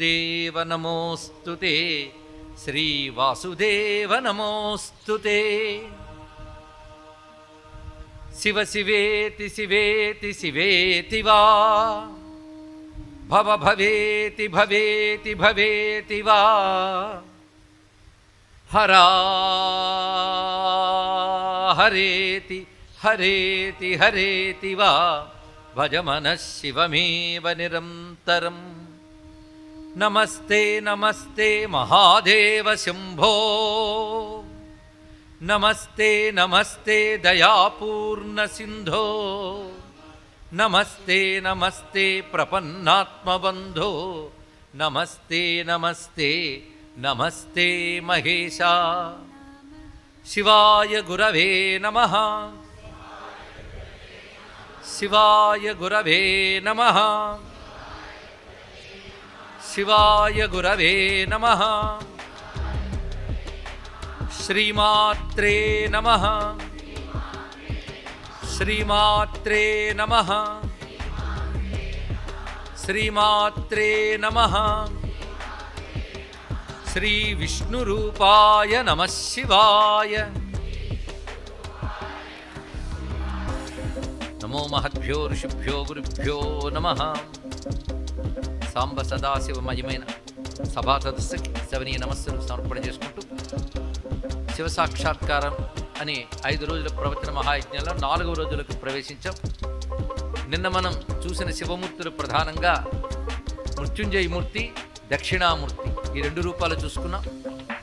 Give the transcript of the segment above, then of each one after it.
వాసుదేవ నమోస్తుతే, శ్రీ వాసుదేవ నమోస్తుతే. శివ శివేతి శివేతి శివేతి వా, భవ భవేతి భవేతి భవేతి వా, హరా హరేతి హరేతి హరేతి వా, భజ మనః శివమేవ నిరంతరం. నమస్తే నమస్తే మహాదేవ శంభో, నమస్తే నమస్తే దయాపూర్ణ సింధో, నమస్తే నమస్తే ప్రపన్నాత్మబంధో, నమస్తే నమస్తే నమస్తే మహేశా. శివాయ గురవే నమః, శివాయ గురవే నమః, శివాయ గురవే నమః. శ్రీమాత్రే నమః, శ్రీమాత్రే నమః, శ్రీమాత్రే నమః. శ్రీ విష్ణురూపాయ నమః శివాయ. నమో మహద్భ్యో ఋషిభ్యో గురుభ్యో నమః. సాంబ సదాశివమయమైన సభా సదస్సుకి శవనీయ నమస్సులు సమర్పణ చేసుకుంటూ శివ సాక్షాత్కారం అనే 5 రోజుల ప్రవచన మహాయజ్ఞంలో 4వ రోజులకు ప్రవేశించాం. నిన్న మనం చూసిన శివమూర్తులు ప్రధానంగా మృత్యుంజయమూర్తి, దక్షిణామూర్తి, ఈ 2 రూపాలు చూసుకున్నాం.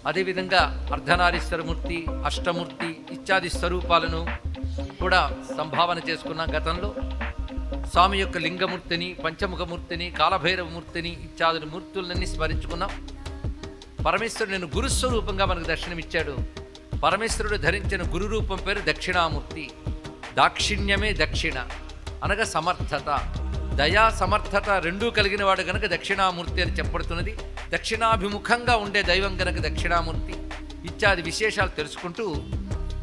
అదేవిధంగా అర్ధనారీశ్వరమూర్తి, అష్టమూర్తి ఇత్యాది స్వరూపాలను కూడా సంభావన చేసుకున్నాం. గతంలో స్వామి యొక్క లింగమూర్తిని, పంచముఖమూర్తిని, కాలభైరవమూర్తిని ఇత్యాది మూర్తులన్నీ స్మరించుకున్నాం. పరమేశ్వరుడు నేను గురుస్వరూపంగా మనకు దర్శనమిచ్చాడు. పరమేశ్వరుడు ధరించిన గురు రూపం పేరు దక్షిణామూర్తి. దాక్షిణ్యమే దక్షిణ అనగా సమర్థత, దయా సమర్థత రెండూ కలిగిన వాడు కనుక దక్షిణామూర్తి అని చెప్పబడుతున్నది. దక్షిణాభిముఖంగా ఉండే దైవం కనుక దక్షిణామూర్తి ఇత్యాది విశేషాలు తెలుసుకుంటూ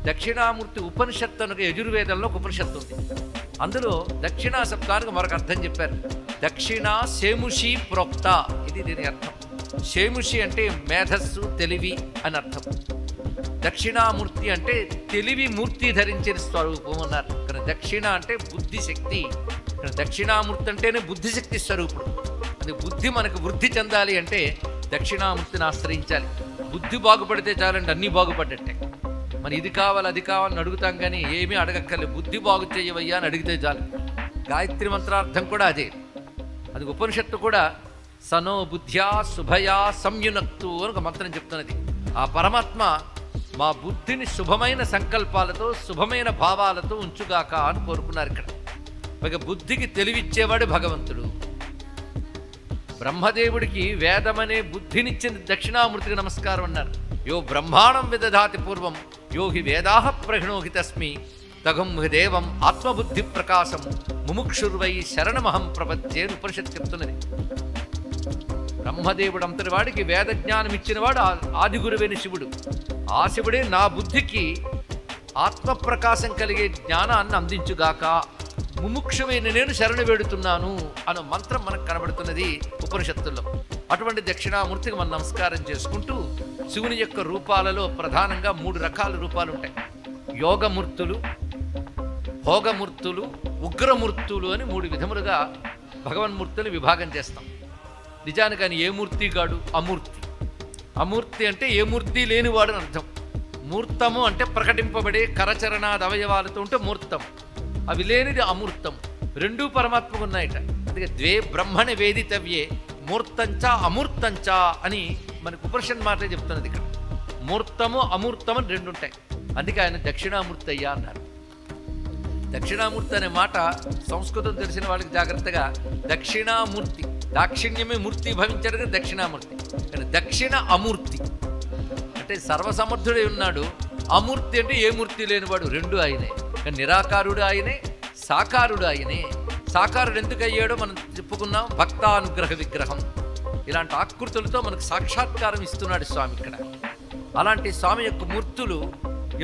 దక్షిణామూర్తి ఉపనిషత్తు అనగా యజుర్వేదంలో ఒక ఉపనిషత్తు ఉంది. అందులో దక్షిణా శబ్దానికి మరొక అర్థం చెప్పారు. దక్షిణ శేముషి ప్రోక్త, ఇది దీని అర్థం. శేముషి అంటే మేధస్సు, తెలివి అని అర్థం. దక్షిణామూర్తి అంటే తెలివి మూర్తి ధరించిన స్వరూపం అన్నారు. కానీ దక్షిణ అంటే బుద్ధిశక్తి. దక్షిణామూర్తి అంటేనే బుద్ధిశక్తి స్వరూపుడు. అది బుద్ధి మనకు వృద్ధి చెందాలి అంటే దక్షిణామూర్తిని ఆశ్రయించాలి. బుద్ధి బాగుపడితే చాలండి, అన్నీ బాగుపడ్డట్టే. మరి ఇది కావాలి అది కావాలని అడుగుతాం, కానీ ఏమీ అడగక్కర్లేదు. బుద్ధి బాగు చేయవయ్యా అని అడిగితే చాలు. గాయత్రి మంత్రార్థం కూడా అదే. అది ఉపనిషత్తు కూడా సనో బుద్ధ్యా శుభయా సంయునక్తు అని ఒక మంత్రం చెప్తున్నది. ఆ పరమాత్మ మా బుద్ధిని శుభమైన సంకల్పాలతో, శుభమైన భావాలతో ఉంచుగాక అని కోరుకున్నారు. ఇక్కడ పైగా బుద్ధికి తెలివిచ్చేవాడు భగవంతుడు. బ్రహ్మదేవుడికి వేదమనే బుద్ధినిచ్చిన దక్షిణామూర్తికి నమస్కారం అన్నారు. యో బ్రహ్మాణం విదధాతి పూర్వం యో హి వేదాహ ప్రహిణోహి తస్మి తగం దేవం ఆత్మబుద్ధి ప్రకాశం ముముక్షుర్వై శరణమహం ప్రపంచే ఉపనిషత్తు చెప్తున్నది. బ్రహ్మదేవుడు అంతటి వాడికి వేద జ్ఞానం ఇచ్చినవాడు ఆది గురువైన శివుడు. ఆ శివుడే నా బుద్ధికి ఆత్మప్రకాశం కలిగే జ్ఞానాన్ని అందించుగాక, ముముక్షువైన నేను శరణు వేడుతున్నాను అనే మంత్రం మనకు కనబడుతున్నది ఉపనిషత్తుల్లో. అటువంటి దక్షిణామూర్తికి మనం నమస్కారం చేసుకుంటూ శివుని యొక్క రూపాలలో ప్రధానంగా 3 రకాల రూపాలు ఉంటాయి. యోగమూర్తులు, భోగమూర్తులు, ఉగ్రమూర్తులు అని 3 విధములుగా భగవన్మూర్తులు విభాగం చేస్తాం. నిజానికి ఆయన ఏ మూర్తి కాడు, అమూర్తి. అమూర్తి అంటే ఏ మూర్తి లేనివాడు అని అర్థం. మూర్తము అంటే ప్రకటింపబడే కరచరణాది అవయవాలతో ఉంటే మూర్తం, అవి లేనిది అమూర్తం. 2 పరమాత్మకు ఉన్నాయట. అందుకే ద్వే బ్రహ్మణ వేదితవ్యే మూర్తంచా అమూర్తంచా అని మనకు ఉపనిషత్ మాటే చెప్తున్నది. ఇక్కడ మూర్తము అమూర్తం అని 2 ఉంటాయి. అందుకే ఆయన దక్షిణామూర్తి అయ్యా అన్నారు. దక్షిణామూర్తి అనే మాట సంస్కృతం తెలిసిన వాళ్ళకి జాగ్రత్తగా దక్షిణామూర్తి, దాక్షిణ్యమే మూర్తి భవించాడు దక్షిణామూర్తి. కానీ దక్షిణ అమూర్తి అంటే సర్వసమర్థుడే ఉన్నాడు. అమూర్తి అంటే ఏ మూర్తి లేనివాడు, 2 ఆయనే. కానీ నిరాకారుడు ఆయనే, సాకారుడు ఆయనే. సాకారుడు ఎందుకు అయ్యాడో మనం చెప్పుకున్నాం. భక్తానుగ్రహ విగ్రహం ఇలాంటి ఆకృతులతో మనకు సాక్షాత్కారం ఇస్తున్నాడు స్వామి ఇక్కడ. అలాంటి స్వామి యొక్క మూర్తులు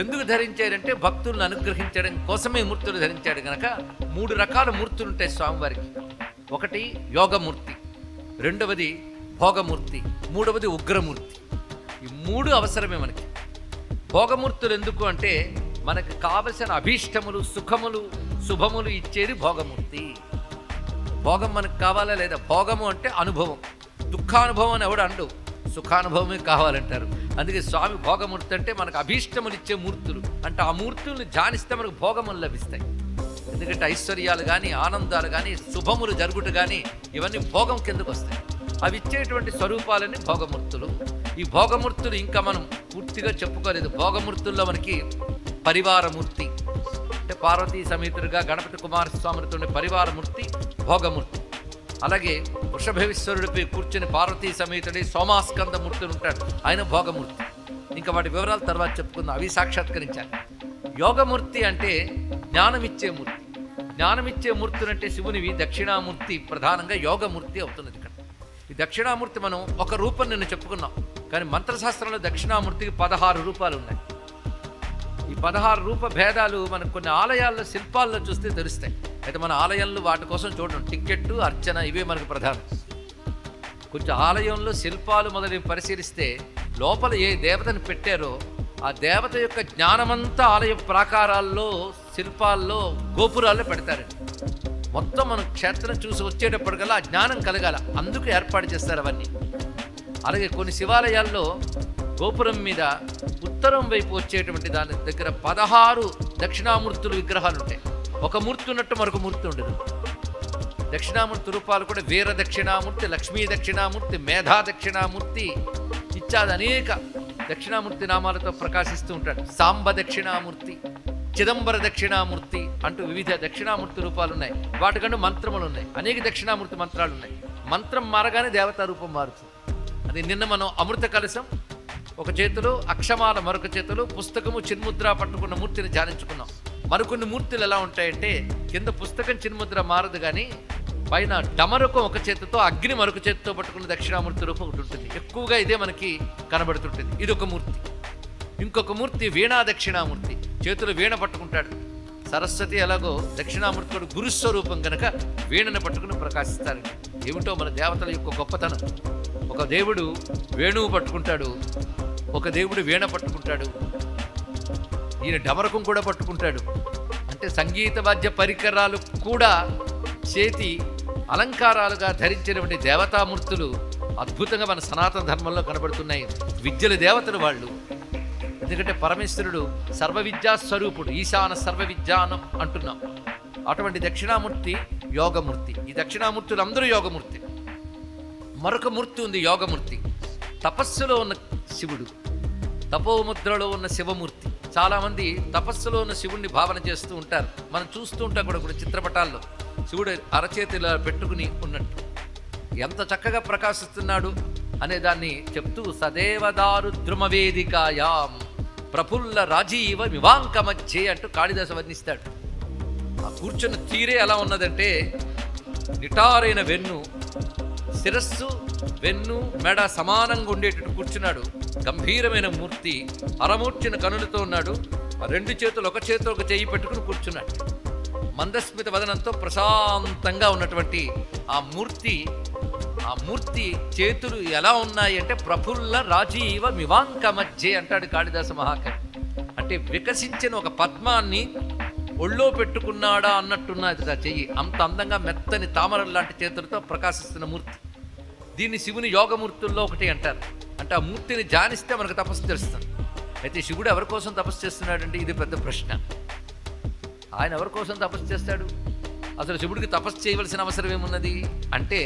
ఎందుకు ధరించాడంటే భక్తులను అనుగ్రహించడం కోసమే మూర్తులు ధరించాడు కనుక 3 రకాల మూర్తులు ఉంటాయి స్వామివారికి. ఒకటి యోగమూర్తి, రెండవది భోగమూర్తి, మూడవది ఉగ్రమూర్తి. ఈ మూడు అవసరమే మనకి. భోగమూర్తులు ఎందుకు అంటే మనకు కావలసిన అభీష్టములు, సుఖములు, శుభములు ఇచ్చేది భోగమూర్తి. భోగం మనకు కావాలా లేదా? భోగము అంటే అనుభవం. దుఃఖానుభవం అని ఎవడు అండు, సుఖానుభవమే కావాలంటారు. అందుకే స్వామి భోగమూర్తి అంటే మనకు అభీష్టములు ఇచ్చే మూర్తులు. అంటే ఆ మూర్తుల్ని ధ్యానిస్తే మనకు భోగములు లభిస్తాయి. ఎందుకంటే ఐశ్వర్యాలు కానీ, ఆనందాలు కానీ, శుభములు జరుగుట కానీ ఇవన్నీ భోగం కిందకు వస్తాయి. అవి ఇచ్చేటువంటి స్వరూపాలని భోగమూర్తులు. ఈ భోగమూర్తులు ఇంకా మనం పూర్తిగా చెప్పుకోలేదు. భోగమూర్తుల్లో మనకి పరివారమూర్తి అంటే పార్వతీ సమేతుడిగా గణపతి కుమారస్వామితో పరివారమూర్తి భోగమూర్తి. అలాగే వృషభేశ్వరుడిపై కూర్చొని పార్వతీ సమేతుడి సోమాస్కందమూర్తులు ఉంటాడు, ఆయన భోగమూర్తి. ఇంకా వాటి వివరాలు తర్వాత చెప్పుకుందాం, అవి సాక్షాత్కరించాలి. యోగమూర్తి అంటే జ్ఞానమిచ్చే మూర్తి. జ్ఞానమిచ్చే మూర్తులు అంటే శివునివి దక్షిణామూర్తి ప్రధానంగా యోగమూర్తి అవుతున్నది. ఇక్కడ ఈ దక్షిణామూర్తి మనం ఒక రూపం నిన్ను చెప్పుకున్నాం, కానీ మంత్రశాస్త్రంలో దక్షిణామూర్తికి 16 రూపాలు ఉన్నాయి. ఈ 16 రూప భేదాలు మనకు కొన్ని ఆలయాల్లో శిల్పాల్లో చూస్తే తెలుస్తాయి. అయితే మన ఆలయంలో వాటి కోసం చూడడం, టిక్కెట్టు, అర్చన ఇవే మనకు ప్రధానం. కొంచెం ఆలయంలో శిల్పాలు మొదలు పరిశీలిస్తే లోపల ఏ దేవతను పెట్టారో ఆ దేవత యొక్క జ్ఞానమంతా ఆలయ ప్రాకారాల్లో, శిల్పాల్లో, గోపురాల్లో పెడతారండి. మొత్తం మనం క్షేత్రం చూసి వచ్చేటప్పటికల్లా ఆ జ్ఞానం కలగాల, అందుకు ఏర్పాటు చేస్తారు అవన్నీ. అలాగే కొన్ని శివాలయాల్లో గోపురం మీద ఉత్తరం వైపు వచ్చేటువంటి దాని దగ్గర 16 దక్షిణామూర్తుల విగ్రహాలు ఉంటాయి. ఒక మూర్తి ఉన్నట్టు మరొక మూర్తి ఉండదు. దక్షిణామూర్తి రూపాలు కూడా వీర దక్షిణామూర్తి, లక్ష్మీ దక్షిణామూర్తి, మేధా దక్షిణామూర్తి ఇత్యాది అనేక దక్షిణామూర్తి నామాలతో ప్రకాశిస్తూ ఉంటాడు. సాంబ దక్షిణామూర్తి, చిదంబర దక్షిణామూర్తి అంటూ వివిధ దక్షిణామూర్తి రూపాలు ఉన్నాయి. వాటికంటూ మంత్రములు ఉన్నాయి, అనేక దక్షిణామూర్తి మంత్రాలు ఉన్నాయి. మంత్రం మారగానే దేవతా రూపం మారుతుంది. అది నిన్న మనం అమృత కలశం ఒక చేతిలో, అక్షమాల మరొక చేతిలో, పుస్తకము చిన్ముద్ర పట్టుకున్న మూర్తిని ధ్యానించుకున్నాం. మరికొన్ని మూర్తులు ఎలా ఉంటాయంటే కింద పుస్తకం చిన్ముద్ర మారదు, కానీ పైన డమరుకం ఒక చేతితో, అగ్ని మరొక చేతితో పట్టుకున్న దక్షిణామూర్తి రూపం ఒకటి ఉంటుంది. ఎక్కువగా ఇదే మనకి కనబడుతుంటుంది. ఇది ఒక మూర్తి. ఇంకొక మూర్తి వీణా దక్షిణామూర్తి, చేతులు వీణ పట్టుకుంటాడు. సరస్వతి ఎలాగో దక్షిణామూర్తి కూడా గురుస్వరూపం కనుక వీణను పట్టుకుని ప్రకాశిస్తారు. ఏమిటో మన దేవతల యొక్క గొప్పతనం. ఒక దేవుడు వేణువు పట్టుకుంటాడు, ఒక దేవుడు వీణ పట్టుకుంటాడు, ఈయన డమరకం కూడా పట్టుకుంటాడు. అంటే సంగీత వాద్య పరికరాలు కూడా చేతి అలంకారాలుగా ధరించినటువంటి దేవతామూర్తులు అద్భుతంగా మన సనాతన ధర్మంలో కనబడుతున్నాయి. విద్యల దేవతలు వాళ్ళు. ఎందుకంటే పరమేశ్వరుడు సర్వ విద్యా స్వరూపుడు, ఈశాన సర్వ విద్యానం అంటున్నాం. అటువంటి దక్షిణామూర్తి యోగమూర్తి. ఈ దక్షిణామూర్తులు అందరూ యోగమూర్తి. మరొక మూర్తి ఉంది యోగమూర్తి. తపస్సులో ఉన్న శివుడు, తపోముద్రలో ఉన్న శివమూర్తి. చాలామంది తపస్సులో ఉన్న శివుణ్ణి భావన చేస్తూ ఉంటారు. మనం చూస్తూ ఉంటాం కూడా కొన్ని చిత్రపటాల్లో శివుడు అరచేతిలో పెట్టుకుని ఉన్నట్టు. ఎంత చక్కగా ప్రకాశిస్తున్నాడు అనే దాన్ని చెప్తూ సదేవదారు ద్రుమవేదికాయాం ప్రఫుల్ల రాజీవ వివాంక మధ్యే అంటూ కాళిదాసు వర్ణిస్తాడు. ఆ కూర్చున్న తీరే ఎలా ఉన్నదంటే నిటారైన వెన్ను, శిరస్సు, వెన్ను, మెడ సమానంగా ఉండేటట్టు కూర్చున్నాడు. గంభీరమైన మూర్తి, అరమూర్చిన కనులతో ఉన్నాడు. ఆ రెండు చేతులు ఒక చేతిలో ఒక చెయ్యి పెట్టుకుని కూర్చున్నాడు. మందస్మిత వదనంతో ప్రశాంతంగా ఉన్నటువంటి ఆ మూర్తి చేతులు ఎలా ఉన్నాయి అంటే ప్రఫుల్ల రాజీవ మివాంక మధ్య అంటాడు కాళిదాస మహాకవి. అంటే వికసించిన ఒక పద్మాన్ని ఒళ్ళో పెట్టుకున్నాడా అన్నట్టున్నది ఆ చెయ్యి. అంత అందంగా మెత్తని తామర లాంటి చేతులతో ప్రకాశిస్తున్న మూర్తి. దీన్ని శివుని యోగమూర్తుల్లో ఒకటి అంటారు. అంటే ఆ మూర్తిని ధ్యానిస్తే మనకు తపస్సు తెలుస్తుంది. అయితే శివుడు ఎవరి కోసం తపస్సు చేస్తున్నాడంటే ఇది పెద్ద ప్రశ్న. ఆయన ఎవరి కోసం తపస్సు చేస్తాడు? అసలు శివుడికి తపస్సు చేయవలసిన అవసరం ఏమున్నది అంటే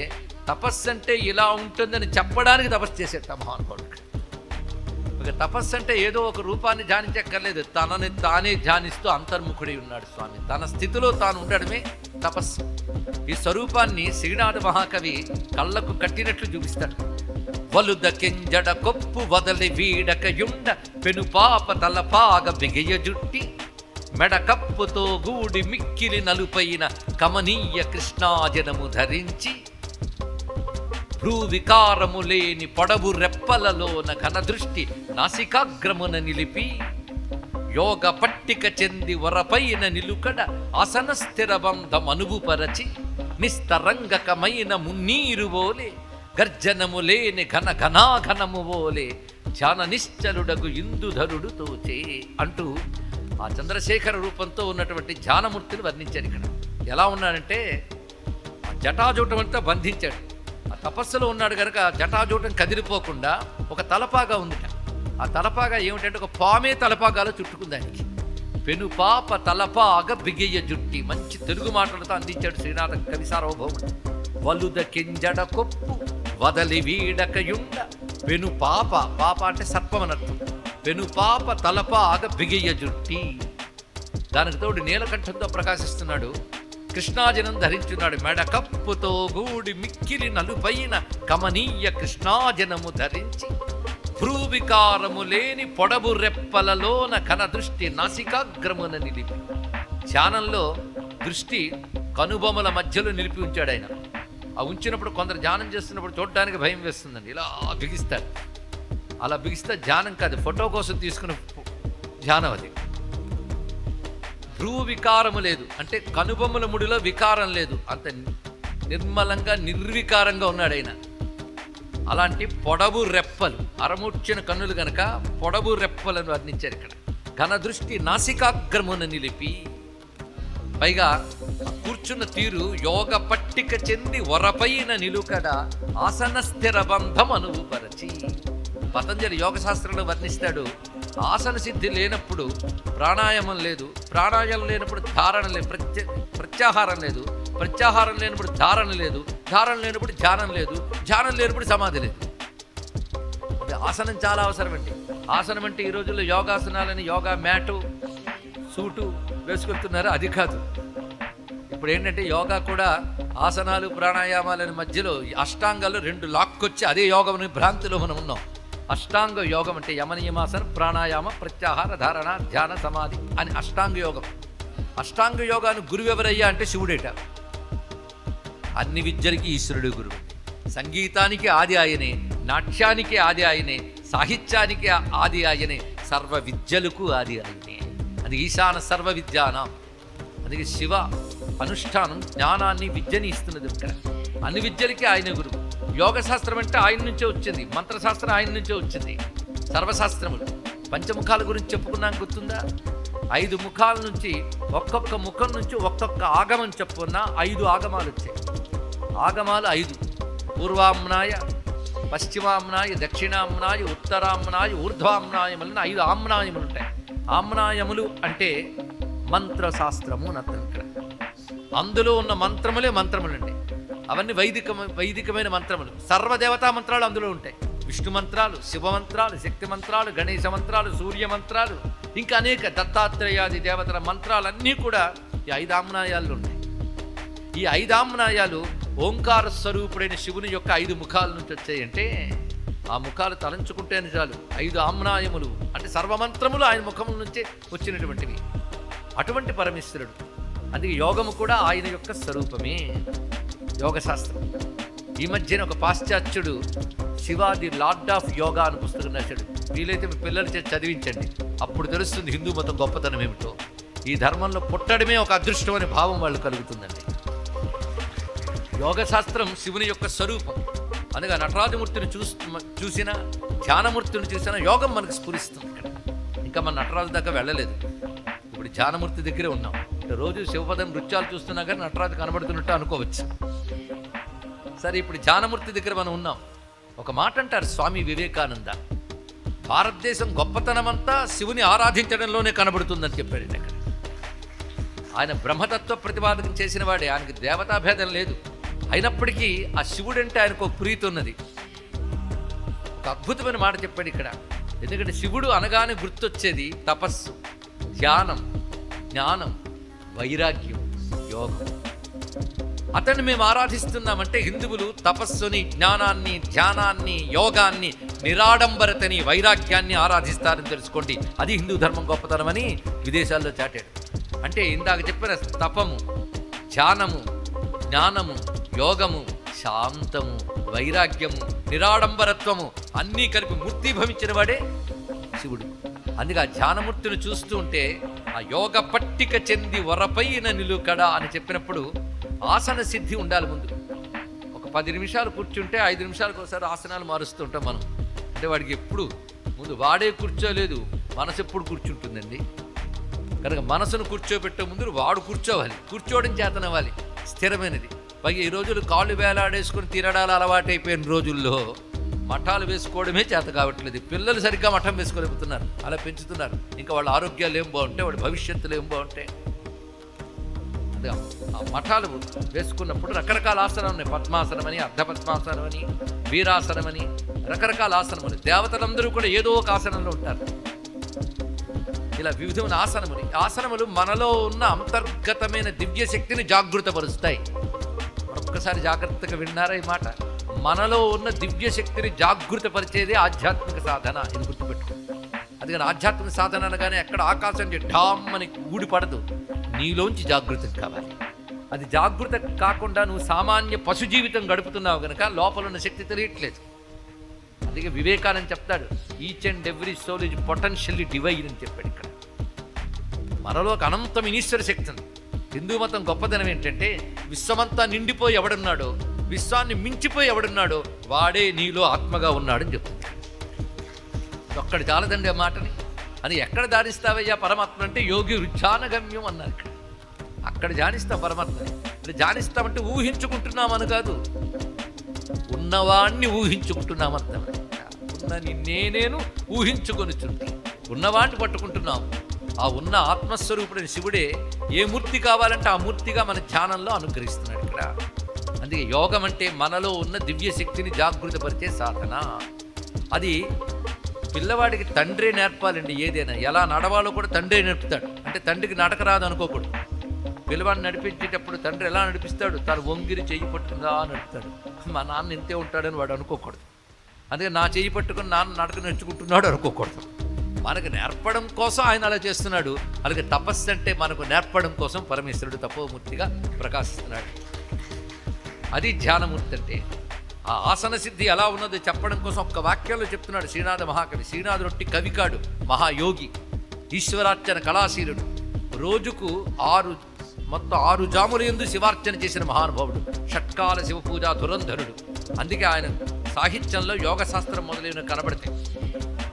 తపస్సు అంటే ఇలా ఉంటుందని చెప్పడానికి తపస్సు చేసేట మహానుభావుడు. ఇక తపస్సు అంటే ఏదో ఒక రూపాన్ని ధ్యానించక్కర్లేదు, తనని తానే ధ్యానిస్తూ అంతర్ముఖుడై ఉన్నాడు స్వామి. తన స్థితిలో తాను ఉండడమే తపస్సు. ఈ స్వరూపాన్ని శ్రీనాథ మహాకవి కళ్ళకు కట్టినట్లు చూపిస్తాడు. వలుద కెంజడ కొప్పు వదలి వీడకయుండ పెనుపాప తలపాగ బిగయ జుట్టి మెడ కప్పుతో గూడి మిక్కిలి నలుపైన కమనీయ కృష్ణాజనము ధరించి భ్రూవికారము లేని పొడవు రెప్పలలోన ఘనదృష్టి నాసికాగ్రమున నిలిపి యోగ పట్టిక చెంది వరపైన నిలుకడ ఆసన స్థిర బంధం అనువుపరచి నిస్తరంగకమైన మున్నీరు బోలే గర్జనము లేని ఘన ఘనాఘనము ఓలే ధ్యాన నిశ్చలుడగు ఇందుధరుడు తోచే అంటూ ఆ చంద్రశేఖర రూపంతో ఉన్నటువంటి ధ్యానమూర్తిని వర్ణించాడు. ఇక్కడ ఎలా ఉన్నాడంటే ఆ జటాజూటం అంతా బంధించాడు. ఆ తపస్సులో ఉన్నాడు కనుక జటాజూటం కదిలిపోకుండా ఒక తలపాగా ఉందిట. ఆ తలపాగా ఏమిటంటే ఒక పామే తలపాగాలో చుట్టుకుంది ఆయనకి. పెనుపాప తలపాగ బిగియ జుట్టి, మంచి తెలుగు మాటలతో అందించాడు శ్రీనాథ కవి సార్వభౌముడు. వలుద కింజడ కొప్పు వదలి వీడకయుండ పెనుపాప, పాప అంటే సర్పం అనర్థం, పెనుపాప తలపాగ బిగియ జుట్టి. దానికి తోడు నీలకంఠంతో ప్రకాశిస్తున్నాడు. కృష్ణాజనం ధరించున్నాడు. మెడకప్పుతో గూడి మిక్కిలి నలుపైన కమనీయ కృష్ణాజనము ధరించి భ్రూవికారము లేని పొడవు రెప్పలలోన ఘన దృష్టి నాసికాగ్రమున నిలిపి. ధ్యానంలో దృష్టి కనుబొమల మధ్యలో నిలిపి ఉంచాడు ఆయన. ఆ ఉంచినప్పుడు కొందరు ధ్యానం చేస్తున్నప్పుడు చూడడానికి భయం వేస్తుందండి, ఇలా బిగిస్తాడు. అలా బిగిస్తే ధ్యానం కాదు, ఫోటో కోసం తీసుకున్న ధ్యానం అది. భ్రూ వికారము లేదు అంటే కనుబొమ్మల ముడిలో వికారం లేదు, అంత నిర్మలంగా నిర్వికారంగా ఉన్నాడు ఆయన. అలాంటి పొడవు రెప్పలు, అరముచ్చిన కన్నులు గనక పొడవు రెప్పలను వర్ణించారు ఇక్కడ. ఘన దృష్టి నాసికాగ్రమున నిలిపి, పైగా కూర్చున్న తీరు యోగ పట్టిక చెంది వరపైన నిలుకడ ఆసన స్థిర బంధం అనుపరచి. పతంజలి యోగ శాస్త్రంలో వర్ణిస్తాడు, ఆసన సిద్ధి లేనప్పుడు ప్రాణాయామం లేదు, ప్రాణాయామం లేనప్పుడు ధారణ లేదు, ప్రత్యాహారం లేదు, ప్రత్యాహారం లేనప్పుడు ధారణ లేదు, ధారణ లేనప్పుడు ధ్యానం లేదు, ధ్యానం లేనప్పుడు సమాధి లేదు. అంటే ఆసనం చాలా అవసరం అండి. ఆసనం అంటే ఈ రోజుల్లో యోగాసనాలని యోగా మ్యాటు సూటు వేసుకుంటున్నారు, అది కాదు. ఇప్పుడు ఏంటంటే యోగా కూడా ఆసనాలు ప్రాణాయామాలని మధ్యలో అష్టాంగాలు రెండు లాక్కొచ్చి అదే యోగం భ్రాంతిలో మనం ఉన్నాం. అష్టాంగ యోగం అంటే యమనియమాసనం, ప్రాణాయామ, ప్రత్యాహార, ధారణ, ధ్యాన, సమాధి అని అష్టాంగ యోగం. అష్టాంగ యోగాను గురువు ఎవరయ్యా అంటే శివుడేట. అన్ని విద్యలకి ఈశ్వరుడు గురువు. సంగీతానికి ఆది ఆయనే, నాట్యానికి ఆది ఆయనే, సాహిత్యానికి ఆది ఆయనే, సర్వ విద్యలకు ఆది ఆయనే. అది ఈశాన సర్వ విద్యానం. అందుకే శివ అనుష్ఠానం జ్ఞానాన్ని విద్యని ఇస్తున్నది. ఇక్కడ అన్ని విద్యలకి ఆయన గురువు. యోగశాస్త్రం అంటే ఆయన నుంచే వచ్చింది, మంత్రశాస్త్రం ఆయన నుంచే వచ్చింది. సర్వశాస్త్రములు పంచముఖాల గురించి చెప్పుకున్నాం, గుర్తుందా? 5 ముఖాల నుంచి ఒక్కొక్క ముఖం నుంచి ఒక్కొక్క ఆగమం చెప్పుకున్నా 5 ఆగమాలు వచ్చాయి. ఆగమాలు 5: పూర్వామ్నాయ, పశ్చిమామ్నాయ, దక్షిణామ్నాయ, ఉత్తరామ్నాయ, ఊర్ధ్వామ్నాయములను 5 ఆమ్నాయములు ఉంటాయి. ఆమ్నాయములు అంటే మంత్రశాస్త్రము అని అర్థం. ఇక్కడ అందులో ఉన్న మంత్రములే మంత్రములండి. అవన్నీ వైదికమైన మంత్రములు. సర్వదేవతా మంత్రాలు అందులో ఉంటాయి. విష్ణు మంత్రాలు, శివ మంత్రాలు, శక్తి మంత్రాలు, గణేశ మంత్రాలు, సూర్య మంత్రాలు, ఇంకా అనేక దత్తాత్రేయాది దేవతల మంత్రాలన్నీ కూడా ఈ 5 ఆమ్నాయాలు ఉంటాయి. ఈ 5 ఆమ్నాయాలు ఓంకార స్వరూపుడైన శివుని యొక్క 5 ముఖాల నుంచి వచ్చాయంటే ఆ ముఖాలు తలంచుకుంటేనే చాలు. 5 ఆమ్నాయములు అంటే సర్వమంత్రములు ఆయన ముఖముల నుంచే వచ్చినటువంటివి. అటువంటి పరమేశ్వరుడు. అందుకే యోగము కూడా ఆయన యొక్క స్వరూపమే. యోగశాస్త్రం ఈ మధ్యన ఒక పాశ్చాత్యుడు Shiva the lord of yoga అని పుస్తకం రాశాడు. వీలైతే మీ పిల్లలు చేసి చదివించండి, అప్పుడు తెలుస్తుంది హిందూ మతం గొప్పతనం ఏమిటో. ఈ ధర్మంలో పుట్టడమే ఒక అదృష్టం అనే భావం వాళ్ళు కలుగుతుందండి. యోగశాస్త్రం శివుని యొక్క స్వరూపం. అందుకే నటరాజమూర్తిని చూసినా, ధ్యానమూర్తిని చూసినా యోగం మనకు స్ఫురిస్తుంది. ఇక్కడ ఇంకా మన నటరాజు దాకా వెళ్ళలేదు, ఇప్పుడు ధ్యానమూర్తి దగ్గరే ఉన్నాం. రోజు శివపదం నృత్యాలు చూస్తున్నా కానీ నటరాజు కనబడుతున్నట్టు అనుకోవచ్చు. సరే, ఇప్పుడు ధ్యానమూర్తి దగ్గర మనం ఉన్నాం. ఒక మాట అంటారు స్వామి వివేకానంద, భారతదేశం గొప్పతనమంతా శివుని ఆరాధించడంలోనే కనబడుతుందని చెప్పాడు. ఇక్కడ ఆయన బ్రహ్మతత్వ ప్రతిపాదన చేసిన వాడే, ఆయనకి దేవతాభేదం లేదు. అయినప్పటికీ ఆ శివుడంటే ఆయనకు ఒక ప్రీతి ఉన్నది. ఒక అద్భుతమైన మాట చెప్పాడు ఇక్కడ. ఎందుకంటే శివుడు అనగానే గుర్తొచ్చేది తపస్సు, ధ్యానం, జ్ఞానం, వైరాగ్యం, యోగం. అతన్ని మేము ఆరాధిస్తున్నామంటే హిందువులు తపస్సుని, జ్ఞానాన్ని, ధ్యానాన్ని, యోగాన్ని, నిరాడంబరతని, వైరాగ్యాన్ని ఆరాధిస్తారని తెలుసుకోండి. అది హిందూ ధర్మం గొప్పతనమని విదేశాల్లో చాటాడు. అంటే ఇందాక చెప్పిన తపము, ధ్యానము, జ్ఞానము, యోగము, శాంతము, వైరాగ్యము, నిరాడంబరత్వము అన్నీ కలిపి మూర్తిభవించిన వాడే శివుడు. అందుకే ఆ ధ్యానమూర్తిని చూస్తూ ఉంటే ఆ యోగ పట్టిక చెంది వరపైన నిలుకడ అని చెప్పినప్పుడు ఆసన సిద్ధి ఉండాలి ముందు. ఒక 10 నిమిషాలు కూర్చుంటే 5 నిమిషాలకు ఒకసారి ఆసనాలు మారుస్తూ ఉంటాం మనం. అంటే వాడికి ఎప్పుడు ముందు వాడే కూర్చోలేదు, మనసు ఎప్పుడు కూర్చుంటుందండి. కనుక మనసును కూర్చోబెట్టే ముందు వాడు కూర్చోవాలి, కూర్చోవడం చేతనవ్వాలి, స్థిరమైనది. పైగా ఈ రోజులు కాళ్ళు వేలాడేసుకుని తినడాలు అలవాటైపోయిన రోజుల్లో మఠాలు వేసుకోవడమే చేత కావట్లేదు. పిల్లలు సరిగ్గా మఠం వేసుకోలేకపోతున్నారు, అలా పెంచుతున్నారు. ఇంకా వాళ్ళ ఆరోగ్యాలు ఏం బాగుంటాయి, వాళ్ళ భవిష్యత్తులు ఏం బాగుంటాయి. అదే ఆ మఠాలు వేసుకున్నప్పుడు రకరకాల ఆసనాలు ఉన్నాయి. పద్మాసనం అని, అర్ధపద్మాసనం అని, వీరాసనం అని, రకరకాల ఆసనములు. దేవతలందరూ కూడా ఏదో ఒక ఆసనంలో ఉంటారు. ఇలా వివిధమైన ఆసనములు మనలో ఉన్న అంతర్గతమైన దివ్య శక్తిని జాగృతపరుస్తాయి. ఒక్కసారి జాగ్రత్తగా విన్నారా ఈ మాట? మనలో ఉన్న దివ్య శక్తిని జాగృతపరిచేదే ఆధ్యాత్మిక సాధన. ఇది గుర్తుపెట్టుకో. అందుకని ఆధ్యాత్మిక సాధన అనగానే ఎక్కడ ఆకాశం ఢామ్ అని ఊడిపడదు, నీలోంచి జాగృతం కావాలి. అది జాగృత కాకుండా నువ్వు సామాన్య పశు జీవితం గడుపుతున్నావు కనుక లోపల ఉన్న శక్తి తెలియట్లేదు. అందుకే వివేకానంద చెప్తాడు, each and every soul is potentially divine అని చెప్పాడు. ఇక్కడ మనలో ఒక అనంతమైన ఈశ్వర శక్తి ఉంది. హిందూ మతం గొప్పదనం ఏంటంటే విశ్వమంతా నిండిపోయి ఎవడున్నాడో, విశ్వాన్ని మించిపోయి ఎవడున్నాడో వాడే నీలో ఆత్మగా ఉన్నాడని చెప్తున్నాడు. ఒక్కడి చాలదండి ఆ మాటని. అని ఎక్కడ ధ్యానిస్తావయ్యా పరమాత్మ అంటే యోగి రుచానగమ్యం అన్నారు. ఇక్కడ అక్కడ ధ్యానిస్తాం పరమాత్మని. అంటే ధ్యానిస్తామంటే ఊహించుకుంటున్నామని కాదు, ఉన్నవాణ్ణి ఊహించుకుంటున్నామని. ఉన్నని నేను ఊహించుకొనిచుంటే ఉన్నవాణ్ణి పట్టుకుంటున్నాము. ఆ ఉన్న ఆత్మస్వరూపుడైన శివుడే ఏ మూర్తి కావాలంటే ఆ మూర్తిగా మన ధ్యానంలో అనుగ్రహిస్తున్నాడు ఇక్కడ. అందుకే యోగం అంటే మనలో ఉన్న దివ్య శక్తిని జాగృతపరిచే సాధన. అది పిల్లవాడికి తండ్రే నేర్పాలండి. ఏదైనా ఎలా నడవాలో కూడా తండ్రే నేర్పుతాడు. అంటే తండ్రికి నడక రాదు అనుకోకూడదు. పిల్లవాడిని నడిపించేటప్పుడు తండ్రి ఎలా నడిపిస్తాడు? తను వంగిరి చెయ్యి పట్టుకుందా నడుపుతాడు. మా నాన్న ఇంతే ఉంటాడని వాడు అనుకోకూడదు. అందుకే నా చెయ్యి పట్టుకుని నాన్న నడక నేర్చుకుంటున్నాడు అనుకోకూడదు. మనకు నేర్పడం కోసం ఆయన అలా చేస్తున్నాడు. అలాగే తపస్సు అంటే మనకు నేర్పడం కోసం పరమేశ్వరుడు తపోమూర్తిగా ప్రకాశిస్తున్నాడు. అది ధ్యానమూర్తి అంటే. ఆ ఆసన సిద్ధి ఎలా ఉన్నదో చెప్పడం కోసం ఒక్క వాక్యంలో చెప్తున్నాడు శ్రీనాథ మహాకవి. శ్రీనాథుడొట్టి కవికాడు, మహాయోగి, ఈశ్వరార్చన కళాశీలుడు. రోజుకు 6 జాముల యందు శివార్చన చేసిన మహానుభావుడు, షట్కాల శివపూజా ధురంధరుడు. అందుకే ఆయన సాహిత్యంలో యోగశాస్త్రం మొదలైన కనబడతాయి.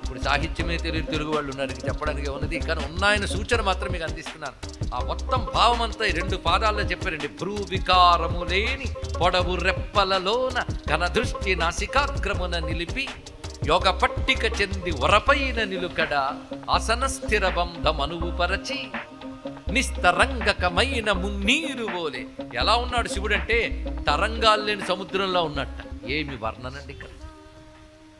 ఇప్పుడు సాహిత్యమే తెలియని తెలుగు వాళ్ళు ఉన్నారు, చెప్పడానికి ఉన్నది. కానీ ఉన్నాయన సూచన మాత్రం మీకు అందిస్తున్నాను. ఆ మొత్తం భావమంతా 2 పాదాల్లో చెప్పారండి. భ్రూ వికారము లేని పొడవు రెప్పలలోన కనదృష్టి నాసికాగ్రమున నిలిపి యోగ పట్టిక చెంది వరపైన నిలుకడ ఆసన స్థిర బంధమనువు పరచి నిస్తరంగకమైన మున్నీరు ఓలే. ఎలా ఉన్నాడు శివుడు అంటే తరంగాలు లేని సముద్రంలో ఉన్నట్ట. ఏమి వర్ణనండి ఇక్కడ.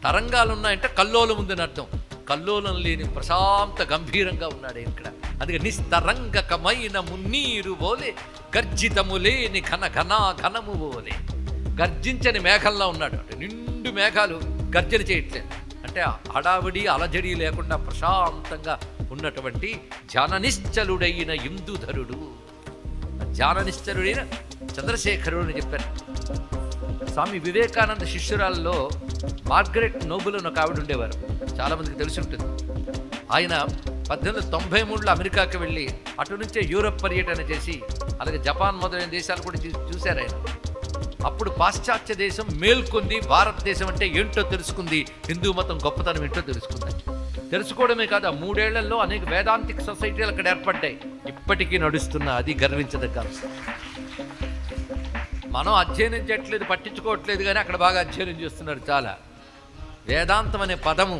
తరంగాలు ఉన్నాయంటే కల్లోలం ఉందని అర్థం. కల్లోలం లేని ప్రశాంత గంభీరంగా ఉన్నాడు ఇక్కడ. అందుకే నిస్తరంగకమైన మున్నీరు ఓలే గర్జితము లేని ఘనము ఓలే. గర్జించని మేఘంలో ఉన్నాడు. అంటే నిండు మేఘాలు గర్జన చేయట్లేదు. అంటే హడావిడి అలజడి లేకుండా ప్రశాంతంగా ఉన్నటువంటి ధ్యాననిశ్చలుడైన ఇందుధరుడు, ధ్యాననిశ్చలుడైన చంద్రశేఖరుడు అని చెప్పారు. స్వామి వివేకానంద శిష్యురాల్లో మార్గరెట్ నోబుల్ అని ఒక ఆవిడ ఉండేవారు, చాలామందికి తెలిసి ఉంటుంది. ఆయన 1893లో అమెరికాకి వెళ్ళి అటు నుంచే యూరప్ పర్యటన చేసి అలాగే జపాన్ మొదలైన దేశాలు కూడా చూశారు ఆయన. అప్పుడు పాశ్చాత్య దేశం మేల్కొంది, భారతదేశం అంటే ఏంటో తెలుసుకుంది, హిందూ మతం గొప్పతనం ఏంటో తెలుసుకుంది. తెలుసుకోవడమే కాదు, ఆ 3 ఏళ్లలో అనేక వేదాంతిక్ సొసైటీలు అక్కడ ఏర్పడ్డాయి. ఇప్పటికీ నడుస్తున్న, అది గర్వించదగ్గ అంశం. మనం అధ్యయనం చేయట్లేదు, పట్టించుకోవట్లేదు, కానీ అక్కడ బాగా అధ్యయనం చేస్తున్నారు. చాలా వేదాంతం అనే పదము,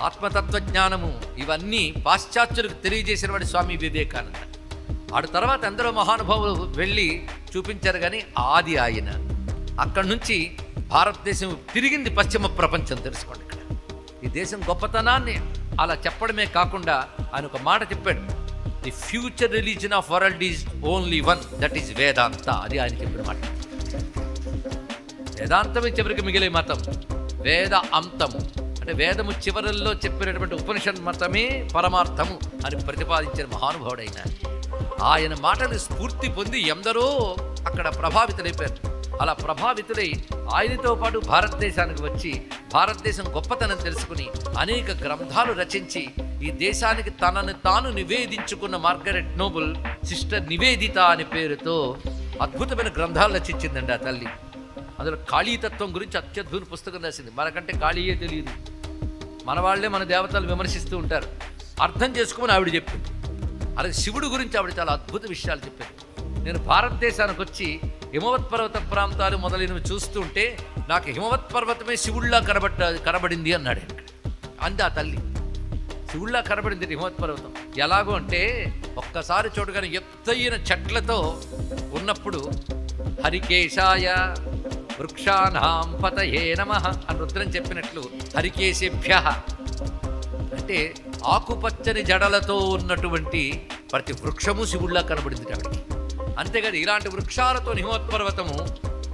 ఆత్మతత్వజ్ఞానము, ఇవన్నీ పాశ్చాత్యులకు తెలియజేసిన వాడి స్వామి వివేకానంద. ఆడు తర్వాత ఎందరో మహానుభావులు వెళ్ళి చూపించారు, కానీ ఆది ఆయన. అక్కడి నుంచి భారతదేశం తిరిగింది పశ్చిమ ప్రపంచం. తెలుసుకోండి, ఇక్కడ ఈ దేశం గొప్పతనాన్ని అలా చెప్పడమే కాకుండా ఆయన ఒక మాట చెప్పాడు, the future religion of world is only one, that is Vedanta. అది ఆయన చెప్పిన మాట. వేదాంతమే చివరికి మిగిలే మతం. వేద అంతము అంటే వేదము చివరల్లో చెప్పినటువంటి ఉపనిషత్ మతమే పరమార్థము అని ప్రతిపాదించిన మహానుభావుడైన ఆయన మాటలు స్ఫూర్తి పొంది ఎందరో అక్కడ ప్రభావితులైపోయారు. అలా ప్రభావితులై ఆయనతో పాటు భారతదేశానికి వచ్చి భారతదేశం గొప్పతనం తెలుసుకుని అనేక గ్రంథాలు రచించి ఈ దేశానికి తనను తాను నివేదించుకున్న మార్గరెట్ నోబుల్ సిస్టర్ నివేదిత అనే పేరుతో అద్భుతమైన గ్రంథాలు రచించిందండి ఆ తల్లి. అందులో కాళీతత్వం గురించి అత్యద్భుత పుస్తకం రాసింది. మనకంటే కాళీయే తెలియదు, మన వాళ్ళే మన దేవతలు విమర్శిస్తూ ఉంటారు. అర్థం చేసుకోమని ఆవిడ చెప్పింది. అలాగే శివుడు గురించి ఆవిడ చాలా అద్భుత విషయాలు చెప్పింది. నేను భారతదేశానికి వచ్చి హిమవత్ పర్వత ప్రాంతాలు మొదలైనవి చూస్తుంటే నాకు హిమవత్ పర్వతమే శివుళ్ళా కనబడింది అన్నాడు. అంది ఆ తల్లి, శివుళ్ళా కనబడింది హిమవత్ పర్వతం. ఎలాగో అంటే ఒక్కసారి చూడగానే ఎత్తైన చెట్లతో ఉన్నప్పుడు హరికేశాయ వృక్షానాం పతయే నమః అని రుద్రం చెప్పినట్లు హరికేశేభ్యః అంటే ఆకుపచ్చని జడలతో ఉన్నటువంటి ప్రతి వృక్షము శివుళ్ళా కనబడింది ఆవిడకి. అంతేకాదు ఇలాంటి వృక్షాలతో హిమవత్పర్వతము,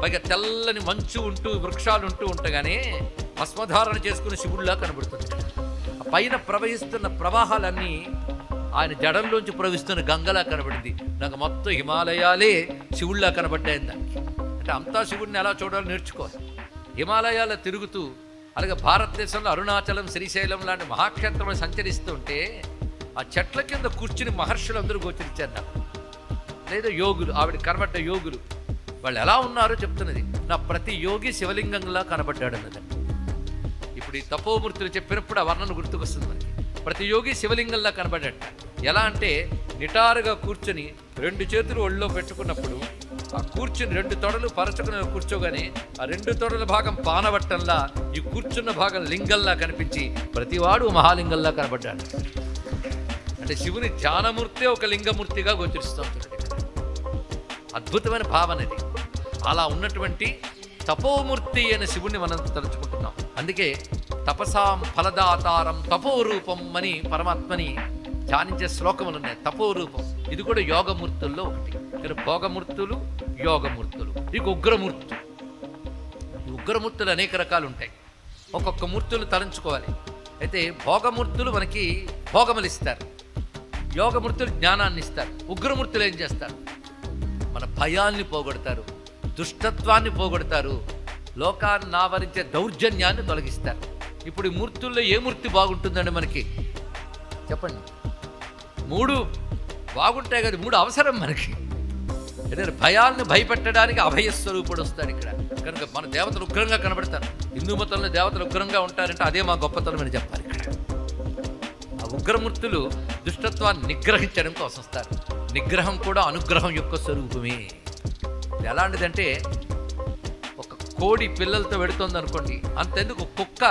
పైగా తెల్లని మంచు ఉంటూ వృక్షాలు ఉంటూ ఉండగానే భస్మధారణ చేసుకుని శివుళ్ళా కనబడుతుంది. పైన ప్రవహిస్తున్న ప్రవాహాలన్నీ ఆయన జడంలోంచి ప్రవహిస్తున్న గంగలా కనబడింది. నాకు మొత్తం హిమాలయాలే శివుళ్ళా కనబడ్డాయి దానికి. అంటే అంతా శివుడిని ఎలా చూడాలో నేర్చుకోవాలి. హిమాలయాల్లో తిరుగుతూ, అలాగే భారతదేశంలో అరుణాచలం, శ్రీశైలం లాంటి మహాక్షేత్రంలో సంచరిస్తుంటే ఆ చెట్ల కింద కూర్చుని మహర్షులందరూ గోచరించారు నాకు. లేదా యోగులు, ఆవిడ కనబడ్డ యోగులు వాళ్ళు ఎలా ఉన్నారో చెప్తున్నది. నా ప్రతి యోగి శివలింగంలా కనబడ్డాడు అన్నదండి. ఇప్పుడు ఈ తపోమూర్తులు చెప్పినప్పుడు ఆ వర్ణన గుర్తుకొస్తుంది మనకి. ప్రతి యోగి శివలింగంలా కనబడ్డట. ఎలా అంటే నిటారుగా కూర్చొని 2 చేతులు ఒళ్ళో పెట్టుకున్నప్పుడు ఆ కూర్చుని 2 తొడలు పరచుకుని కూర్చోగానే ఆ 2 తొడల భాగం పానవట్టంలా, ఈ కూర్చున్న భాగం లింగంలా కనిపించి ప్రతివాడు మహాలింగంలా కనబడ్డాడు. అంటే శివుని ధ్యానమూర్తి ఒక లింగమూర్తిగా గోచరిస్తుంది. అద్భుతమైన భావన ఇది. అలా ఉన్నటువంటి తపోమూర్తి అయిన శివుణ్ణి మనం తలుచుకుంటున్నాం. అందుకే తపసాం ఫలదాతారం తపోరూపం అని పరమాత్మని ధ్యానించే శ్లోకములు ఉన్నాయి. తపోరూపం ఇది కూడా యోగమూర్తుల్లో ఒకటి. ఇక్కడ భోగమూర్తులు, యోగమూర్తులు, ఇక ఉగ్రమూర్తులు. ఉగ్రమూర్తులు అనేక రకాలు ఉంటాయి. ఒక్కొక్క మూర్తులు తలంచుకోవాలి. అయితే భోగమూర్తులు మనకి భోగములు ఇస్తారు, యోగమూర్తులు జ్ఞానాన్ని ఇస్తారు. ఉగ్రమూర్తులు ఏం చేస్తారు? మన భయాల్ని పోగొడతారు, దుష్టత్వాన్ని పోగొడతారు, లోకాన్ని ఆవరించే దౌర్జన్యాన్ని తొలగిస్తారు. ఇప్పుడు ఈ మూర్తుల్లో ఏ మూర్తి బాగుంటుందండి మనకి? చెప్పండి. 3 బాగుంటాయి కదా, 3 అవసరం మనకి. ఎందుకంటే భయాల్ని భయపెట్టడానికి అభయస్వరూపుడు వస్తాడు ఇక్కడ. కనుక మన దేవతలు ఉగ్రంగా కనబడతారు. హిందూ మతంలో దేవతలు ఉగ్రంగా ఉంటారంటే అదే మా గొప్పతనం అని చెప్పాలి ఇక్కడ. ఆ ఉగ్రమూర్తులు దుష్టత్వాన్ని నిగ్రహించడం కోసం వస్తారు. నిగ్రహం కూడా అనుగ్రహం యొక్క స్వరూపమే. ఎలాంటిదంటే ఒక కోడి పిల్లలతో వెడుతుంది అనుకోండి, అంతెందుకు కుక్క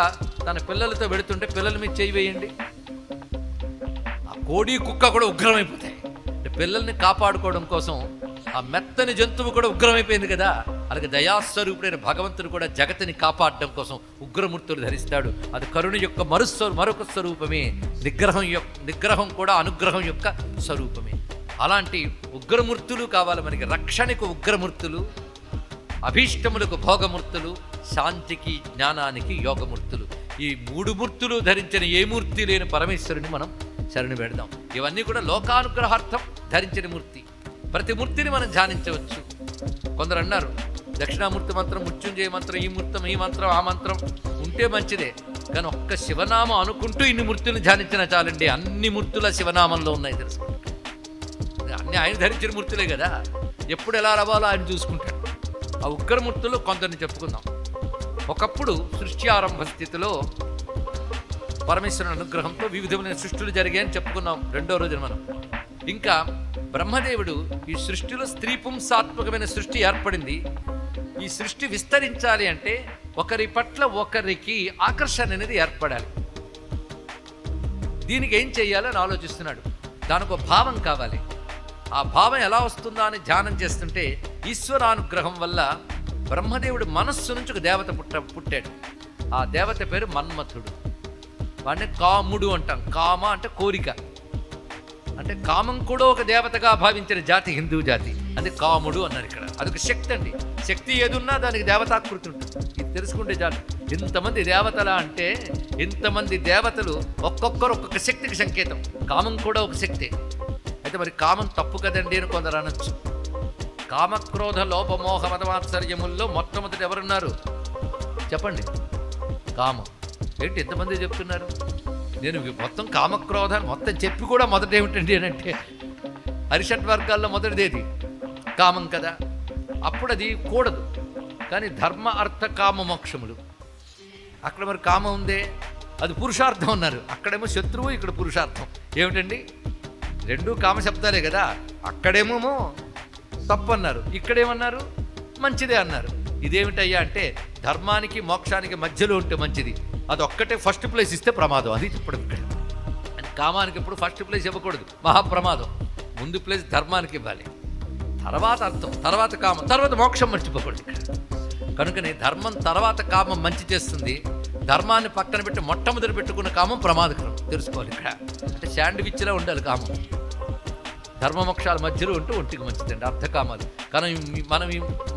తన పిల్లలతో వెడుతుంటే పిల్లల మీద చేయి వేయండి, ఆ కోడి కుక్క కూడా ఉగ్రమైపోతాయి. అంటే పిల్లల్ని కాపాడుకోవడం కోసం ఆ మెత్తని జంతువు కూడా ఉగ్రమైపోయింది కదా. అలాగే దయాస్వరూపుడైన భగవంతుడు కూడా జగతిని కాపాడడం కోసం ఉగ్రమూర్తులు ధరిస్తాడు. అది కరుణ యొక్క మరొక స్వరూపమే. నిగ్రహం కూడా అనుగ్రహం యొక్క స్వరూపమే. అలాంటి ఉగ్రమూర్తులు కావాలి మనకి. రక్షణకు ఉగ్రమూర్తులు, అభీష్టములకు భోగమూర్తులు, శాంతికి జ్ఞానానికి యోగమూర్తులు. ఈ 3 మూర్తులు ధరించిన ఏ మూర్తి లేని పరమేశ్వరుని మనం శరణు పెడదాం. ఇవన్నీ కూడా లోకానుగ్రహార్థం ధరించిన మూర్తి. ప్రతి మూర్తిని మనం ధ్యానించవచ్చు. కొందరు అన్నారు దక్షిణామూర్తి మంత్రం, మృత్యుంజయ మంత్రం, ఈ మంత్రం ఆ మంత్రం ఉంటే మంచిదే, కానీ ఒక్క శివనామం అనుకుంటూ ఇన్ని మూర్తులను ధ్యానించినా చాలండి. అన్ని మూర్తుల శివనామంలో ఉన్నాయి తెలుసు. అన్ని ఆయన ధరించిన మూర్తులే కదా. ఎప్పుడు ఎలా రవాలో ఆయన చూసుకుంటాడు. ఆ ఉగ్రమూర్తులు కొందరిని చెప్పుకుందాం. ఒకప్పుడు సృష్టి ఆరంభ స్థితిలో పరమేశ్వరుని అనుగ్రహంతో వివిధమైన సృష్టిలు జరిగాయని చెప్పుకున్నాం 2వ రోజున మనం. ఇంకా బ్రహ్మదేవుడు ఈ సృష్టిలో స్త్రీ పుంసాత్మకమైన సృష్టి ఏర్పడింది. ఈ సృష్టి విస్తరించాలి అంటే ఒకరి పట్ల ఒకరికి ఆకర్షణ అనేది ఏర్పడాలి. దీనికి ఏం చెయ్యాలని ఆలోచిస్తున్నాడు. దానికి ఒక భావం కావాలి. ఆ భావం ఎలా వస్తుందా అని ధ్యానం చేస్తుంటే ఈశ్వరానుగ్రహం వల్ల బ్రహ్మదేవుడు మనస్సు నుంచి ఒక దేవత పుట్టాడు. ఆ దేవత పేరు మన్మథుడు. వాడిని కాముడు అంటాం. కామ అంటే కోరిక, అంటే కామం కూడా ఒక దేవతగా భావించిన జాతి హిందూ జాతి. అది కాముడు అన్నారు ఇక్కడ. అదొక శక్తి అండి. శక్తి ఏదున్నా దానికి దేవతాకృతి ఉంటుంది. ఇది తెలుసుకుంటే చాలు. ఇంతమంది దేవతలా అంటే ఇంతమంది దేవతలు ఒక్కొక్కరు ఒక్కొక్క శక్తికి సంకేతం. కామం కూడా ఒక శక్తి. అయితే మరి కామం తప్పు కదండి అని కొందరు అనొచ్చు. కామక్రోధ లోపమోహ మతమాత్సర్యముల్లో మొట్టమొదటి ఎవరున్నారు చెప్పండి? కామం. ఏంటి ఎంతమంది చెప్తున్నారు? నేను మొత్తం కామక్రోధాన్ని మొత్తం చెప్పి కూడా మొదట ఏమిటండి అని అంటే హరిషడ్ వర్గాల్లో మొదటిదేది కామం కదా. అప్పుడు అది కూడదు. కానీ ధర్మ అర్థ కామ మోక్షములు. అక్కడ మరి కామం ఉందే, అది పురుషార్థం అన్నారు. అక్కడేమో శత్రువు, ఇక్కడ పురుషార్థం. ఏమిటండి, రెండూ కామశబ్దాలే కదా. అక్కడేమో తప్పు అన్నారు, ఇక్కడేమన్నారు మంచిదే అన్నారు. ఇదేమిటయ్యా అంటే ధర్మానికి మోక్షానికి మధ్యలో ఉంటే మంచిది, అది ఒక్కటే ఫస్ట్ ప్లేస్ ఇస్తే ప్రమాదం. అది చెప్పడం ఇక్కడ. కామానికి ఎప్పుడు ఫస్ట్ ప్లేస్ ఇవ్వకూడదు, మహాప్రమాదం. ముందు ప్లేస్ ధర్మానికి ఇవ్వాలి, తర్వాత అర్థం, తర్వాత కామం, తర్వాత మోక్షం మర్చిపోకూడదు ఇక్కడ. కనుకనే ధర్మం తర్వాత కామం మంచి చేస్తుంది, ధర్మాన్ని పక్కన పెట్టి మొట్టమొదటి పెట్టుకున్న కామం ప్రమాదకరం. తెలుసుకోవాలి ఇక్కడ. అంటే శాండ్విచ్లా ఉండాలి కామం. ధర్మమోక్షాల మధ్యలో ఉంటూ ఒంటికి మంచిదండి అర్ధకామాలు. కానీ మనం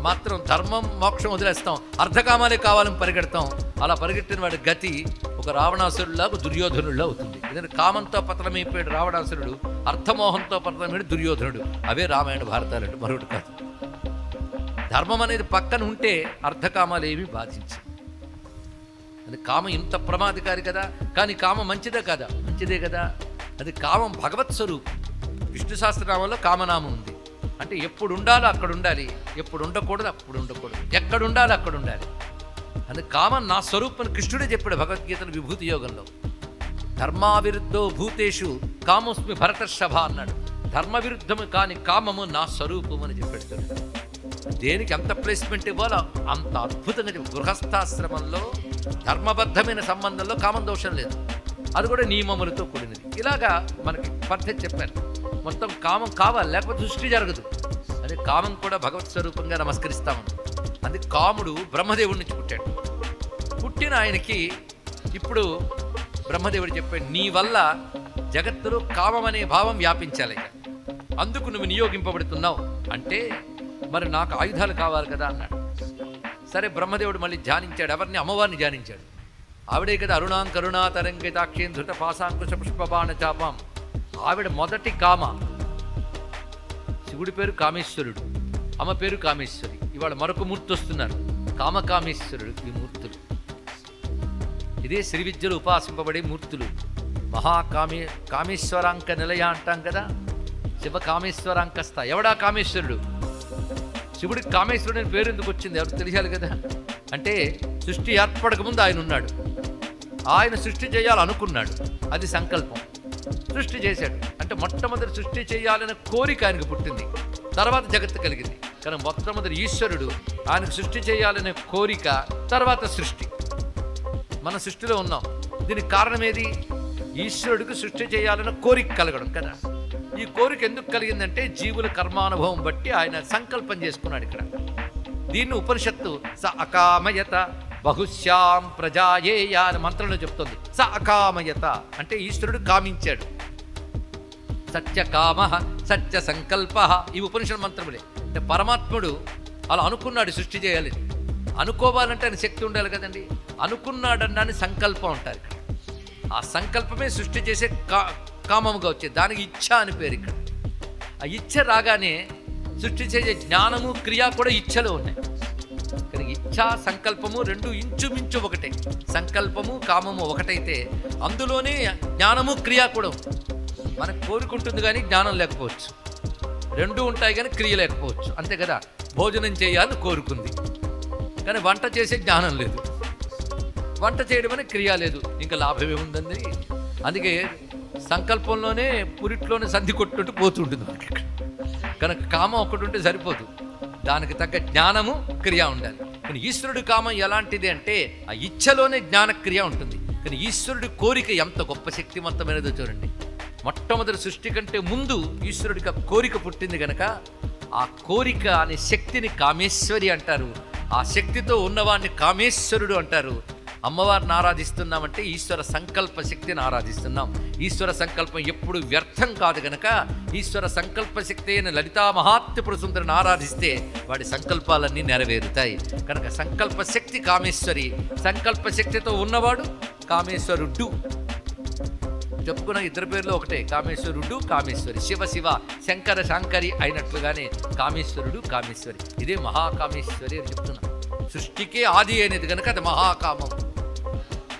మాత్రం ధర్మం మోక్షం వదిలేస్తాం, అర్ధకామాలే కావాలని పరిగెడతాం. అలా పరిగెట్టిన వాడి గతి ఒక రావణాసురుడిలాగా దుర్యోధనుడిలా అవుతుంది. ఎందుకంటే కామంతో పతనమైపోయాడు రావణాసురుడు, అర్థమోహంతో పతనమైపోయాడు దుర్యోధనుడు. అవే రామాయణ భారతాలంటే మరొకటి కాదు. ధర్మం అనేది పక్కన ఉంటే అర్ధకామాలు ఏమీ బాధించు. అది కామం ఇంత ప్రమాదకారి కదా. కానీ కామం మంచిదే కదా, మంచిదే కదా. అది కామం భగవత్ స్వరూపం. విష్ణు సహస్రనామంలో కామనామం ఉంది. అంటే ఎప్పుడు ఉండాలో అక్కడ ఉండాలి, ఎప్పుడు ఉండకూడదు అప్పుడు ఉండకూడదు, ఎక్కడ ఉండాలో అక్కడ ఉండాలి. అది కామం నా స్వరూపం కృష్ణుడే చెప్పాడు భగవద్గీతలో విభూతి యోగంలో. ధర్మావిరుద్ధో భూతేషు కామోస్మి భరతర్షభ అన్నాడు. ధర్మ విరుద్ధము కాని కామము నా స్వరూపం అని చెప్పాడు. దేనికి ఎంత ప్లేస్మెంట్ ఇవ్వాలో అంత అద్భుతంగా చెప్పి గృహస్థాశ్రమంలో ధర్మబద్ధమైన సంబంధంలో కామం దోషం లేదు, అది కూడా నియమములతో కూడినది. ఇలాగా మనకి పద్ధతి చెప్పారు. మొత్తం కామం కావాలి, లేకపోతే సృష్టి జరగదు. అదే కామం కూడా భగవత్ స్వరూపంగా నమస్కరిస్తామని. అది కాముడు బ్రహ్మదేవుడి నుంచి పుట్టాడు. పుట్టిన ఆయనకి ఇప్పుడు బ్రహ్మదేవుడు చెప్పాడు, నీ వల్ల జగత్తులో కామం అనే భావం వ్యాపించాలి, అందుకు నువ్వు నియోగింపబడుతున్నావు. అంటే మరి నాకు ఆయుధాలు కావాలి కదా అన్నాడు. సరే బ్రహ్మదేవుడు మళ్ళీ ధ్యానించాడు. ఎవరిని? అమ్మవారిని ధ్యానించాడు. ఆవిడే కదా అరుణాం కరుణా తరంగితాక్షేం ధృత పాశాంకుశ పుష్పబాణ చాపం. ఆవిడ మొదటి కామ. శివుడి పేరు కామేశ్వరుడు, అమ్మ పేరు కామేశ్వరి. ఇవాళ మరొక మూర్తి వస్తున్నారు, కామకామేశ్వరుడు. ఈ మూర్తులు ఇదే శ్రీ విద్యలు ఉపాసింపబడే మూర్తులు. కామేశ్వరాంక నిలయ అంటాం కదా, శివ కామేశ్వరాంకస్థ. ఎవడా కామేశ్వరుడు? శివుడికి కామేశ్వరుడు అని పేరు ఎందుకు వచ్చింది ఎవరికి తెలియాలి కదా. అంటే సృష్టి ఏర్పడక ముందు ఆయన ఉన్నాడు, ఆయన సృష్టి చేయాలనుకున్నాడు, అది సంకల్పం. సృష్టి చేశాడు. అంటే మొట్టమొదటి సృష్టి చేయాలనే కోరిక ఆయనకు పుట్టింది, తర్వాత జగత్తు కలిగింది. కానీ మొట్టమొదటి ఈశ్వరుడు, ఆయనకు సృష్టి చేయాలనే కోరిక, తర్వాత సృష్టి. మన సృష్టిలో ఉన్నాం. దీనికి కారణం ఏది? ఈశ్వరుడికి సృష్టి చేయాలనే కోరిక కలగడం కదా. ఈ కోరిక ఎందుకు కలిగిందంటే జీవుల కర్మానుభవం బట్టి ఆయన సంకల్పం చేసుకున్నాడు ఇక్కడ. దీన్ని ఉపనిషత్తు స అకామయత బహుశ్యాం ప్రజాయేయ అని మంత్రంలో చెప్తుంది. స అకామయత అంటే ఈశ్వరుడు కామించాడు. సత్యకామ సత్య సంకల్ప, ఈ ఉపనిషత్ మంత్రములే. అంటే పరమాత్ముడు అలా అనుకున్నాడు సృష్టి చేయాలి. అనుకోవాలంటే ఆయన శక్తి ఉండాలి కదండి. అనుకున్నాడన్నాన్ని సంకల్పం అంటారు. ఆ సంకల్పమే సృష్టి చేసే కామముగా వచ్చేది. దానికి ఇచ్ఛ అని పేరు ఇక్కడ. ఆ ఇచ్ఛ రాగానే సృష్టి చేసే జ్ఞానము క్రియ కూడా ఇచ్ఛలో ఉన్నాయి. కానీ ఇచ్ఛా సంకల్పము రెండు ఇంచుమించు ఒకటే. సంకల్పము కామము ఒకటైతే అందులోనే జ్ఞానము క్రియ కూడా ఉంది. మనకు కోరుకుంటుంది కానీ జ్ఞానం లేకపోవచ్చు, రెండు ఉంటాయి కానీ క్రియ లేకపోవచ్చు. అంతే కదా. భోజనం చేయాలని కోరుకుంది కానీ వంట చేసే జ్ఞానం లేదు, వంట చేయడం అనే క్రియ లేదు, ఇంకా లాభం ఏముందండి. అందుకే సంకల్పంలోనే పురిట్లోనే సంధి కొట్టుకుంటూ పోతుంటుంది మనకి. కనుక కామం ఒకటి ఉంటే సరిపోదు, దానికి తగ్గ జ్ఞానము క్రియ ఉండాలి. కానీ ఈశ్వరుడి కామం ఎలాంటిది అంటే ఆ ఇచ్ఛలోనే జ్ఞానక్రియ ఉంటుంది. కానీ ఈశ్వరుడి కోరిక ఎంత గొప్ప శక్తివంతమైనదో చూడండి. మొట్టమొదటి సృష్టి కంటే ముందు ఈశ్వరుడికి ఆ కోరిక పుట్టింది కనుక ఆ కోరిక అనే శక్తిని కామేశ్వరి అంటారు. ఆ శక్తితో ఉన్నవాడిని కామేశ్వరుడు అంటారు. అమ్మవారిని ఆరాధిస్తున్నామంటే ఈశ్వర సంకల్ప శక్తిని ఆరాధిస్తున్నాం. ఈశ్వర సంకల్పం ఎప్పుడు వ్యర్థం కాదు గనక ఈశ్వర సంకల్ప శక్తి అయిన లలితా మహాత్రిపుర సుందరిని ఆరాధిస్తే వాడి సంకల్పాలన్నీ నెరవేరుతాయి. కనుక సంకల్ప శక్తి కామేశ్వరి, సంకల్ప శక్తితో ఉన్నవాడు కామేశ్వరుడు. చెప్పుకున్న ఇద్దరు పేర్లు ఒకటే, కామేశ్వరుడు కామేశ్వరి. శివ శివ శంకర శాంకరి అయినట్లుగానే కామేశ్వరుడు కామేశ్వరి. ఇదే మహాకామేశ్వరి అని చెప్తున్నాం. సృష్టికే ఆది అనేది కనుక అది మహాకామం.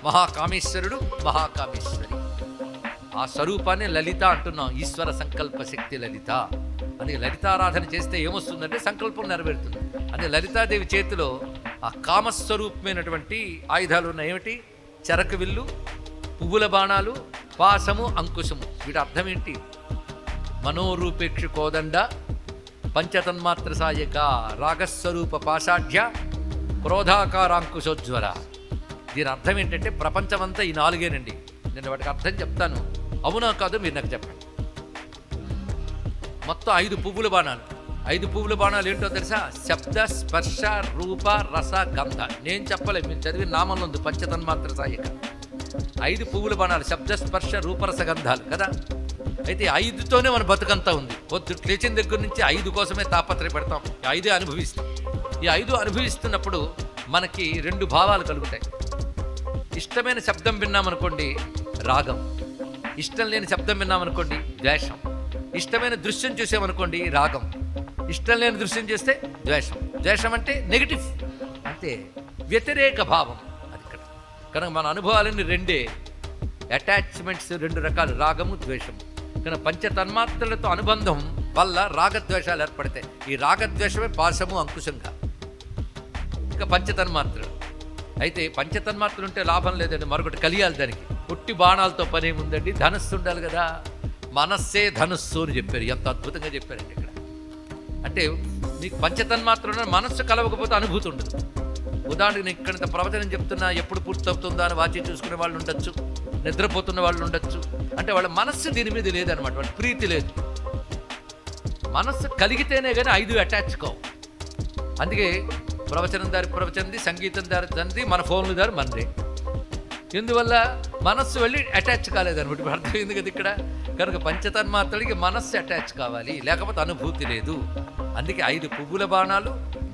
మహాకామేశ్వరుడు మహాకామేశ్వరి. ఆ స్వరూపాన్ని లలిత అంటున్నాం. ఈశ్వర సంకల్ప శక్తి లలిత. అందుకే లలితారాధన చేస్తే ఏమొస్తుందంటే సంకల్పం నెరవేరుతుంది. అందుకే లలితాదేవి చేతిలో ఆ కామస్వరూపమైనటువంటి ఆయుధాలు ఉన్నాయి. ఏమిటి? చెరకు విల్లు, పువ్వుల బాణాలు, పాశము, అంకుశము. వీటి అర్థం ఏంటి? మనోరూపేక్షు కోదండ, పంచతన్మాత్ర సాయక, రాగస్వరూప పాషాఢ్య, క్రోధాకారాంకుశోజ్వర. దీని అర్థం ఏంటంటే ప్రపంచమంతా ఈ నాలుగేనండి. నేను వాటికి అర్థం చెప్తాను, అవునా కాదు మీరు నాకు చెప్పండి. మొత్తం 5 పువ్వుల బాణాలు. 5 పువ్వుల బాణాలు ఏంటో తెలుసా? శబ్ద, స్పర్శ, రూప, రస, గంధ. నేను చెప్పలేదు, మీరు చదివిన నామంలో ఉంది పంచతన్మాత్ర సాయక. 5 పువ్వుల బాణాలు, శబ్ద, స్పర్శ, రూపరస, గంధాలు కదా. అయితే 5తోనే మన బతుకంతా ఉంది. పొద్దు లేచిన దగ్గర నుంచి 5 కోసమే తాపత్రయపడతాం. ఈ 5 అనుభవిస్తాం. ఈ 5 అనుభవిస్తున్నప్పుడు మనకి 2 భావాలు కలుగుతాయి. ఇష్టమైన శబ్దం విన్నామనుకోండి రాగం, ఇష్టం లేని శబ్దం విన్నామనుకోండి ద్వేషం, ఇష్టమైన దృశ్యం చూసామనుకోండి రాగం, ఇష్టం లేని దృశ్యం చేస్తే ద్వేషం. ద్వేషం అంటే నెగిటివ్, అంటే వ్యతిరేక భావం. అది ఇక్కడ కనుక మన అనుభవాలన్నీ 2 అటాచ్మెంట్స్, 2 రకాలు, రాగము, ద్వేషము. కనుక పంచతన్మాత్రలతో అనుబంధం వల్ల రాగద్వేషాలు ఏర్పడతాయి. ఈ రాగద్వేషమే పాశము, అంకుశంగా. ఇక పంచతన్మాత్రలు. అయితే పంచతన్మాత్రలు ఉంటే లాభం లేదండి, మరొకటి కలియాలి దానికి. పుట్టి బాణాలతో పని ఏముందండి? ధనస్సు ఉండాలి కదా. మనస్సే ధనస్సు అని చెప్పారు. ఎంత అద్భుతంగా చెప్పారండి ఇక్కడ. అంటే మీకు పంచతన్మాత్రలు మనస్సు కలవకపోతే అనుభూతి ఉండదు. ఉదాహరణకు ఇక్కడ ప్రవచనం చెప్తున్నా ఎప్పుడు పూర్తవుతుందా అని వాచి చూసుకునే వాళ్ళు ఉండొచ్చు, నిద్రపోతున్న వాళ్ళు ఉండొచ్చు. అంటే వాళ్ళ మనస్సు దీని మీద లేదనమాట, వాళ్ళ ప్రీతి లేదు. మనస్సు కలిగితేనే కానీ 5 అటాచ్ కావు. అందుకే ప్రవచనం దారి ప్రవచనది, సంగీతం దారి తంది, మన ఫోన్లు దారి మనది. ఎందువల్ల మనస్సు వెళ్ళి అటాచ్ కాలేదనమాట. ఇప్పుడు అర్థమైంది కదా ఇక్కడ. కనుక పంచతన్మాత్రలకి మనస్సు అటాచ్ కావాలి, లేకపోతే అనుభూతి లేదు. అందుకే 5 పువ్వుల బాణాలు,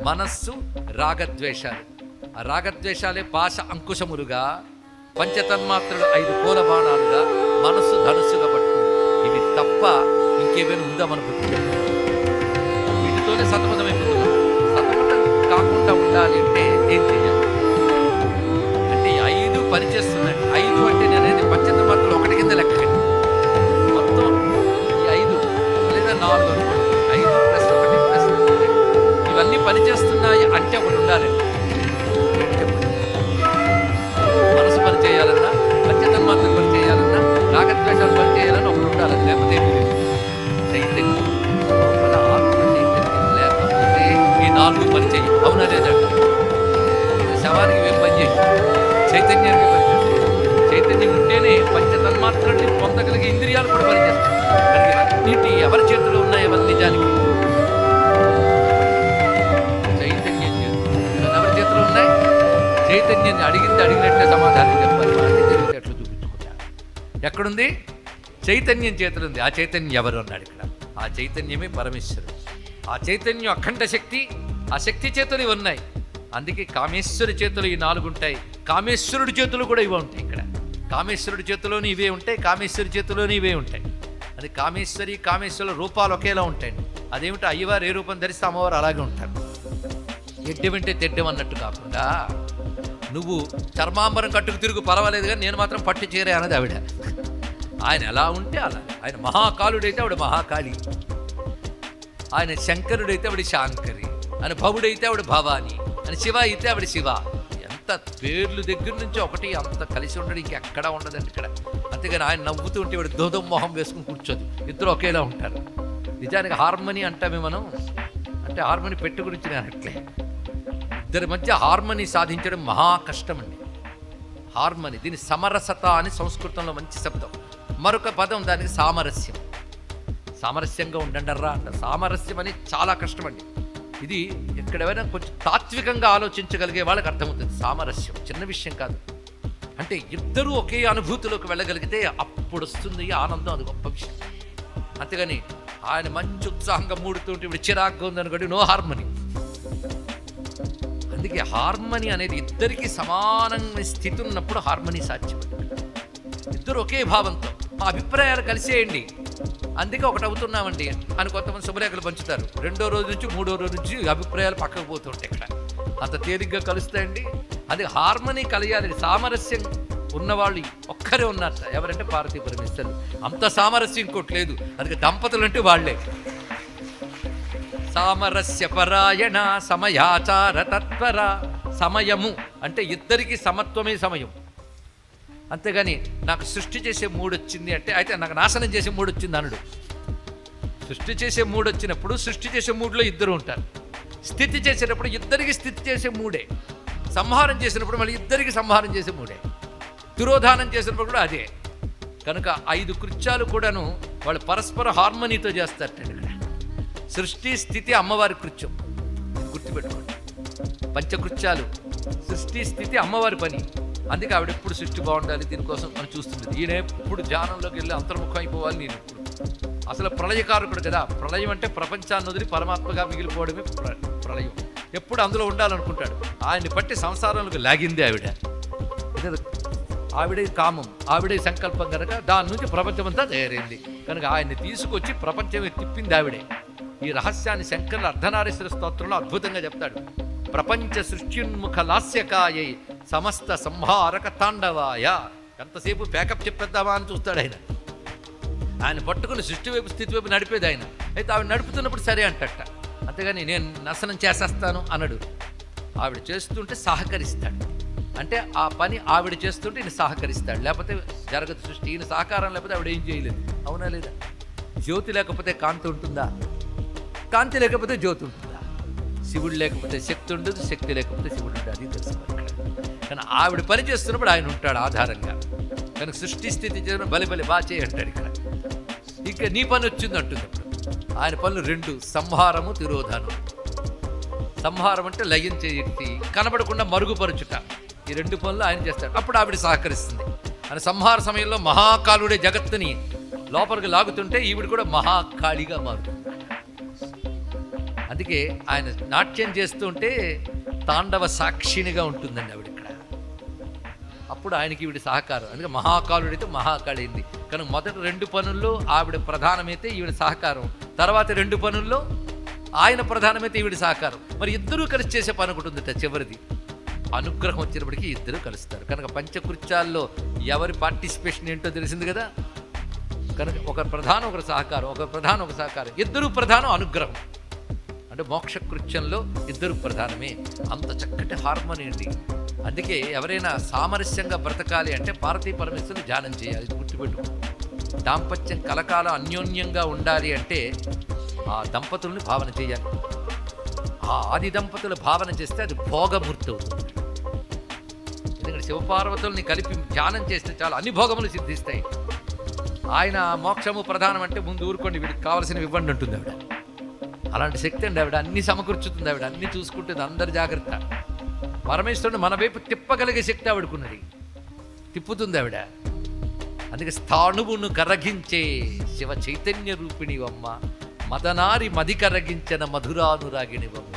మనస్సు, రాగద్వేషాలు. ఆ రాగద్వేషాలే పాశ అంకుశములుగా, పంచతన్మాత్రలు 5 పూల బాణాలుగా, మనస్సు ధనుస్సుగా పట్టుకుంది. ఇవి తప్ప ఇంకేమైనా ఉందా మన బుద్ధి? వీటితోనే సతమతమైపోతున్నాం. సతమతం కాకుండా ఉండాలి అంటే ఏం చేయాలి? అంటే ఈ 5 పనిచేస్తున్నాయి. 5 అంటే నేనైతే పంచతన్మాత్రలు 1 కింద లెక్కకండి. మొత్తం ఈ 5 లేదా 4 అనుకోండి. 5 + 1 + 2 ఇవన్నీ పనిచేస్తున్నాయి అంటే ఒకటి ఉండాలి. మనసు పని చేయాలన్నా, పంచతన్మాత్రలు పని చేయాలన్నా, రాగద్వేషాలు పని చేయాలన్నా ఒకటి ఉండాలి. లేకపోతే ఏమి లేదు. చైతన్యం, ఆత్మ చైతన్యం లేకపోతే ఈ 4 పని చేయి. అవునా లేదంట? శవానికి ఏం పని చేయి? చైతన్యానికి పని చేస్తాయి. చైతన్యం ఉంటేనే పంచతన్మాత్రల్ని పొందగలిగే ఇంద్రియాలు కూడా పనిచేస్తాయి. కానీ అన్నిటి ఎవరి చేతిలో ఉన్నాయి? ఎవరి నిజానికి చైతన్యం చేస్తుంది. ఎవరి చేతిలో ఉన్నాయి? చైతన్యాన్ని అడిగినట్టే సమాధానం చెప్పాలి. మనకి తెలివితే ఎట్లా చూపించుకుంటా. ఎక్కడుంది? చైతన్యం చేతులు ఉంది. ఆ చైతన్యం ఎవరు అన్నాడు ఇక్కడ. ఆ చైతన్యమే పరమేశ్వరుడు. ఆ చైతన్యం అఖండ శక్తి. ఆ శక్తి చేతులు ఇవి ఉన్నాయి. అందుకే కామేశ్వరి చేతులు ఈ 4 ఉంటాయి. కామేశ్వరుడి చేతులు కూడా ఇవే ఉంటాయి. ఇక్కడ కామేశ్వరుడి చేతిలోని ఇవే ఉంటాయి, కామేశ్వరి చేతిలోని ఇవే ఉంటాయి. అది కామేశ్వరి, కామేశ్వరుల రూపాలు ఒకేలా ఉంటాయండి. అదేమిటో అయ్యవారు ఏ రూపం ధరిస్తే అమ్మవారు అలాగే ఉంటారు. ఎడ్డెమంటే తెడ్డం అన్నట్టు కాకుండా, నువ్వు చర్మాంబరం కట్టుకు తిరుగు పర్వాలేదు కానీ నేను మాత్రం పట్టు చీరే అన్నది ఆవిడ. ఆయన ఎలా ఉంటే అలా. ఆయన మహాకాలుడైతే ఆవిడ మహాకాళి, ఆయన శంకరుడైతే ఆవిడ శాంకరి, ఆయన భవుడైతే ఆవిడ భవాని, ఆయన శివ అయితే ఆవిడ శివ. ఎంత పేర్లు దగ్గర నుంచి ఒకటి అంత కలిసి ఉండడం ఇంకెక్కడా ఉండదండి ఇక్కడ. అంతేగాని ఆయన నవ్వుతూ ఉంటే ఆవిడ దోదం మొహం వేసుకుని కూర్చోదు. ఇద్దరు ఒకేలా ఉంటారు. నిజానికి హార్మనీ అంటామే మనం. అంటే హార్మనీ పెట్టు గురించి నేను అట్లే. ఇద్దరి మధ్య హార్మనీ సాధించడం మహా కష్టం అండి. హార్మనీ, దీని సమరసత అని సంస్కృతంలో మంచి శబ్దం. మరొక పదం దానికి సామరస్యం. సామరస్యంగా ఉండండర్రా అంట. సామరస్యం అనేది చాలా కష్టం అండి. ఇది ఎక్కడైనా కొంచెం తాత్వికంగా ఆలోచించగలిగే వాళ్ళకి అర్థమవుతుంది. సామరస్యం చిన్న విషయం కాదు. అంటే ఇద్దరూ ఒకే అనుభూతిలోకి వెళ్ళగలిగితే అప్పుడు వస్తుంది ఆనందం. అది గొప్ప విషయం. అంతేగాని ఆయన మంచి ఉత్సాహంగా మూడుతుంటే ఇప్పుడు చిరాగ్గా ఉందనుకోండి, నో హార్మనీ. అందుకే హార్మనీ అనేది ఇద్దరికి సమానంగా స్థితి ఉన్నప్పుడు హార్మనీ సాధ్యం. ఇద్దరు ఒకే భావంతో మా అభిప్రాయాలు కలిసేయండి, అందుకే ఒకటి అవుతున్నామండి అని కొంతమంది శుభలేఖలు పంచుతారు. 2వ రోజు నుంచి 3వ రోజు నుంచి అభిప్రాయాలు పక్కకు పోతుంటాయి. ఇక్కడ అంత తేలిగ్గా కలుస్తాయండి. అది హార్మనీ కలియాలి. సామరస్యం ఉన్నవాళ్ళు ఒక్కరే ఉన్నారట. ఎవరంటే పార్వతీ పరమేశ్వరులు. అంత సామరస్యం ఇంకోటి లేదు. అందుకే దంపతులు అంటే వాళ్లే. సామరస్య పరాయణ సమయాచార తత్పర సమయము అంటే ఇద్దరికి సమత్వమే సమయం. అంతేగాని నాకు సృష్టి చేసే మూడు వచ్చింది అంటే అయితే నాకు నాశనం చేసే మూడు వచ్చింది అనడు. సృష్టి చేసే మూడు వచ్చినప్పుడు సృష్టి చేసే మూడులో ఇద్దరు ఉంటారు. స్థితి చేసేటప్పుడు ఇద్దరికి స్థితి చేసే మూడే. సంహారం చేసినప్పుడు మళ్ళీ ఇద్దరికి సంహారం చేసే మూడే. తిరోధానం చేసినప్పుడు కూడా అదే. కనుక 5 కృత్యాలు కూడాను వాళ్ళు పరస్పర హార్మనీతో చేస్తారట. ఇక్కడ సృష్టి స్థితి అమ్మవారి కృత్యం, గుర్తుపెట్టుకోండి. పంచకృత్యాలు సృష్టి స్థితి అమ్మవారి పని. అందుకే ఆవిడ ఎప్పుడు సృష్టి బాగుండాలి దీనికోసం మనం చూస్తుంది. ఈయన ఎప్పుడు ధ్యానంలోకి వెళ్ళి అంతర్ముఖం అయిపోవాలి. నేను ఎప్పుడు అసలు ప్రళయకారకుడు కదా. ప్రళయం అంటే ప్రపంచాన్ని వదిలి పరమాత్మగా మిగిలిపోవడమే ప్రళయం. ఎప్పుడు అందులో ఉండాలనుకుంటాడు. ఆయన్ని బట్టి సంసారంలోకి లాగింది ఆవిడ. ఆవిడే కామం, ఆవిడే సంకల్పం కనుక దాని నుంచి ప్రపంచమంతా తయారైంది. కనుక ఆయన్ని తీసుకొచ్చి ప్రపంచమే తిప్పింది ఆవిడే. ఈ రహస్యాన్ని శంకరుల అర్ధనారీశ్వర స్తోత్రంలో అద్భుతంగా చెప్తాడు. ప్రపంచ సృష్ట్యున్ముఖ లాస్యకాయై సమస్త సంహారక తాండవాయ. ఎంతసేపు ప్యాకప్ చెప్పేద్దామా అని చూస్తాడు ఆయన. ఆయన పట్టుకుని సృష్టి వైపు స్థితి వైపు నడిపేది ఆయన. అయితే ఆవిడ నడుపుతున్నప్పుడు సరే అంటట. అంతేగాని నేను నాశనం చేసేస్తాను అనడు. ఆవిడ చేస్తుంటే సహకరిస్తాడు. అంటే ఆ పని ఆవిడ చేస్తుంటే ఈయన సహకరిస్తాడు. లేకపోతే జరగదు సృష్టి. ఈయన సహకారం లేకపోతే ఆవిడ ఏం చేయలేదు. అవునా లేదా? జ్యోతి లేకపోతే కాంతి ఉంటుందా? కాంతి లేకపోతే జ్యోతి ఉంటుందా? శివుడు లేకపోతే శక్తి ఉండదు, శక్తి లేకపోతే శివుడు ఉండదు. అది తెలుసుకోవాలి. కానీ ఆవిడ పని చేస్తున్నప్పుడు ఆయన ఉంటాడు ఆధారంగా. కనుక సృష్టి స్థితి చేయడం బలి బాగా చేయి అంటాడు ఇక్కడ. ఇంకా నీ పని వచ్చింది అంటుంది. అప్పుడు ఆయన పనులు 2: సంహారము, తిరోధానం. సంహారం అంటే లయం చేసి కనబడకుండా మరుగుపరుచుట. ఈ 2 పనులు ఆయన చేస్తాడు. అప్పుడు ఆవిడ సహకరిస్తుంది. ఆయన సంహార సమయంలో మహాకాలుడే జగత్తుని లోపలికి లాగుతుంటే ఈవిడ కూడా మహాకాళిగా మారుతుంది. అందుకే ఆయన నాట్యం చేస్తుంటే తాండవ సాక్షినిగా ఉంటుందండి ఆవిడ ఇక్కడ. అప్పుడు ఆయనకి ఈవిడ సహకారం. అందుకే మహాకాలుడైతే మహాకాళింది. కనుక మొదటి 2 పనుల్లో ఆవిడ ప్రధానమైతే ఈవిడ సహకారం. తర్వాత 2 పనుల్లో ఆయన ప్రధానమైతే ఈవిడ సహకారం. మరి ఇద్దరూ కలిసి చేసే పని ఒకటి ఉందట చివరిది. అనుగ్రహం వచ్చినప్పటికీ ఇద్దరు కలుస్తారు. కనుక పంచకృత్యాల్లో ఎవరి పార్టిసిపేషన్ ఏంటో తెలిసింది కదా. కనుక ఒకరు ప్రధానం, ఒకరు సహకారం, ఒకరు ప్రధానం, ఒక సహకారం. ఇద్దరు ప్రధానం అనుగ్రహం. అంటే మోక్షకృత్యంలో ఇద్దరు ప్రధానమే. అంత చక్కటి హార్మోని అండి. అందుకే ఎవరైనా సామరస్యంగా బ్రతకాలి అంటే పార్వతీ పరమేశ్వరుని ధ్యానం చేయాలి. గుర్తుపెట్టుకో. దాంపత్యం కలకాలం అన్యోన్యంగా ఉండాలి అంటే ఆ దంపతుల్ని భావన చేయాలి. ఆ ఆది దంపతుల భావన చేస్తే అది భోగమూర్తి అవుతుంది. ఎందుకంటే శివపార్వతుల్ని కలిపి ధ్యానం చేస్తే చాలా అన్ని భోగములు సిద్ధిస్తాయి. ఆయన మోక్షము ప్రధానం అంటే ముందు ఊరుకోండి, వీడికి కావలసినవి ఇవ్వండి అంటుంది ఆవిడ. అలాంటి శక్తి అండి ఆవిడ. అన్ని సమకూర్చుతుంది ఆవిడ, అన్ని చూసుకుంటుంది. అందరి జాగ్రత్త. పరమేశ్వరుని మన వైపు తిప్పగలిగే శక్తి ఆవిడకున్నది. తిప్పుతుంది ఆవిడ. అందుకే స్థాణువును కరగించే శివ చైతన్య రూపిణివమ్మ, మదనారి మది కరగించిన మధురానురాగిణివమ్మ.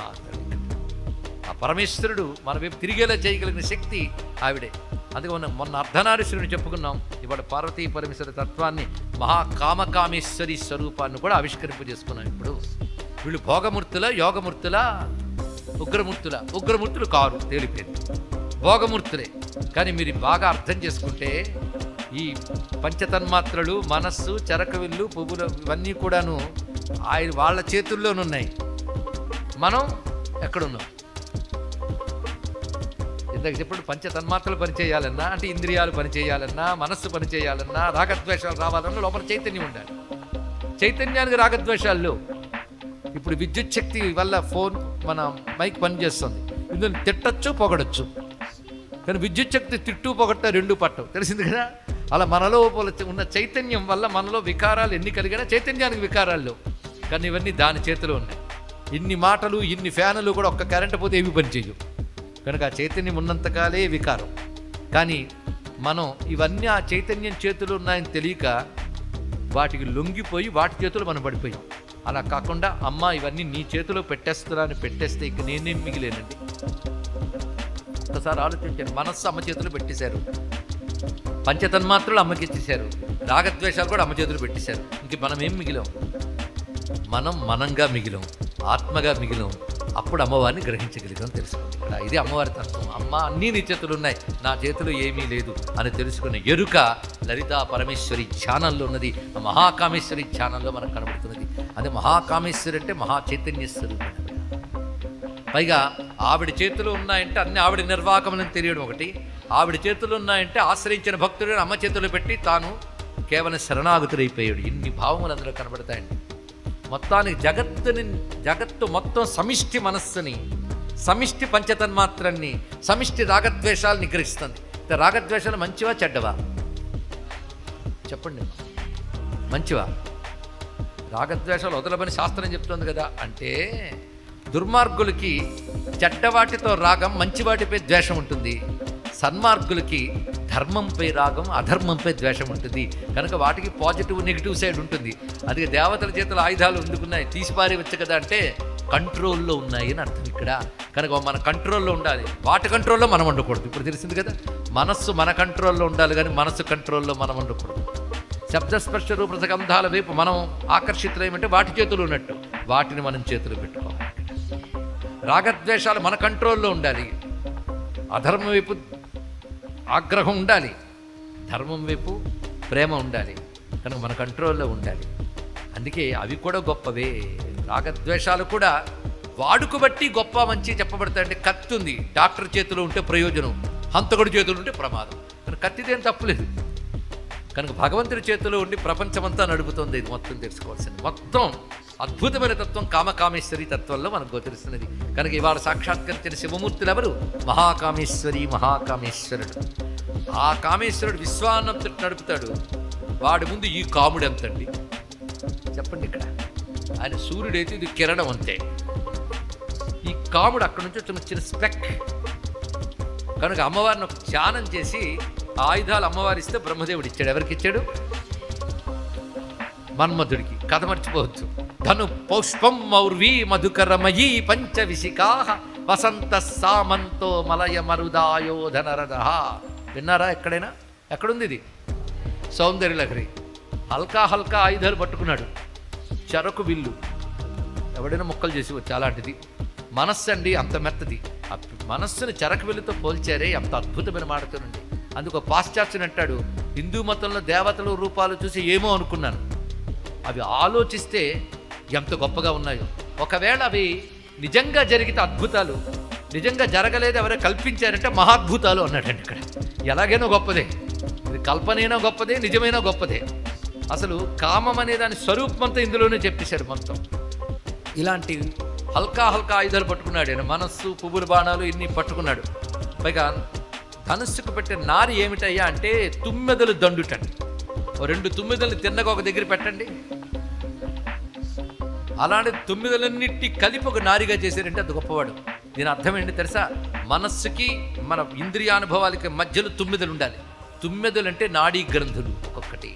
ఆ పరమేశ్వరుడు మన వైపు తిరిగేలా చేయగలిగిన శక్తి ఆవిడే. అందుకే మొన్న అర్ధనారీశ్వరుని చెప్పుకున్నాం. ఇవాళ పార్వతీ పరమేశ్వర తత్వాన్ని, మహాకామకామేశ్వరి స్వరూపాన్ని కూడా ఆవిష్కరింపజేసుకున్నాం. ఇప్పుడు వీళ్ళు భోగమూర్తుల, యోగమూర్తుల, ఉగ్రమూర్తుల. ఉగ్రమూర్తులు కారు, తేలిపోయింది. భోగమూర్తులే. కానీ మీరు బాగా అర్థం చేసుకుంటే ఈ పంచతన్మాత్రలు, మనస్సు, చెరకవిల్లు, పువ్వులు ఇవన్నీ కూడాను ఆయన వాళ్ళ చేతుల్లోనున్నాయి. మనం ఎక్కడున్నాం? ఇందాక చెప్పండి. పంచతన్మాత్రలు పనిచేయాలన్నా అంటే ఇంద్రియాలు పనిచేయాలన్నా, మనస్సు పనిచేయాలన్నా, రాగద్వేషాలు రావాలన్నా లోపల చైతన్యం ఉండాలి. చైతన్యానికి రాగద్వేషాలు. ఇప్పుడు విద్యుత్ శక్తి వల్ల ఫోన్, మన మైక్ పనిచేస్తుంది. ఇందులో తిట్టచ్చు, పొగడచ్చు. కానీ విద్యుత్ శక్తి తిట్టు పొగట్ట 2 పట్టవు. తెలిసింది కదా. అలా మనలో ఉన్న చైతన్యం వల్ల మనలో వికారాలు ఎన్ని కలిగినా చైతన్యానికి వికారాలు. కానీ ఇవన్నీ దాని చేతిలో ఉన్నాయి. ఇన్ని మాటలు, ఇన్ని ఫ్యానులు కూడా ఒక్క కరెంటు పోతే ఏవి పనిచేయవు. కనుక ఆ చైతన్యం ఉన్నంతకాలే వికారం. కానీ మనం ఇవన్నీ ఆ చైతన్యం చేతులు ఉన్నాయని తెలియక వాటికి లొంగిపోయి వాటి చేతులు మనం పడిపోయాం. అలా కాకుండా అమ్మ ఇవన్నీ నీ చేతిలో పెట్టేస్తున్నాను, పెట్టేస్తే ఇక నేనేం మిగిలేనండి. ఒకసారి ఆలోచించాను. మనస్సు అమ్మ చేతులు పెట్టేశారు, పంచతన్మాత్రలు అమ్మకి ఇచ్చేశారు, రాగద్వేషాలు కూడా అమ్మ చేతులు పెట్టేశారు. ఇంక మనం ఏం మిగిలాం? మనం మనంగా మిగిలాం, ఆత్మగా మిగిలాం. అప్పుడు అమ్మవారిని గ్రహించగలిగాం, తెలుసుకోండి. ఇక్కడ ఇది అమ్మవారి తత్వం. అమ్మ అన్నీ నీ చేతులు ఉన్నాయి, నా చేతిలో ఏమీ లేదు అని తెలుసుకున్న ఎరుక లలితా పరమేశ్వరి ధ్యానంలో ఉన్నది. మహాకామేశ్వరి ధ్యానంలో మనకు కనబడుతున్నది. అదే మహాకామేశ్వరి అంటే మహా చైతన్య స్వరూపం. పైగా ఆవిడ చేతులు ఉన్నాయంటే అన్ని ఆవిడ నిర్వాహకమని తెలియడం ఒకటి, ఆవిడ చేతులు ఉన్నాయంటే ఆశ్రయించిన భక్తుడిని అమ్మ చేతులు పెట్టి తాను కేవలం శరణాగతుడైపోయాడు. ఇన్ని భావములు అందులో కనబడతాయండి. మొత్తానికి జగత్తు మొత్తం సమిష్టి మనస్సుని, సమిష్టి పంచతన్మాత్రాన్ని, సమిష్టి రాగద్వేషాలు నిగ్రహిస్తుంది. రాగద్వేషాలు మంచివా చెడ్డవా చెప్పండి? మంచివా? రాగద్వేషాలు వదలమని శాస్త్రం చెప్తుంది కదా. అంటే దుర్మార్గులకి చెడ్డవాటితో రాగం, మంచివాటిపై ద్వేషం ఉంటుంది. సన్మార్గులకి ధర్మంపై రాగం, అధర్మంపై ద్వేషం ఉంటుంది. కనుక వాటికి పాజిటివ్ నెగిటివ్ సైడ్ ఉంటుంది. అది దేవతల చేతుల ఆయుధాలు ఎందుకున్నాయి, తీసిపారేవచ్చు కదా అంటే కంట్రోల్లో ఉన్నాయి అని అర్థం ఇక్కడ. కనుక మన కంట్రోల్లో ఉండాలి, వాటి కంట్రోల్లో మనం ఉండకూడదు. ఇప్పుడు తెలిసింది కదా, మనస్సు మన కంట్రోల్లో ఉండాలి కానీ మనస్సు కంట్రోల్లో మనం ఉండకూడదు. శబ్దస్పర్శ రూపరసగంధాల వైపు మనం ఆకర్షితులేమంటే వాటి చేతులు ఉన్నట్టు, వాటిని మనం చేతులు పెట్టుకోవాలి. రాగద్వేషాలు మన కంట్రోల్లో ఉండాలి. అధర్మం వైపు ఆగ్రహం ఉండాలి, ధర్మం వైపు ప్రేమ ఉండాలి. కనుక మన కంట్రోల్లో ఉండాలి. అందుకే అవి కూడా గొప్పవే. రాగద్వేషాలు కూడా వాడుకు బట్టి గొప్ప మంచి చెప్పబడతాయంటే కత్తి ఉంది, డాక్టర్ చేతిలో ఉంటే ప్రయోజనం, హంతకుడి చేతిలో ఉంటే ప్రమాదం. కానీ కత్తిదేం తప్పులేదు. కనుక భగవంతుడి చేతిలో ఉండి ప్రపంచమంతా నడుపుతుంది. ఇది మొత్తం తెలుసుకోవాల్సింది. మొత్తం అద్భుతమైన తత్వం కామకామేశ్వరి తత్వంలో మనకు గోచరిస్తున్నది. కనుక ఇవాళ సాక్షాత్కరించిన శివమూర్తులు ఎవరు? మహాకామేశ్వరి, మహాకామేశ్వరుడు. ఆ కామేశ్వరుడు విశ్వానంతటి నడుపుతాడు. వాడి ముందు ఈ కాముడు ఎంతండి చెప్పండి? ఇక్కడ ఆయన సూర్యుడైతే ఇది కిరణం అంతే. ఈ కాముడు అక్కడి నుంచి చిన్న చిన్న స్పెక్. కనుక అమ్మవారిని ధ్యానం చేసి ఆయుధాలు అమ్మవారి ఇస్తే బ్రహ్మదేవుడు ఇచ్చాడు. ఎవరికి ఇచ్చాడు? మన్మధుడికి. కథ మర్చిపోవచ్చు. ధను పౌష్పం మౌర్వీ మధుకరమయీ పంచవిశికా వసంత సామంతో మలయ మరుదాయోధనరథ. విన్నారా ఎక్కడైనా? ఎక్కడుంది ఇది? సౌందర్యలహరి. హల్కా హల్కా ఆయుధాలు పట్టుకున్నాడు. చెరకు విల్లు ఎవడైనా ముక్కలు చేసి వచ్చి అలాంటిది. మనస్సు అండి అంత మెత్తది. ఆ మనస్సుని చెరకు విల్లుతో పోల్చారే, అంత అద్భుతమైన మాటతోనండి. అందుకు పాశ్చాత్యుని అంటాడు, హిందూ మతంలో దేవతలు రూపాలు చూసి ఏమో అనుకున్నాను, అవి ఆలోచిస్తే ఎంత గొప్పగా ఉన్నాయో. ఒకవేళ అవి నిజంగా జరిగితే అద్భుతాలు, నిజంగా జరగలేదు ఎవరో కల్పించారంటే మహాద్భుతాలు అన్నాడండి. ఇక్కడ ఎలాగైనా గొప్పదే, ఇది కల్పనైనా గొప్పదే, నిజమైనా గొప్పదే. అసలు కామం అనే దాని స్వరూపమంతా ఇందులోనే చెప్పేశారు మొత్తం. ఇలాంటి హల్కా హల్కా ఆయుధాలు పట్టుకున్నాడు ఆయన. మనస్సు, పువ్వుల బాణాలు ఇన్ని పట్టుకున్నాడు. పైగా ధనుస్సుకు పెట్టే నారి ఏమిటయ్యా అంటే తుమ్మెదలు దండుటండి. ఓ 2 తుమ్మెదల్ని తిన్నగా ఒక దగ్గర పెట్టండి. అలాంటి 9 కలిపి ఒక నారిగా చేశారంటే అది గొప్పవాడు. దీని అర్థం ఏంటి తెలుసా? మనస్సుకి మన ఇంద్రియానుభవాలకి మధ్యలో 9 ఉండాలి. 9 అంటే నాడీ గ్రంథులు. ఒక్కొక్కటి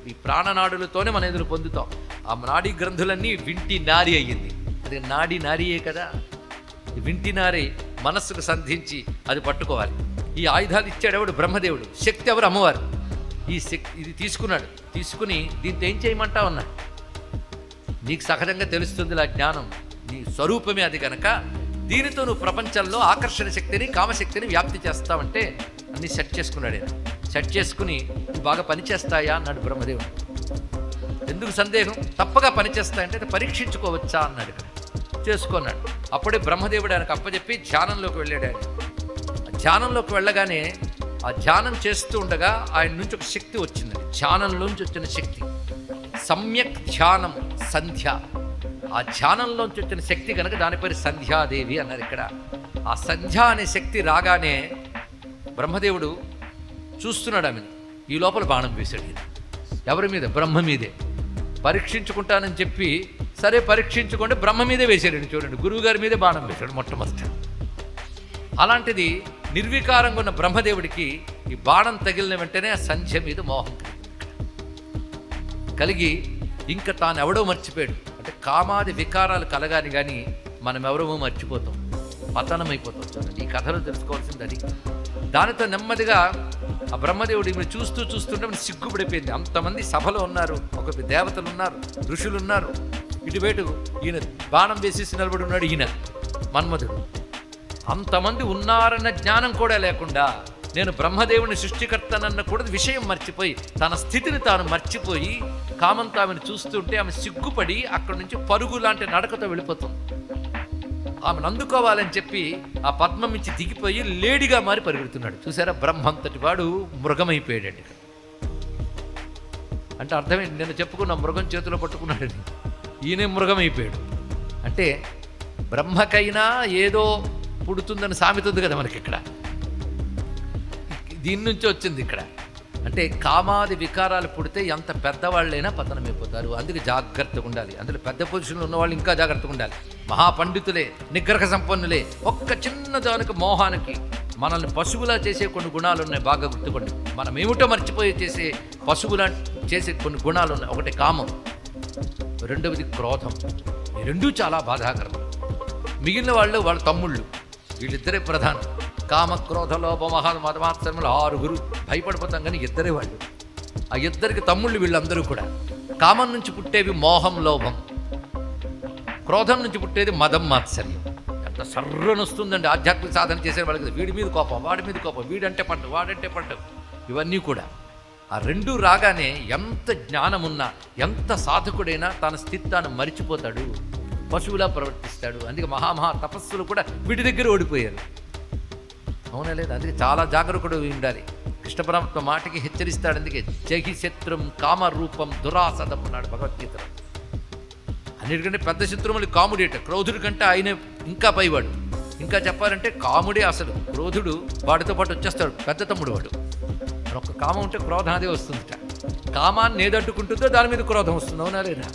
ఈ ప్రాణనాడులతోనే మనం ఎదురు పొందుతాం. ఆ నాడీ గ్రంథులన్నీ వింటి నారి అయ్యింది. అది నాడీ నారియే కదా. వింటి నారి మనస్సుకు సంధించి అది పట్టుకోవాలి. ఈ ఆయుధాలు ఇచ్చాడు ఎవడు? బ్రహ్మదేవుడు. శక్తి ఎవరు? అమ్మవారు. ఈ శక్తి ఇది తీసుకున్నాడు. తీసుకుని దీంతో ఏం చేయమంటావు అన్నాడు. నీకు సహజంగా తెలుస్తుంది ఆ జ్ఞానం, నీ స్వరూపమే అది కనుక దీనితో నువ్వు ప్రపంచంలో ఆకర్షణ శక్తిని, కామశక్తిని వ్యాప్తి చేస్తావంటే అన్ని సెట్ చేసుకున్నాడు ఆయన. సెట్ చేసుకుని బాగా పనిచేస్తాయా అన్నాడు బ్రహ్మదేవుడు. ఎందుకు సందేహం? తప్పగా పనిచేస్తాయంటే పరీక్షించుకోవచ్చా అన్నాడు. ఇక్కడ చేసుకున్నాడు. అప్పుడే బ్రహ్మదేవుడు ఆయనకు అప్పచెప్పి ధ్యానంలోకి వెళ్ళాడు. ఆయన ధ్యానంలోకి వెళ్ళగానే ఆ ధ్యానం చేస్తూ ఉండగా ఆయన నుంచి ఒక శక్తి వచ్చింది. ధ్యానంలోంచి వచ్చిన శక్తి సమ్యక్ ధ్యానం సంధ్య. ఆ ధ్యానంలోంచి వచ్చిన శక్తి కనుక దాని పేరు సంధ్యాదేవి అన్నారు. ఇక్కడ ఆ సంధ్య అనే శక్తి రాగానే బ్రహ్మదేవుడు చూస్తున్నాడు ఆమెను. ఈ లోపల బాణం వేశాడు. ఎవరి మీద? బ్రహ్మ మీదే. పరీక్షించుకుంటానని చెప్పి సరే పరీక్షించుకోండి, బ్రహ్మ మీదే వేశాడు. చూడండి, గురువు గారి మీదే బాణం వేశాడు మొట్టమొదట. అలాంటిది నిర్వికారంగా ఉన్న బ్రహ్మదేవుడికి ఈ బాణం తగిలిన వెంటనే ఆ సంధ్య మీద మోహం కలిగి ఇంకా తాను ఎవడో మర్చిపోయాడు. అంటే కామాది వికారాలు కలగాని కానీ మనం ఎవరో మర్చిపోతాం, పతనమైపోతాం. చూడండి, ఈ కథలో తెలుసుకోవాల్సింది అది. దానితో నెమ్మదిగా ఆ బ్రహ్మదేవుడు ఈమెను చూస్తుంటే మనం సిగ్గుపడిపోయింది. అంతమంది సభలో ఉన్నారు, ఒక దేవతలు ఉన్నారు, ఋషులు ఉన్నారు. ఇటువైపు ఈయన బాణం వేసేసి నిలబడి ఉన్నాడు ఈయన మన్మధుడు. అంతమంది ఉన్నారన్న జ్ఞానం కూడా లేకుండా నేను బ్రహ్మదేవుని సృష్టికర్తనన్న కూడా విషయం మర్చిపోయి తన స్థితిని తాను మర్చిపోయి కామంతో ఆమెను చూస్తుంటే ఆమె సిగ్గుపడి అక్కడి నుంచి పరుగు లాంటి నడకతో వెళ్ళిపోతుంది. ఆమెను అందుకోవాలని చెప్పి ఆ పద్మం నుంచి దిగిపోయి లేడిగా మారి పరిగెడుతున్నాడు. చూసారా, బ్రహ్మంతటి వాడు మృగమైపోయాడు. అంటే అర్థమేంటి? నేను చెప్పుకున్న మృగం చేతిలో పట్టుకున్నాడని, ఈయనే మృగమైపోయాడు. అంటే బ్రహ్మకైనా ఏదో పుడుతుందని సామెత ఉంది కదా మనకి. ఇక్కడ దీని నుంచి వచ్చింది ఇక్కడ. అంటే కామాది వికారాలు పుడితే ఎంత పెద్దవాళ్ళైనా పతనమైపోతారు. అందుకే జాగ్రత్తగా ఉండాలి. అందులో పెద్ద పొజిషన్లో ఉన్నవాళ్ళు ఇంకా జాగ్రత్తగా ఉండాలి. మహాపండితులే, నిగ్రహ సంపన్నులే, ఒక్క చిన్న దానికి మోహానికి మనల్ని పశువులా చేసే కొన్ని గుణాలు ఉన్నాయి. బాగా గుర్తుకోండి. మనం ఏమిటో మర్చిపోయి చేసే పశువులా చేసే కొన్ని గుణాలు ఉన్నాయి. ఒకటి కామం, రెండవది క్రోధం. ఈ రెండూ చాలా బాధాకరం. మిగిలిన వాళ్ళ తమ్ముళ్ళు, వీళ్ళిద్దరే ప్రధానం. కామ క్రోధ లోభ మదమాత్సరములు 6 భయపడిపోతాం, కానీ ఇద్దరే వాళ్ళు. ఆ ఇద్దరికి తమ్ముళ్ళు వీళ్ళందరూ కూడా. కామం నుంచి పుట్టేవి మోహం, లోభం. క్రోధం నుంచి పుట్టేది మదం, మాత్సర్యం. ఎంత సర్రను వస్తుందండి ఆధ్యాత్మిక సాధన చేసే వాళ్ళకి. వీడి మీద కోపం, వాడి మీద కోపం, వీడంటే పట్టు, వాడంటే పట్టు, ఇవన్నీ కూడా. ఆ రెండూ రాగానే ఎంత జ్ఞానమున్నా, ఎంత సాధకుడైనా తన స్థితాన్ని మరిచిపోతాడు, పశువులా ప్రవర్తిస్తాడు. అందుకే మహామహా తపస్సులు కూడా వీటి దగ్గర ఓడిపోయారు. అవునా లేదా? అందుకే చాలా జాగరూకుడు ఉండాలి. కృష్ణ పరమాత్మ మాటకి హెచ్చరిస్తాడు. అందుకే జహి శత్రుం కామరూపం దురాసదం అన్నాడు భగవద్గీతలో. అన్నిటికంటే పెద్ద శత్రువులు కాముడేట. క్రోధుడి కంటే ఆయనే ఇంకా పైవాడు. ఇంకా చెప్పాలంటే కాముడే అసలు. క్రోధుడు వాడితో పాటు వచ్చేస్తాడు, పెద్ద తమ్ముడు వాడు. ఒక కామం ఉంటే క్రోధం అదే వస్తుందిట. కామాన్ని ఏదడ్డుకుంటుందో దాని మీద క్రోధం వస్తుంది. అవునా లేదా?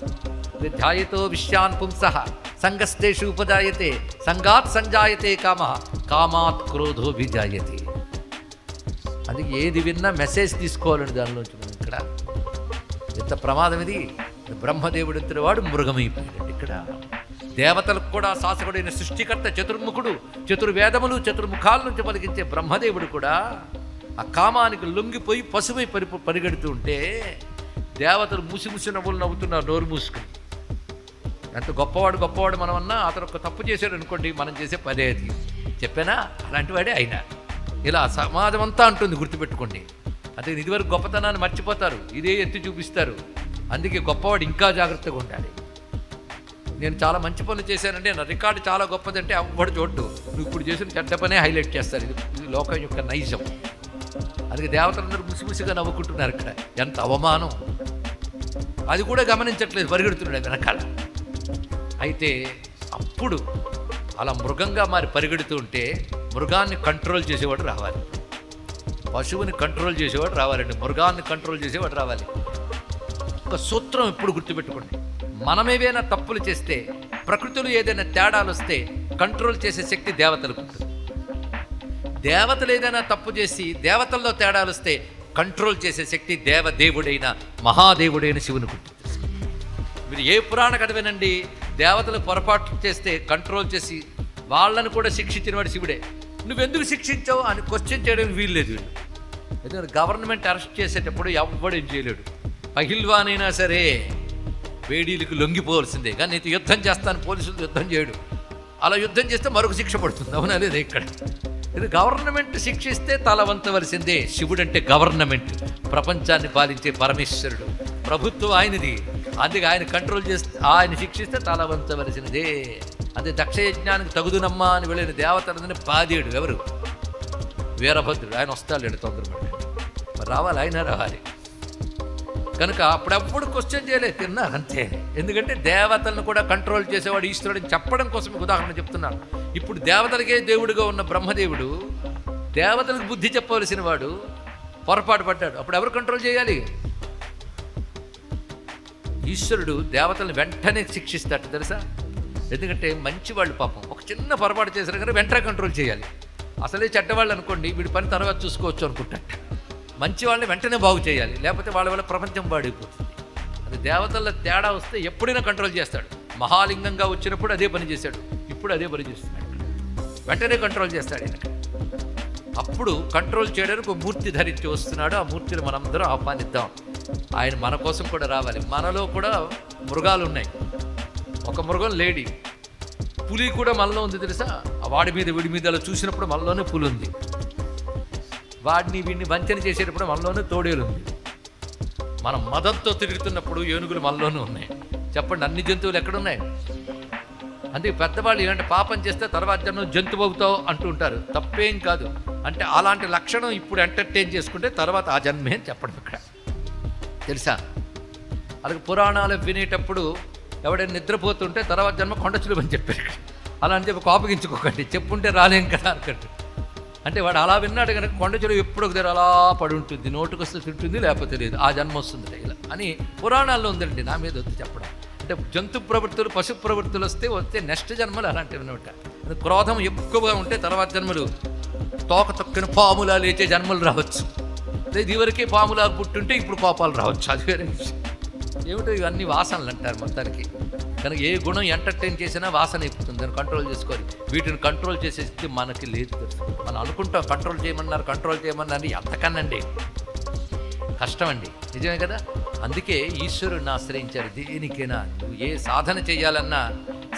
ధ్యాయతో విశ్యాన్ పుంసః సంగస్తేషు ఉపజాయతే సంగాత్ సంజాయతే కామః కామాత్ క్రోధో విజాయతే. అందుకే ఏది విన్నా మెసేజ్ తీసుకోవాలండి దానిలోంచి. మనం ఇక్కడ ఎంత ప్రమాదం ఇది. బ్రహ్మదేవుడు ఇద్దరు వాడు మృగమైపోయాడు. ఇక్కడ దేవతలకు కూడా శాసకుడైన సృష్టికర్త, చతుర్ముఖుడు, చతుర్వేదములు చతుర్ముఖాల నుంచి పలికించే బ్రహ్మదేవుడు కూడా ఆ కామానికి లొంగిపోయి పశువై పరిగెడుతూ ఉంటే దేవతలు ముసి నవ్వులు నవ్వుతున్నారు నోరు మూసుకుని. ఎంత గొప్పవాడు మనం అన్నా అతను ఒక తప్పు చేశాడు అనుకోండి, మనం చేసే పదే అది. చెప్పానా? అలాంటి వాడే అయినా. ఇలా సమాజం అంతా అంటుంది, గుర్తుపెట్టుకోండి. అదే ఇదివరకు గొప్పతనాన్ని మర్చిపోతారు, ఇదే ఎత్తి చూపిస్తారు. అందుకే గొప్పవాడు ఇంకా జాగ్రత్తగా ఉండాలి. నేను చాలా మంచి పనులు చేశానంటే నా రికార్డు చాలా గొప్పదంటే అవ్వడు చోటు. నువ్వు ఇప్పుడు చేసిన చెడ్డ పనే హైలైట్ చేస్తారు. ఇది లోకం యొక్క నైజం. అందుకే దేవతలందరూ ముసిముసిగా నవ్వుకుంటున్నారు. ఇక్కడ ఎంత అవమానం, అది కూడా గమనించట్లేదు, పరిగెడుతున్నాడు వెనకాల. అయితే అప్పుడు అలా మృగంగా మారి పరిగెడుతూ ఉంటే మృగాన్ని కంట్రోల్ చేసేవాడు రావాలి. పశువుని కంట్రోల్ చేసేవాడు రావాలండి. మృగాన్ని కంట్రోల్ చేసేవాడు రావాలి. ఒక సూత్రం ఎప్పుడు గుర్తుపెట్టుకోండి. మనమేవైనా తప్పులు చేస్తే, ప్రకృతిలో ఏదైనా తేడాలు వస్తే కంట్రోల్ చేసే శక్తి దేవతలకు ఉంటుంది. దేవతలు ఏదైనా తప్పు చేసి దేవతల్లో తేడాలు వస్తే కంట్రోల్ చేసే శక్తి దేవదేవుడైన మహాదేవుడైన శివునికి ఉంటుంది. మీరు ఏ పురాణ కథ వినండి, దేవతలు పొరపాటు చేస్తే కంట్రోల్ చేసి వాళ్ళను కూడా శిక్షించిన వాడు శివుడే. నువ్వెందుకు శిక్షించావు అని క్వశ్చన్ చేయడానికి వీల్లేదు వీళ్ళు. ఎందుకంటే గవర్నమెంట్ అరెస్ట్ చేసేటప్పుడు ఎవ్వడు ఏం చేయలేడు. పహిల్వానైనా సరే వేడీలకు లొంగిపోవాల్సిందే, కానీ నీతో యుద్ధం చేస్తాను పోలీసులు యుద్ధం చేయడు. అలా యుద్ధం చేస్తే మరొక శిక్ష పడుతుంది. అవునా లేదా? ఇక్కడ ఇది గవర్నమెంట్ శిక్షిస్తే తల వంచవలసిందే. శివుడు అంటే గవర్నమెంట్, ప్రపంచాన్ని పాలించే పరమేశ్వరుడు, ప్రభుత్వం ఆయనది. అందుకే ఆయన కంట్రోల్ చేస్తే, ఆయన శిక్షిస్తే తల వంచవలసినదే. అదే దక్షయజ్ఞానికి తగుదునమ్మా అని వెళ్ళిన దేవతలని బాధేడు ఎవరు? వీరభద్రుడు. ఆయన వస్తాడు తొందరపడి, మరి రావాలి, ఆయన రావాలి. కనుక అప్పుడప్పుడు క్వశ్చన్ చేయలేదు, తిన్నారు అంతే. ఎందుకంటే దేవతలను కూడా కంట్రోల్ చేసేవాడు ఈశ్వరుడిని చెప్పడం కోసం ఉదాహరణ చెప్తున్నాను. ఇప్పుడు దేవతలకే దేవుడిగా ఉన్న బ్రహ్మదేవుడు దేవతలకు బుద్ధి చెప్పవలసిన వాడు పొరపాటు పడ్డాడు. అప్పుడు ఎవరు కంట్రోల్ చేయాలి? ఈశ్వరుడు దేవతలను వెంటనే శిక్షిస్తాడు తెలుసా? ఎందుకంటే మంచి వాళ్ళు పాపం ఒక చిన్న పొరపాటు చేశారు కానీ వెంటనే కంట్రోల్ చేయాలి. అసలే చెడ్డవాళ్ళు అనుకోండి, వీడి పని తర్వాత చూసుకోవచ్చు అనుకుంటాడు. మంచి వాళ్ళని వెంటనే బాగు చేయాలి, లేకపోతే వాళ్ళ వల్ల ప్రపంచం పాడైపోతుంది. అది దేవతల తేడా వస్తే ఎప్పుడైనా కంట్రోల్ చేస్తాడు. మహాలింగంగా వచ్చినప్పుడు అదే పని చేశాడు, ఇప్పుడు అదే పని చేస్తున్నాడు. వెంటనే కంట్రోల్ చేస్తాడు ఆయన. అప్పుడు కంట్రోల్ చేయడానికి ఒక మూర్తి ధరించి వస్తున్నాడు. ఆ మూర్తిని మనందరం ఆహ్వానిద్దాం. ఆయన మన కోసం కూడా రావాలి. మనలో కూడా మృగాలు ఉన్నాయి. ఒక మృగం లేడీ, పులి కూడా మనలో ఉంది తెలుసా? వాడి మీద వీడి మీద అలా చూసినప్పుడు మనలోనే పులి ఉంది. వాడిని వీడిని వంచన చేసేటప్పుడు మనలోనే తోడేలు ఉంది. మనం మదంతో తిరుగుతున్నప్పుడు ఏనుగులు మనలోనే ఉన్నాయి. చెప్పండి, అన్ని జంతువులు ఎక్కడున్నాయి? అందుకే పెద్దవాళ్ళు ఇలాంటి పాపం చేస్తే తర్వాత జన్మ జంతువు అవుతావు అంటూ ఉంటారు. తప్పేం కాదు. అంటే అలాంటి లక్షణం ఇప్పుడు ఎంటర్టైన్ చేసుకుంటే తర్వాత ఆ జన్మే అని చెప్పడం ఇక్కడ తెలుసా. అలాగే పురాణాలు వినేటప్పుడు ఎవడైనా నిద్రపోతుంటే తర్వాత జన్మ కొండచులు అని చెప్పారు ఇక్కడ. అలా అని చెప్పి కోపగించుకోకండి, చెప్పుంటే రాలేం కదా అనుకోండి. అంటే వాడు అలా విన్నాడు కనుక కొండచులు ఎప్పుడు ఒక దగ్గర అలా పడి ఉంటుంది, నోటుకొస్తే తింటుంది, లేకపోతే లేదు, ఆ జన్మ వస్తుంది ఇలా అని పురాణాల్లో ఉందండి. నా మీద వద్దు చెప్పడం. అంటే జంతు ప్రవృత్తులు పశు ప్రవృత్తులు వస్తే నెక్స్ట్ జన్మలు అలాంటివి అనమాట. క్రోధం ఎక్కువగా ఉంటే తర్వాత జన్మలు తోక తొక్కిన పాములా లేచే జన్మలు రావచ్చు. లేదు ఇవరకే పాములా పుట్టుంటే ఇప్పుడు కోపాలు రావచ్చు, అది వేరే విషయం. ఏమిటో ఇవన్నీ వాసనలు అంటారు మొత్తానికి. కనుక ఏ గుణం ఎంటర్టైన్ చేసినా వాసన ఎక్కుతుంది, దాన్ని కంట్రోల్ చేసుకోవాలి. వీటిని కంట్రోల్ చేసే స్థితి మనకి లేదు. మనం అనుకుంటాం కంట్రోల్ చేయమన్నారు ఎంతకనండి కష్టం అండి, నిజమే కదా. అందుకే ఈశ్వరుడిని ఆశ్రయించారు. దేనికైనా నువ్వు ఏ సాధన చేయాలన్నా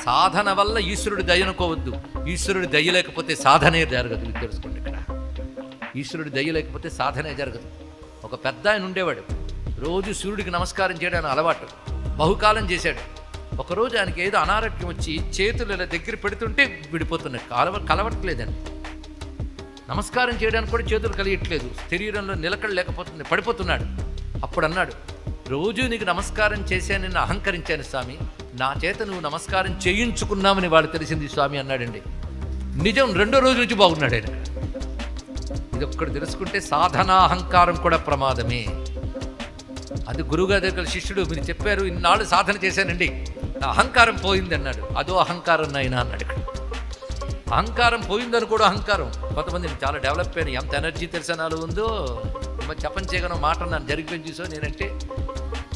సాధన వల్ల ఈశ్వరుడి దయనుకోవద్దు. ఈశ్వరుడి దయ లేకపోతే సాధనే జరగదు. ఇది తెలుసుకోండి ఇక్కడ. ఈశ్వరుడి దయ లేకపోతే సాధనే జరగదు. ఒక పెద్ద ఆయన ఉండేవాడు, రోజు సూర్యుడికి నమస్కారం చేయడానికి అలవాటు, బహుకాలం చేశాడు. ఒకరోజు ఆయనకి ఏదో అనారోగ్యం వచ్చి చేతులు ఇలా దగ్గర పెడుతుంటే విడిపోతున్నాయి, కలవట్లేదండి. నమస్కారం చేయడానికి కూడా చేతులు కలిగట్లేదు, శరీరంలో నిలకడ లేకపోతుంది, పడిపోతున్నాడు. అప్పుడు అన్నాడు, రోజు నీకు నమస్కారం చేశానని అహంకరించాను స్వామి, నా చేత నువ్వు నమస్కారం చేయించుకున్నామని వాడు తెలిసింది స్వామి అన్నాడండి. నిజం, రెండో రోజు నుంచి బాగున్నాడు ఆయన. ఇది ఒక్కడు తెలుసుకుంటే సాధనాహంకారం కూడా ప్రమాదమే. అది గురువుగారి దగ్గర శిష్యుడు, మీరు చెప్పారు ఇన్నాళ్ళు సాధన చేశానండి, నా అహంకారం పోయింది అన్నాడు. అదో అహంకారం నాయనా అన్నాడు. ఇక్కడ అహంకారం పోయిందని కూడా అహంకారం. కొంతమంది చాలా డెవలప్ అయిన ఎంత ఎనర్జీ తెలిసే నాలో ఉందో చెప్పని చేయగలను మాట నన్ను జరిగిపోయి చూసో నేనంటే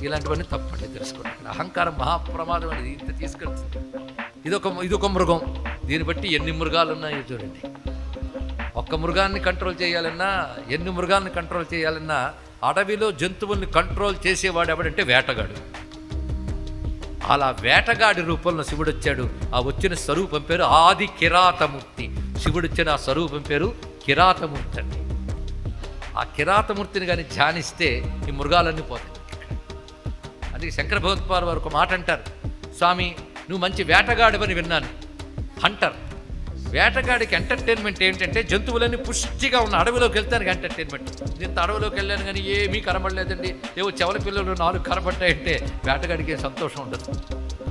ఇలాంటివన్నీ తప్పండి తెలుసుకోండి. అహంకారం మహాప్రమాదం అనేది ఇంత తీసుకెళ్తుంది. ఇదొక మృగం. దీన్ని బట్టి ఎన్ని మృగాలు ఉన్నాయో చూడండి. ఒక్క మృగాన్ని కంట్రోల్ చేయాలన్నా, ఎన్ని మృగాల్ని కంట్రోల్ చేయాలన్నా అడవిలో జంతువుల్ని కంట్రోల్ చేసేవాడు ఎవడంటే వేటగాడు. అలా వేటగాడి రూపంలో శివుడు వచ్చాడు. ఆ వచ్చిన స్వరూపం పేరు ఆది కిరాతమూర్తి. శివుడు వచ్చిన ఆ స్వరూపం పేరు కిరాతమూర్తి అండి. ఆ కిరాతమూర్తిని కానీ ధ్యానిస్తే ఈ మృగాలన్నీ పోతాయి. అందుకే శంకర భగవత్పాల్ వారు ఒక మాట అంటారు, స్వామి నువ్వు మంచి వేటగాడివని విన్నాను. హంటర్, వేటగాడికి ఎంటర్టైన్మెంట్ ఏంటంటే జంతువులన్నీ పుష్టిగా ఉన్న అడవిలోకి వెళ్తానికి ఎంటర్టైన్మెంట్. ఇంత అడవిలోకి వెళ్ళాను కానీ ఏమీ కనబడలేదండి, ఏవో చెవల పిల్లలు 4 కనబడ్డాయంటే వేటగాడికి సంతోషం ఉండదు.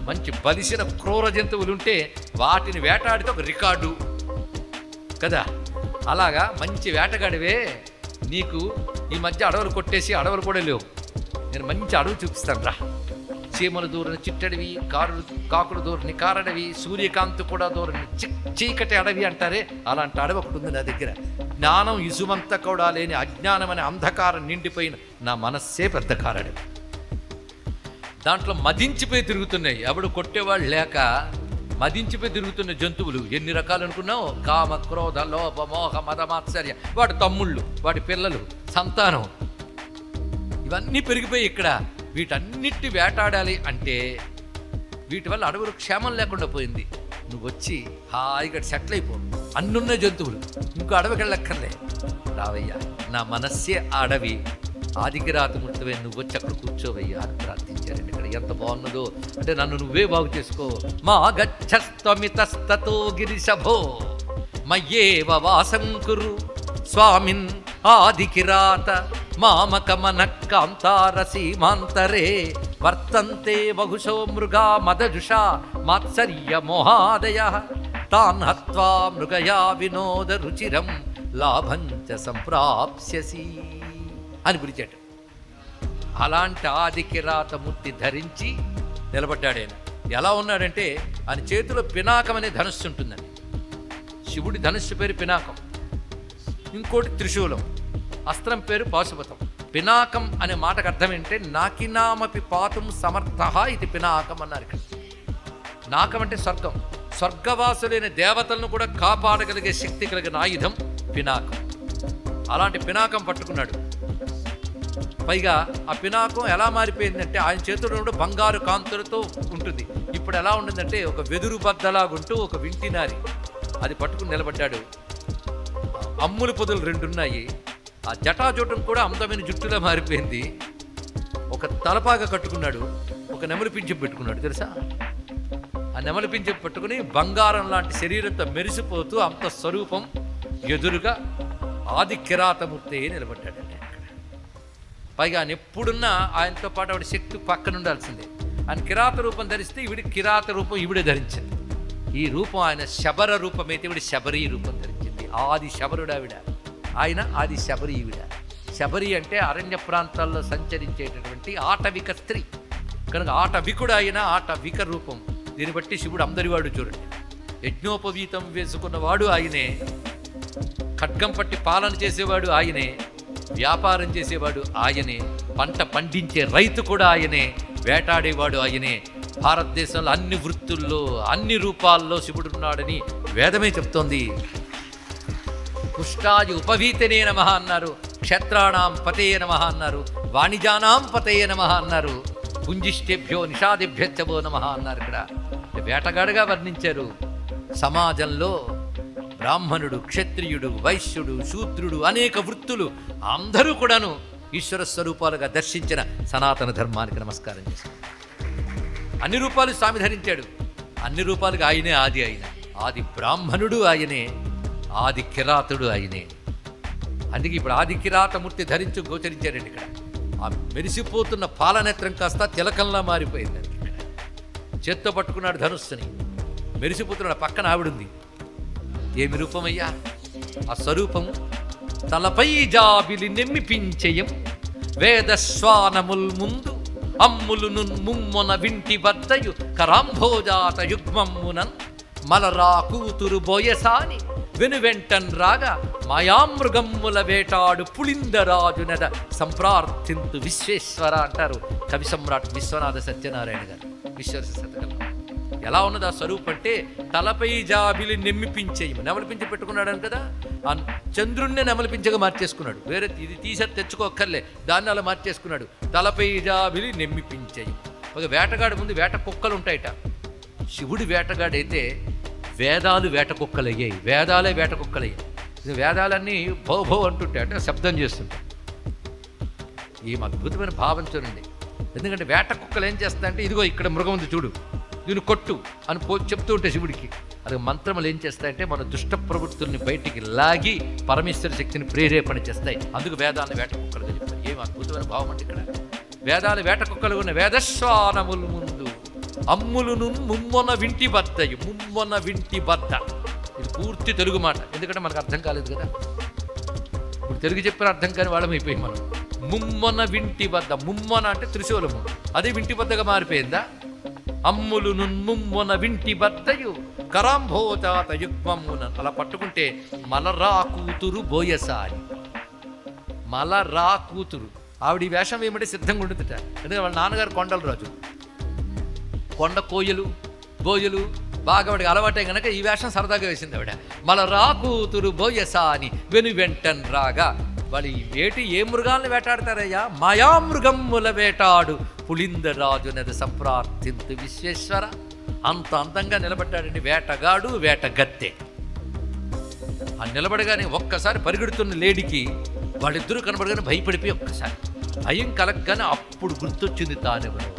మంచి బలిసిన క్రూర జంతువులు ఉంటే వాటిని వేటాడితే ఒక రికార్డు కదా. అలాగా మంచి వేటగాడివే, నీకు ఈ మధ్య అడవులు కొట్టేసి అడవులు కూడా లేవు, నేను మంచి అడవి చూపిస్తాను రా. చీమలు దూరని చిట్టడివి, కాకులు దూరని కారడవి, సూర్యకాంతి కూడా దూరని చీకటి అడవి అంటారే, అలాంటి అడవి ఒకటి ఉంది నా దగ్గర. జ్ఞానం ఇసుమంతా కూడా లేని అజ్ఞానం అనే అంధకారం నిండిపోయిన నా మనస్సే పెద్ద కారడవి. దాంట్లో మదించిపోయి తిరుగుతున్నాయి, ఎవడు కొట్టేవాళ్ళు లేక మదించిపోయి తిరుగుతున్న జంతువులు ఎన్ని రకాలు అనుకున్నావు. కామ, క్రోధ, లోభ, మోహ, మద, మాత్సర్య, వాటి తమ్ముళ్ళు, వాటి పిల్లలు, సంతానం, ఇవన్నీ పెరిగిపోయి ఇక్కడ. వీటన్నిటి వేటాడాలి అంటే వీటి వల్ల అడవులు క్షేమం లేకుండా పోయింది. నువ్వు వచ్చి హాయిగా సెటిల్ అయిపో, అన్నున్న జంతువులు, ఇంకో అడవికి వెళ్ళక్కర్లే, రావయ్యా నా మనస్సే అడవి, ఆదికిరాతమూర్తివే నువ్వు వచ్చి అక్కడ కూర్చోవయ్యా అని ప్రార్థించారండి. ఇక్కడ ఎంత బాగున్నదో అంటే నన్ను నువ్వే బాగు చేసుకో. మా గచ్చస్తమితస్తతో గిరిశభో మయ్యేవ వాసం కురు స్వామిన్ ఆదికిరాత మామకమన కాంతారసీమాంతరే వర్తంతే బహుశో మృగా మదజుషా మాత్సర్య మోహాదయ తాన్ హత్వా మృగయా వినోద రుచిరం లాభంచ సంప్రాప్స్యసి అని పిలిచాడు. అలాంటి ఆదికిరాతమూర్తి ధరించి నిలబడ్డాడు ఆయన. ఎలా ఉన్నాడంటే ఆయన చేతిలో పినాకం అనే ధనుస్సు ఉంటుందండి. శివుడి ధనుస్సు పేరు పినాకం, ఇంకోటి త్రిశూలం, అస్త్రం పేరు పాశుపతం. పినాకం అనే మాటకు అర్థం ఏంటంటే నాకినామపి పాతుం సమర్థ ఇది పినాకం అన్నారు ఇక్కడ. నాకం అంటే స్వర్గం, స్వర్గవాసులైన దేవతలను కూడా కాపాడగలిగే శక్తి కలిగిన ఆయుధం పినాకం. అలాంటి పినాకం పట్టుకున్నాడు. పైగా ఆ పినాకం ఎలా మారిపోయిందంటే ఆయన చేతుల్లో బంగారు కాంతులతో ఉంటుంది. ఇప్పుడు ఎలా ఉంటుందంటే ఒక వెదురు బద్దలాగుంటూ ఒక వింటినారి అది పట్టుకుని నిలబడ్డాడు. అమ్ముల పొదలు 2 ఉన్నాయి. ఆ జటాజోటం కూడా అందమైన జుట్టులా మారిపోయింది. ఒక తలపాగా కట్టుకున్నాడు, ఒక నెమలి పింఛం పెట్టుకున్నాడు తెలుసా. ఆ నెమలి పింఛం పట్టుకుని బంగారం లాంటి శరీరంతో మెరిసిపోతూ అంత స్వరూపం ఎదురుగా ఆది కిరాతమూర్తి నిలబడ్డాడండి అక్కడ. పైగా ఆయన ఎప్పుడున్నా ఆయనతో పాటు ఆవిడ శక్తి పక్కన ఉండాల్సిందే. ఆయన కిరాత రూపం ధరిస్తే ఈవిడి కిరాత రూపం ఈవిడే ధరించింది. ఈ రూపం ఆయన శబర రూపమైతే ఈవిడ శబరీ రూపం ధరించింది. ఆది శబరుడు ఆవిడ, ఆయన ఆది శబరి ఈవిడ. శబరి అంటే అరణ్య ప్రాంతాల్లో సంచరించేటటువంటి ఆటవిక స్త్రీ కనుక ఆటవికుడు ఆయన ఆటవిక రూపం. దీన్ని బట్టి శివుడు అందరివాడు చూడండి. యజ్ఞోపవీతం వేసుకున్నవాడు ఆయనే, ఖడ్గం పట్టి పాలన చేసేవాడు ఆయనే, వ్యాపారం చేసేవాడు ఆయనే, పంట పండించే రైతు కూడా ఆయనే, వేటాడేవాడు ఆయనే. భారతదేశంలో అన్ని వృత్తుల్లో అన్ని రూపాల్లో శివుడున్నాడని వేదమే చెప్తోంది. పుష్టాది ఉపవీతనే నమః అన్నారు, క్షేత్రాణం పతయే నమః అన్నారు, వాణిజానాం పతయే నమః అన్నారు, పుంజిష్టేభ్యో నిషాదిభ్యచ్చవో నమః అన్నారు. ఇక్కడ వేటగాడుగా వర్ణించారు. సమాజంలో బ్రాహ్మణుడు, క్షత్రియుడు, వైశ్యుడు, శూద్రుడు, అనేక వృత్తులు అందరూ కూడాను ఈశ్వర స్వరూపాలుగా దర్శించిన సనాతన ధర్మానికి నమస్కారం చేశారు. అన్ని రూపాలు స్వామి ధరించాడు. అన్ని రూపాలుగా ఆయనే ఆది. ఆయన ఆది బ్రాహ్మణుడు ఆయనే, ఆది కిరాతుడు ఆయనే. అందుకే ఇప్పుడు ఆది కిరాతమూర్తి ధరించి గోచరించారండి. ఇక్కడ ఆ మెరిసిపోతున్న పాలనేత్రం కాస్త తిలకంలా మారిపోయిందండి. ఇక్కడ చేత్తో పట్టుకున్నాడు ధనుస్సుని, మెరిసిపోతున్నాడు. పక్కన ఆవిడుంది. ఏమి రూపమయ్యా ఆ స్వరూపం? తలపై జాబిలి నెమ్మిపించెయం వేదశ్వానముల్ ముందు అమ్ములును ముమ్మొన వింటి బద్దయు కరాంభోజాత యుగ్మమ్మునన్ మలరా కూతురు బోయసాని వెనువెంటన్ రాగా మాయామృగమ్ముల వేటాడు పులిందరాజునద సంప్రార్థింతు విశ్వేశ్వర అంటారు కవి సమ్రాట్ విశ్వనాథ సత్యనారాయణ గారు విశ్వేశ్వర శతకంలో. ఎలా ఉన్నది ఆ స్వరూపం అంటే తలపై జాబిలి నెమ్మిపించేయము. నెమలిపించి పెట్టుకున్నాడు కదా, ఆ చంద్రుణ్ణి నెమలిపించగా మార్చేసుకున్నాడు. వేరే ఇది తీసేది తెచ్చుకోక్కర్లే, దాన్ని అలా మార్చేసుకున్నాడు. తలపై జాబిలి నెమ్మిపించేయము. ఒక వేటగాడు ముందు వేట కుక్కలు ఉంటాయట. శివుడి వేటగాడైతే వేదాలు వేట కుక్కలయ్యాయి, వేదాలే వేట కుక్కలయ్యాయి. వేదాలన్నీ భౌ భౌ అంటుంటాయి, అంటే శబ్దం చేస్తుంటాయి. ఏం అద్భుతమైన భావం చూడండి. ఎందుకంటే వేట కుక్కలు ఏం చేస్తాయంటే, ఇదిగో ఇక్కడ మృగం ఉంది చూడు, దీన్ని కొట్టు అని చెప్తూ ఉంటే శివుడికి అది మంత్రములు ఏం చేస్తాయంటే మన దుష్ట ప్రవృత్తుల్ని బయటికి లాగి పరమేశ్వర శక్తిని ప్రేరేపణ చేస్తాయి. అందుకు వేదాలను వేట కుక్కలుగా చెప్పారు. ఏం అద్భుతమైన భావం అంటే ఇక్కడ వేదాలు వేట కుక్కలు ఉన్న వేదశ్వానములు ముందు అమ్ములును ముమ్మొన వింటి బద్దయు. ముమ్మొన వింటి బద్ద ఇది పూర్తి తెలుగు మాట, ఎందుకంటే మనకు అర్థం కాలేదు కదా. ఇప్పుడు తెలుగు చెప్పిన అర్థం కాని వాళ్ళం అయిపోయి మనం. ముమ్మొన వింటి బద్ద, ముమ్మొన అంటే త్రిశూలము, అదే వింటి బద్దగా మారిపోయిందా? అమ్ములును ముమ్మొన వింటి బద్దయు కరాంభోజాత యుగ్మమ్మున. అలా పట్టుకుంటే మలరా కూతురు బోయసాని. మలరా కూతురు ఆవిడ ఈ వేషం ఏమంటే సిద్ధంగా ఉంటుందట. ఎందుకంటే వాళ్ళ నాన్నగారు కొండల రాజు, కొండ కోయలు బోయలు బాగా ఆవిడకి అలవాటే కనుక ఈ వేషం సరదాగా వేసింది ఆవిడ. మలరా కూతురు బోయసాని వెను వెంటన్ రాగా. వాళ్ళు ఈ వేటి ఏ మృగాలను వేటాడతారయ్యా? మాయామృగమ్ముల వేటాడు పులిందరాజు నది సంప్రార్థింతు విశ్వేశ్వర. అంత అందంగా నిలబడ్డాడండి వేటగాడు, వేటగత్తె. ఆ నిలబడగానే ఒక్కసారి పరిగెడుతున్న లేడీకి వాళ్ళిద్దరూ కనబడగానే భయపడిపోయి ఒక్కసారి భయం కలగగానే అప్పుడు గుర్తొచ్చింది తానెవరో.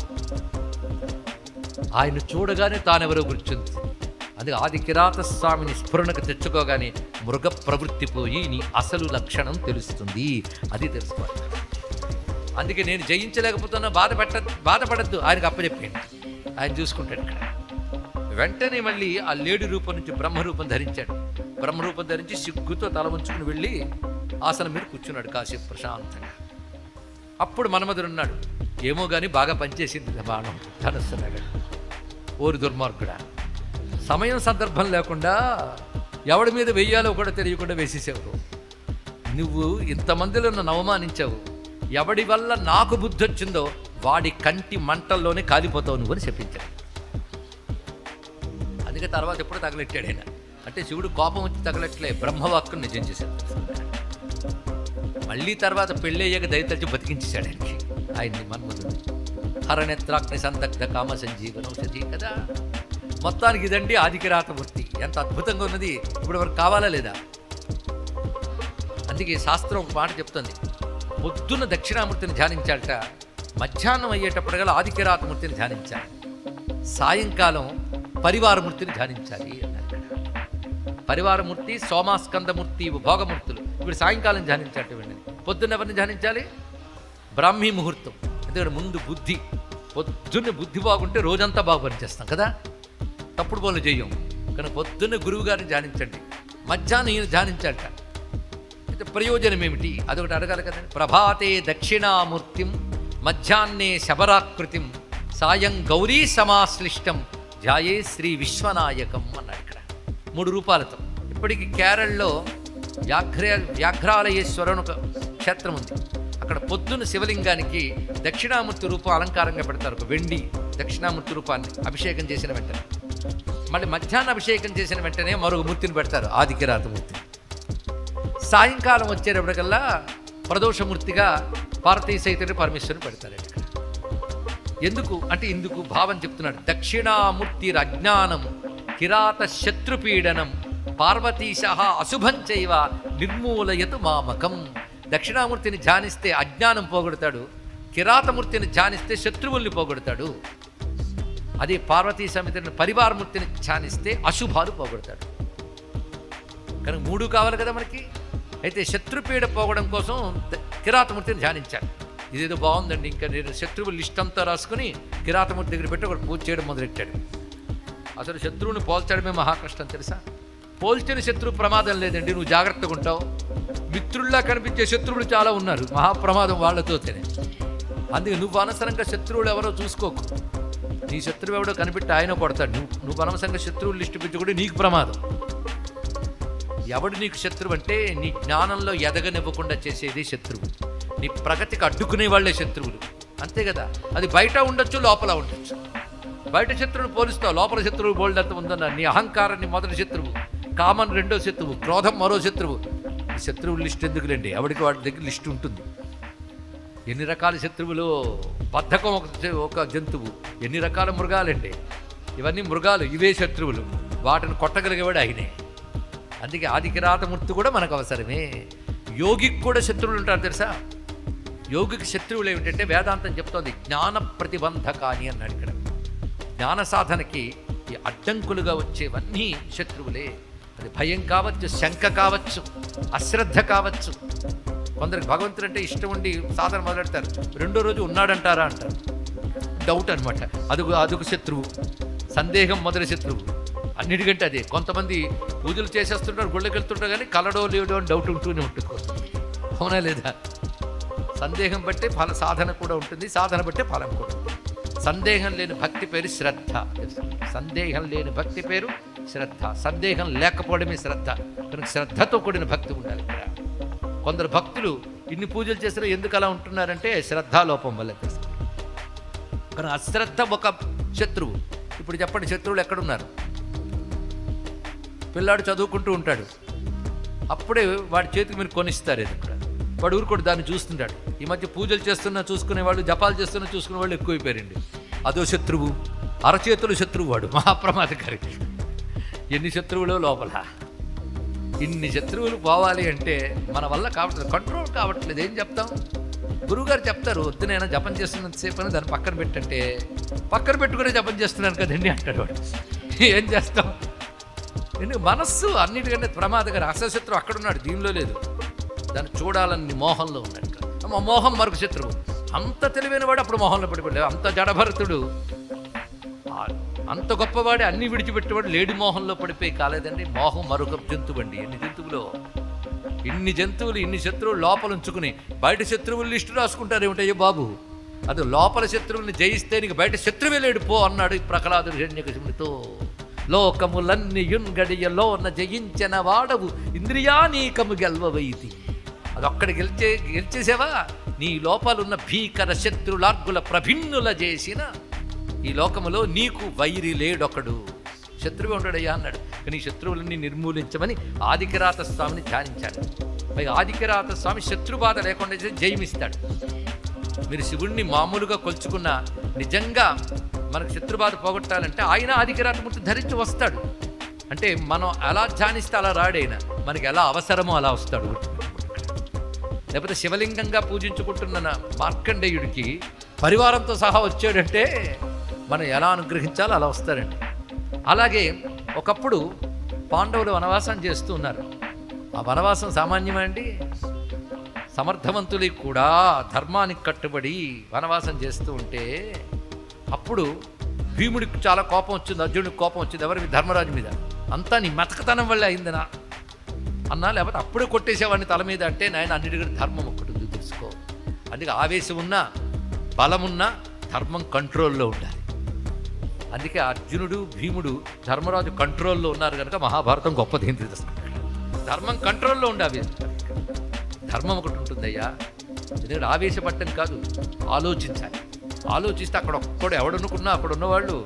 ఆయన చూడగానే తానెవరో గుర్తుంది. అది ఆది కిరాత స్వామిని స్ఫురణకు తెచ్చుకోగానే మృగ ప్రవృత్తి పోయి నీ అసలు లక్షణం తెలుస్తుంది. అది తెలుసుకోవాలి. అందుకే నేను జయించలేకపోతున్నా బాధపడద్దు, ఆయనకు అప్పచెప్పండి, ఆయన చూసుకుంటాడు. ఇక్కడ వెంటనే మళ్ళీ ఆ లేడి రూపం నుంచి బ్రహ్మరూపం ధరించాడు. బ్రహ్మరూపం ధరించి సిగ్గుతో తల ఉంచుకుని వెళ్ళి ఆసనం మీద కూర్చున్నాడు కాసేపు ప్రశాంతంగా. అప్పుడు మన్మధుడున్నాడు. ఏమో కానీ బాగా పనిచేసింది బాణం ధనస్సులాగా. ఓరి దుర్మార్గుడా, సమయం సందర్భం లేకుండా ఎవడి మీద వెయ్యాలో కూడా తెలియకుండా వేసేసావు. నువ్వు ఇంతమందిలో నన్ను అవమానించావు, ఎవడి వల్ల నాకు బుద్ధి వచ్చిందో వాడి కంటి మంటల్లోనే కాలిపోతావు నువ్వు అని చెప్పించాడు. అందుకే తర్వాత ఎప్పుడు తగలెట్టాడు ఆయన. అంటే శివుడు కోపం వచ్చి తగలెట్లే, బ్రహ్మవాక్కును నిజం చేశాడు. మళ్ళీ తర్వాత పెళ్ళయ్యాక దయతలిచి బతికించేశాడు ఆయన్ని మన్మధుడు. హరనేత్రాగ్ని సందగ్ధ కామ సంజీవనౌషధి కదా. మొత్తానికి ఇదండి ఆదికిరాతమూర్తి. ఎంత అద్భుతంగా ఉన్నది. ఇప్పుడు వరకు కావాలా లేదా? అందుకే శాస్త్రం ఒక మాట చెప్తుంది, పొద్దున్న దక్షిణామూర్తిని ధ్యానించాలట, మధ్యాహ్నం అయ్యేటప్పటికల్లా ఆదికిరాతమూర్తిని ధ్యానించాలి, సాయంకాలం పరివారమూర్తిని ధ్యానించాలి అన్నారు ఇక్కడ. పరివారమూర్తి, సోమాస్కందమూర్తి, భోగమూర్తులు ఇప్పుడు సాయంకాలం ధ్యానించాలి. పొద్దున్న ఎవరిని ధ్యానించాలి? బ్రాహ్మీ ముహూర్తం. ఎందుకంటే ముందు బుద్ధి, పొద్దున్న బుద్ధి బాగుంటే రోజంతా బాగా పనిచేస్తాం కదా, తప్పుడు పనులు చెయ్యం. కానీ పొద్దున్న గురువు గారిని ధ్యానించండి, మధ్యాహ్నం ఈయన ధ్యానించాలట. అయితే ప్రయోజనం ఏమిటి అదొకటి అడగాలి కదండి. ప్రభాతే దక్షిణామూర్తిం మధ్యాహ్నే శబరాకృతిం సాయం గౌరీ సమాశ్లిష్టం ధ్యాయే శ్రీ విశ్వనాయకం అన్నాడు ఇక్కడ 3 రూపాలతో. ఇప్పటికి కేరళలో వ్యాఘ్రాలయేశ్వరం ఒక క్షేత్రం ఉంది. అక్కడ పొద్దున్న శివలింగానికి దక్షిణామూర్తి రూపం అలంకారంగా పెడతారు. ఒక వెండి దక్షిణామూర్తి రూపాన్ని అభిషేకం చేసిన వెంటనే, మళ్ళీ మధ్యాహ్నం అభిషేకం చేసిన వెంటనే మరొక మూర్తిని పెడతారు, ఆదికిరాతమూర్తి. సాయంకాలం వచ్చేటప్పటికల్లా ప్రదోషమూర్తిగా పార్వతీ సహితుని పరమేశ్వరుని పెడతారు. ఎందుకు అంటే ఇందుకు భావం చెప్తున్నాడు. దక్షిణామూర్తి అజ్ఞానం కిరాత శత్రుపీడనం పార్వతీశ అశుభం చైవ నిర్మూలయతు మామకం. దక్షిణామూర్తిని ధ్యానిస్తే అజ్ఞానం పోగొడతాడు, కిరాతమూర్తిని ధ్యానిస్తే శత్రువుల్ని పోగొడతాడు. అదే పార్వతీ సమితిని పరివారమూర్తిని ధ్యానిస్తే అశుభాలు పోగొడతాడు. కానీ 3 కావాలి కదా మనకి. అయితే శత్రుపీడ పోగడం కోసం కిరాతమూర్తిని ధ్యానించాడు. ఇదేదో బాగుందండి. ఇంకా నేను శత్రువులు లిస్ట్ అంతా రాసుకుని కిరాతమూర్తి దగ్గర పెట్టి ఒకటి పూజ చేయడం మొదలెట్టాడు. అసలు శత్రువుని పోల్చడమే మహాకష్టం తెలుసా. పోల్చిన శత్రువు ప్రమాదం లేదండి, నువ్వు జాగ్రత్తగా ఉంటావు. మిత్రుల్లా కనిపించే శత్రువులు చాలా ఉన్నారు, మహాప్రమాదం వాళ్ళతోనే. అందుకే నువ్వు అనవసరంగా శత్రువులు ఎవరో చూసుకోకు. నీ శత్రువు ఎవడో కనిపెట్టి ఆయన కొడతాడు. నువ్వు అనవసరంగా శత్రువులు లిస్టు పెట్టుకుంటే నీకు ప్రమాదం. ఎవడు నీకు శత్రువు అంటే నీ జ్ఞానంలో ఎదగనివ్వకుండా చేసేది శత్రువు, నీ ప్రగతికి అడ్డుకునే వాళ్ళే శత్రువులు. అంతే కదా. అది బయట ఉండొచ్చు, లోపల ఉండొచ్చు. బయట శత్రువుని పోలిస్తావు, లోపల శత్రువు బోల్డంత ఉందన్నారు. నీ అహంకారాన్ని మొదటి శత్రువు, కామన్ రెండో శత్రువు, క్రోధం మరో శత్రువు. ఈ శత్రువుల లిస్ట్ ఎందుకులేండి, ఎవరికి వాటి దగ్గర లిస్ట్ ఉంటుంది. ఎన్ని రకాల శత్రువులు. బద్ధకం ఒక జంతువు, ఎన్ని రకాల మృగాలండి. ఇవన్నీ మృగాలు, ఇవే శత్రువులు. వాటిని కొట్టగలిగేవాడు ఆయనే. అందుకే ఆదికిరాతమూర్తి కూడా మనకు అవసరమే. యోగికి కూడా శత్రువులు ఉంటారు తెలుసా. యోగికి శత్రువులు ఏమిటంటే వేదాంతం చెప్తోంది జ్ఞాన ప్రతిబంధకాని అన్నాడు ఇక్కడ. జ్ఞాన సాధనకి ఈ అడ్డంకులుగా వచ్చేవన్నీ శత్రువులే. అది భయం కావచ్చు, శంక కావచ్చు, అశ్రద్ధ కావచ్చు. కొందరికి భగవంతుడు అంటే ఇష్టం ఉండి సాధన మొదలెడతారు, 2వ రోజు ఉన్నాడంటారా అంటారు. డౌట్ అనమాట. అదొక శత్రువు. సందేహం మొదటి శత్రువు. అన్నిటికంటే అదే. కొంతమంది పూజలు చేసేస్తుంటారు, గుళ్ళకి వెళ్తుంటారు, కానీ కలడో లేడో అని డౌట్ ఉంటూనే ఉంటుంది. అవునా లేదా. సందేహం బట్టే ఫల సాధన కూడా ఉంటుంది, సాధన బట్టే ఫలం కూడా ఉంటుంది. సందేహం లేని భక్తి పేరు శ్రద్ధ. సందేహం లేని భక్తి పేరు శ్రద్ధ. సందేహం లేకపోవడమే శ్రద్ధ. కనుక శ్రద్ధతో కూడిన భక్తి ఉండాలి ఇక్కడ. కొందరు భక్తులు ఇన్ని పూజలు చేసినా ఎందుకు అలా ఉంటున్నారంటే శ్రద్ధాలోపం వల్ల తెలుసు. కానీ అశ్రద్ధ ఒక శత్రువు. ఇప్పుడు చెప్పండి, శత్రువులు ఎక్కడున్నారు? పిల్లాడు చదువుకుంటూ ఉంటాడు, అప్పుడే వాడి చేతికి మీరు కొనిస్తారు. ఇది ఇక్కడ వాడు ఊరుకోడు, దాన్ని చూస్తుంటాడు. ఈ మధ్య పూజలు చేస్తున్నా చూసుకునేవాళ్ళు, జపాలు చేస్తున్నా చూసుకునే వాళ్ళు ఎక్కువైపోయారండి. అదో శత్రువు. అరచేతులు శత్రువు వాడు, మహాప్రమాదకారి. ఎన్ని శత్రువులు లోపల. ఇన్ని శత్రువులు పోవాలి అంటే మన వల్ల కావట్లేదు, కంట్రోల్ కావట్లేదు. ఏం చెప్తాం? గురువుగారు చెప్తారు, వద్దునైనా జపం చేస్తున్నంతసేపు అని దాన్ని పక్కన పెట్టంటే, పక్కన పెట్టుకునే జపం చేస్తున్నాను కదండి అంటాడు వాడు. ఏం చేస్తాం? ఎందుకు? మనస్సు అన్నిటికంటే ప్రమాదకర. అసశత్రువు అక్కడున్నాడు, దీనిలో లేదు. దాన్ని చూడాలని మోహంలో ఉన్నాడు. మోహం మరొక శత్రువు. అంత తెలివైన వాడు అప్పుడు మోహంలో పడిపోలేదు. అంత జడభరతుడు, అంత గొప్పవాడే అన్ని విడిచిపెట్టేవాడు లేడి మోహంలో పడిపోయి కాలేదండి. మోహం మరొక జంతువు అండి. ఇన్ని జంతువులు ఇన్ని శత్రువులు లోపల ఉంచుకుని బయట శత్రువులు లిస్టు రాసుకుంటారు. ఏమిటయ్యో బాబు, అది లోపల శత్రువుల్ని జయిస్తే నీకు బయట శత్రువే లేడు పో అన్నాడు ఈ ప్రహ్లాదుడు హిరణ్యకశిపునితో. లోకములన్నీ గడియలోన జయించిన వాడవు ఇంద్రియానీకము గెల్వవైతి. అదొక్కడి గెలిచేసావా? నీ లోపలున్న భీకర శత్రులార్గుల ప్రభిన్నుల చేసిన ఈ లోకములో నీకు వైరి లేడొకడు. శత్రువు ఉంటాడయ్యా అన్నాడు. కానీ శత్రువులన్నీ నిర్మూలించమని ఆదికిరాత స్వామిని ధ్యానించాడు. పైగా ఆదికిరాత స్వామి శత్రుబాధ లేకుండా జయమిస్తాడు. మీరు శివుణ్ణి మామూలుగా కొలుచుకున్న నిజంగా మనకు శత్రుబాధ పోగొట్టాలంటే ఆయన ఆదికిరాతమూర్తి ధరించి వస్తాడు. అంటే మనం ఎలా ధ్యానిస్తే అలా రాడైనా, మనకి ఎలా అవసరమో అలా వస్తాడు. లేకపోతే శివలింగంగా పూజించుకుంటున్న మార్కండేయుడికి పరివారంతో సహా వచ్చాడంటే మనం ఎలా అనుగ్రహించాలో అలా వస్తారండి. అలాగే ఒకప్పుడు పాండవులు వనవాసం చేస్తూ ఉన్నారు. ఆ వనవాసం సామాన్యమా అండి? సమర్థవంతులకి కూడా ధర్మానికి కట్టుబడి వనవాసం చేస్తూ ఉంటే అప్పుడు భీముడికి చాలా కోపం వచ్చింది, అర్జునుడికి కోపం వచ్చింది. ఎవరి? ధర్మరాజు మీద. అంతా నీ మెతకతనం వల్ల అయిందనా అన్నా, లేకపోతే అప్పుడే కొట్టేసేవాడిని తల మీద అంటే, నాయన అన్నిటికీ ధర్మం ఒక్కటి ఉంది తెలుసుకో. అందుకే ఆవేశం ఉన్నా బలమున్నా ధర్మం కంట్రోల్లో ఉండాలి. అందుకే అర్జునుడు భీముడు ధర్మరాజు కంట్రోల్లో ఉన్నారు కనుక మహాభారతం గొప్పది. ధర్మం కంట్రోల్లో ఉండాలి. ధర్మం ఒకటి ఉంటుందయ్యా. ఎందుకంటే ఆవేశపట్టం కాదు, ఆలోచించాలి. ఆలోచిస్తే అక్కడ ఒక్కడు ఎవడనుకున్నా అక్కడ ఉన్నవాళ్ళు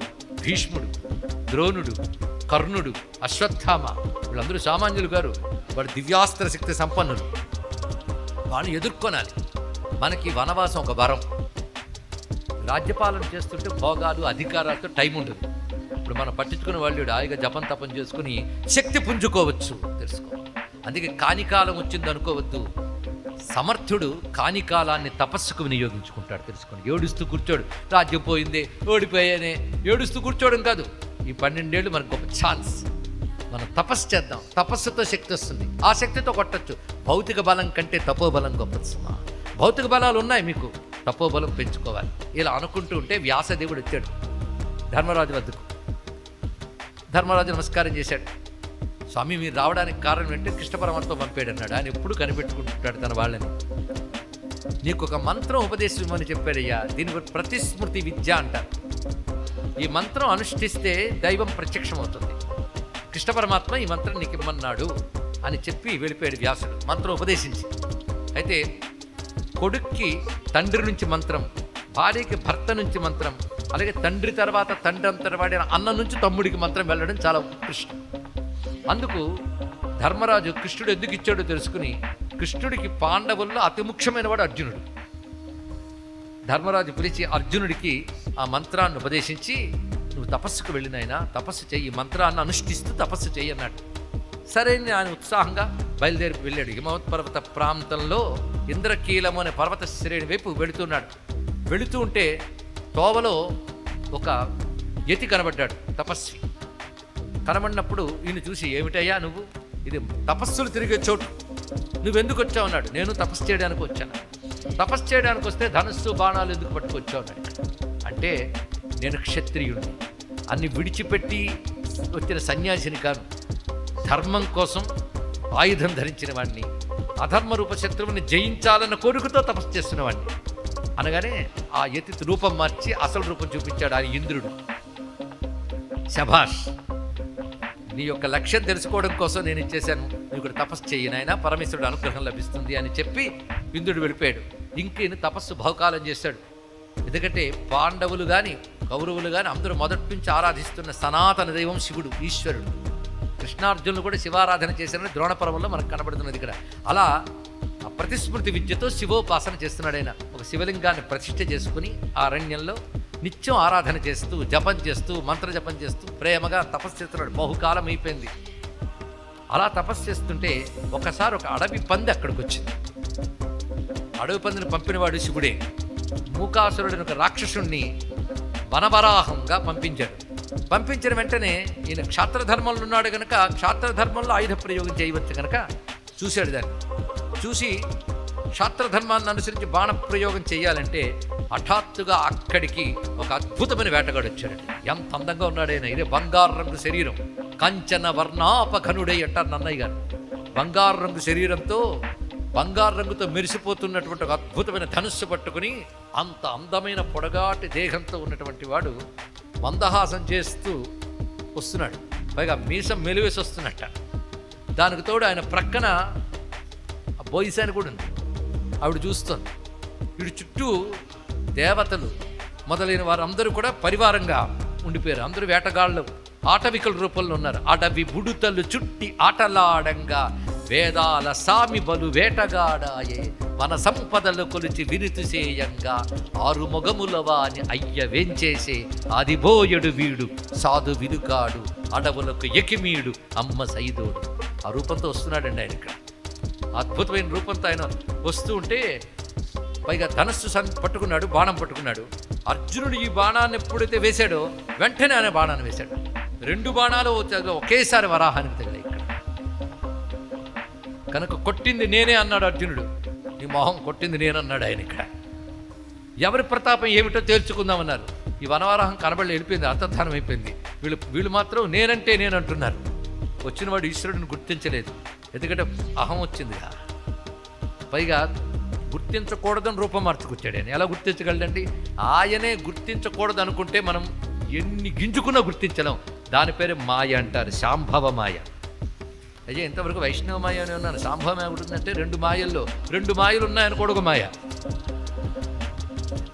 భీష్ముడు, ద్రోణుడు, కర్ణుడు, అశ్వత్థామ, వీళ్ళందరూ సామాన్యులు గారు. వాడు దివ్యాస్త్ర శక్తి సంపన్నులు. వాళ్ళు ఎదుర్కొనాలి. మనకి వనవాసం ఒక వరం. రాజ్యపాలన చేస్తుంటే భోగాలు అధికారాలతో టైం ఉండదు. ఇప్పుడు మనం పట్టించుకునే వాళ్ళు హాయిగా జపం తపం చేసుకుని శక్తి పుంజుకోవచ్చు, తెలుసుకో. అందుకే కానికాలం వచ్చింది అనుకోవద్దు. సమర్థుడు కానికాలాన్ని తపస్సుకు వినియోగించుకుంటాడు, తెలుసుకోండి. ఏడుస్తూ కూర్చోడు, రాజ్యం పోయిందే, ఓడిపోయానే, ఏడుస్తూ కూర్చోవడం కాదు. ఈ 12 ఏళ్ళు మనకు ఒక ఛాన్స్. మనం తపస్సు చేద్దాం. తపస్సుతో శక్తి వస్తుంది. ఆ శక్తితో కొట్టచ్చు. భౌతిక బలం కంటే తపోబలం గొప్పది సుమా. భౌతిక బలాలు ఉన్నాయి మీకు, తపోబలం పెంచుకోవాలి. ఇలా అనుకుంటూ ఉంటే వ్యాసదేవుడు వచ్చాడు ధర్మరాజు వద్దకు. ధర్మరాజు నమస్కారం చేశాడు. స్వామి, మీరు రావడానికి కారణం ఏంటంటే కృష్ణ పరమాత్మ పంపాడు అన్నాడు. ఆయన ఎప్పుడు కనిపెట్టుకుంటుంటాడు తన వాళ్ళని. నీకు ఒక మంత్రం ఉపదేశమని చెప్పాడయ్యా. దీని ప్రతిస్మృతి విద్య అంటారు. ఈ మంత్రం అనుష్ఠిస్తే దైవం ప్రత్యక్షమవుతుంది. కృష్ణ పరమాత్మ ఈ మంత్రం నీకు ఇమ్మన్నాడు అని చెప్పి వెళ్ళిపోయాడు వ్యాసుడు, మంత్రం ఉపదేశించి. అయితే కొడుక్కి తండ్రి నుంచి మంత్రం, భార్యకి భర్త నుంచి మంత్రం, అలాగే తండ్రి తర్వాత తండ్రి అంతటి అన్న నుంచి తమ్ముడికి మంత్రం వెళ్ళడం చాలా ఉత్కృష్టం. అందుకు ధర్మరాజు కృష్ణుడు ఎందుకు ఇచ్చాడో తెలుసుకుని, కృష్ణుడికి పాండవుల్లో అతి ముఖ్యమైన వాడు అర్జునుడు. ధర్మరాజు పిలిచి అర్జునుడికి ఆ మంత్రాన్ని ఉపదేశించి, నువ్వు తపస్సుకు వెళ్ళినైనా తపస్సు చెయ్యి, మంత్రాన్ని అనుష్ఠిస్తూ తపస్సు చెయ్యి అన్నాడు. సరే ఆయన ఉత్సాహంగా బయలుదేరి వెళ్ళాడు. హిమవత్ పర్వత ప్రాంతంలో ఇంద్రకీలము అనే పర్వత శ్రేణి వైపు వెళుతున్నాడు. వెళుతూ ఉంటే తోవలో ఒక యతి కనబడ్డాడు, తపస్వి. కనబడినప్పుడు ఈయన చూసి, ఏమిటయ్యా నువ్వు? ఇది తపస్సులు తిరిగే చోటు, నువ్వెందుకు వచ్చావు అన్నాడు. నేను తపస్సు చేయడానికి వచ్చాను. తపస్సు చేయడానికి వస్తే ధనుస్సు బాణాలు ఎందుకు పట్టుకొచ్చావు అన్నాడు. అంటే నేను క్షత్రియుడిని, అన్ని విడిచిపెట్టి వచ్చిన సన్యాసిని కాను. ధర్మం కోసం ఆయుధం ధరించిన వాడిని, అధర్మ రూప శత్రువుని జయించాలన్న కోరికతో తపస్సు చేస్తున్న వాడిని అనగానే ఆ యతి రూపం మార్చి అసలు రూపం చూపించాడు. ఆయన ఇంద్రుడు. శభాష్, నీ యొక్క లక్ష్యం తెలుసుకోవడం కోసం నేను ఇచ్చేశాను, నువ్వు ఇక్కడ తపస్సు చెయ్యి నాయనా, పరమేశ్వరుడు అనుగ్రహం లభిస్తుంది అని చెప్పి ఇంద్రుడు వెళ్ళిపోయాడు. ఇంకేను తపస్సు బహుకాలం చేశాడు. ఎందుకంటే పాండవులు కానీ కౌరవులు కానీ అందరూ మొదటి నుంచి ఆరాధిస్తున్న సనాతన దైవం శివుడు, ఈశ్వరుడు. కృష్ణార్జునులు కూడా శివారాధన చేశారని ద్రోణపర్వంలో మనకు కనబడుతున్నది ఇక్కడ. అలా ఆ ప్రతిస్మృతి విద్యతో శివోపాసన చేస్తున్నాడు. ఆయన ఒక శివలింగాన్ని ప్రతిష్ఠ చేసుకుని ఆ అరణ్యంలో నిత్యం ఆరాధన చేస్తూ, జపం చేస్తూ, మంత్ర జపం చేస్తూ ప్రేమగా తపస్సు చేస్తున్నాడు. బహుకాలం అయిపోయింది. అలా తపస్సు చేస్తుంటే ఒకసారి ఒక అడవి పంది అక్కడికి వచ్చింది. అడవి పందిని పంపినవాడు శివుడే. మూకాసురుడిని ఒక రాక్షసుణ్ణి వనవరాహంగా పంపించాడు. పంపించిన వెంటనే ఈయన క్షాత్రధర్మంలో ఉన్నాడు కనుక క్షాత్రధర్మంలో ఆయుధ ప్రయోగం చేయవచ్చు కనుక చూశాడు. దాన్ని చూసి క్షాత్రధర్మాన్ని అనుసరించి బాణ ప్రయోగం చేయాలంటే హఠాత్తుగా అక్కడికి ఒక అద్భుతమైన వేటగాడు వచ్చాడు. ఎంత అందంగా ఉన్నాడైనా. ఇదే బంగారు రంగు శరీరం, కంచన వర్ణాపఘనుడై అంటారు నన్నయ్య గారు. బంగారు రంగు శరీరంతో బంగారు రంగుతో మెరిసిపోతున్నటువంటి ఒక అద్భుతమైన ధనుస్సు పట్టుకుని అంత అందమైన పొడగాటి దేహంతో ఉన్నటువంటి వాడు మందహాసం చేస్తూ వస్తున్నాడు. పైగా మీసం మెలివేసి వస్తున్నట్ట. దానికి తోడు ఆయన ప్రక్కన బోయిసాని కూడా ఉంది. ఆవిడ చూస్తుంది. వీడి చుట్టూ దేవతలు మొదలైన వారందరూ కూడా పరివారంగా ఉండిపోయారు. అందరూ వేటగాళ్ళు ఆటవికుల రూపంలో ఉన్నారు. అడవి బుడుతలు చుట్టి ఆటలాడంగా వేదాల సామి బలు వేటగాడాయే మన సంపదలు కొలిచి విరుతుసేయంగా ఆరు మొగముల వాని అయ్య వెంచేసే ఆదిబోయడు వీడు సాధు వినుకాడు అడవులకు ఎకిమీడు అమ్మ సైదోడు. ఆ రూపంతో వస్తున్నాడండి ఆయన ఇక్కడ. అద్భుతమైన రూపంతో ఆయన వస్తూ ఉంటే పైగా ధనస్సు పట్టుకున్నాడు, బాణం పట్టుకున్నాడు. అర్జునుడు ఈ బాణాన్ని ఎప్పుడైతే వేశాడో వెంటనే ఆయన బాణాన్ని వేశాడు. 2 బాణాలు ఒకేసారి వరాహానికి తగిలాయి ఇక్కడ. కనుక కొట్టింది నేనే అన్నాడు అర్జునుడు. నీ మొహం కొట్టింది నేనన్నాడు ఆయన ఇక్కడ. ఎవరి ప్రతాపం ఏమిటో తేల్చుకుందామన్నారు. ఈ వనవరాహం కనబడి వెళ్ళిపోయింది, అంతర్ధానం అయిపోయింది. వీళ్ళు మాత్రం నేనంటే నేనంటున్నారు. వచ్చినవాడు ఈశ్వరుడిని గుర్తించలేదు, ఎందుకంటే అహం వచ్చిందిగా. పైగా గుర్తించకూడదని రూపం మార్చుకొచ్చాడు ఆయన. ఎలా గుర్తించగలడండి? ఆయనే గుర్తించకూడదు అనుకుంటే మనం ఎన్ని గింజుకున్నా గుర్తించలేం. దాని పేరు మాయ అంటారు, శాంభవ మాయ. అయ్యే ఇంతవరకు వైష్ణవ మాయ అని ఉన్నాను, శాంభవ మాయ ఉంటుందంటే 2 మాయల్లో 2 మాయలు ఉన్నాయని కూడా ఒక మాయ.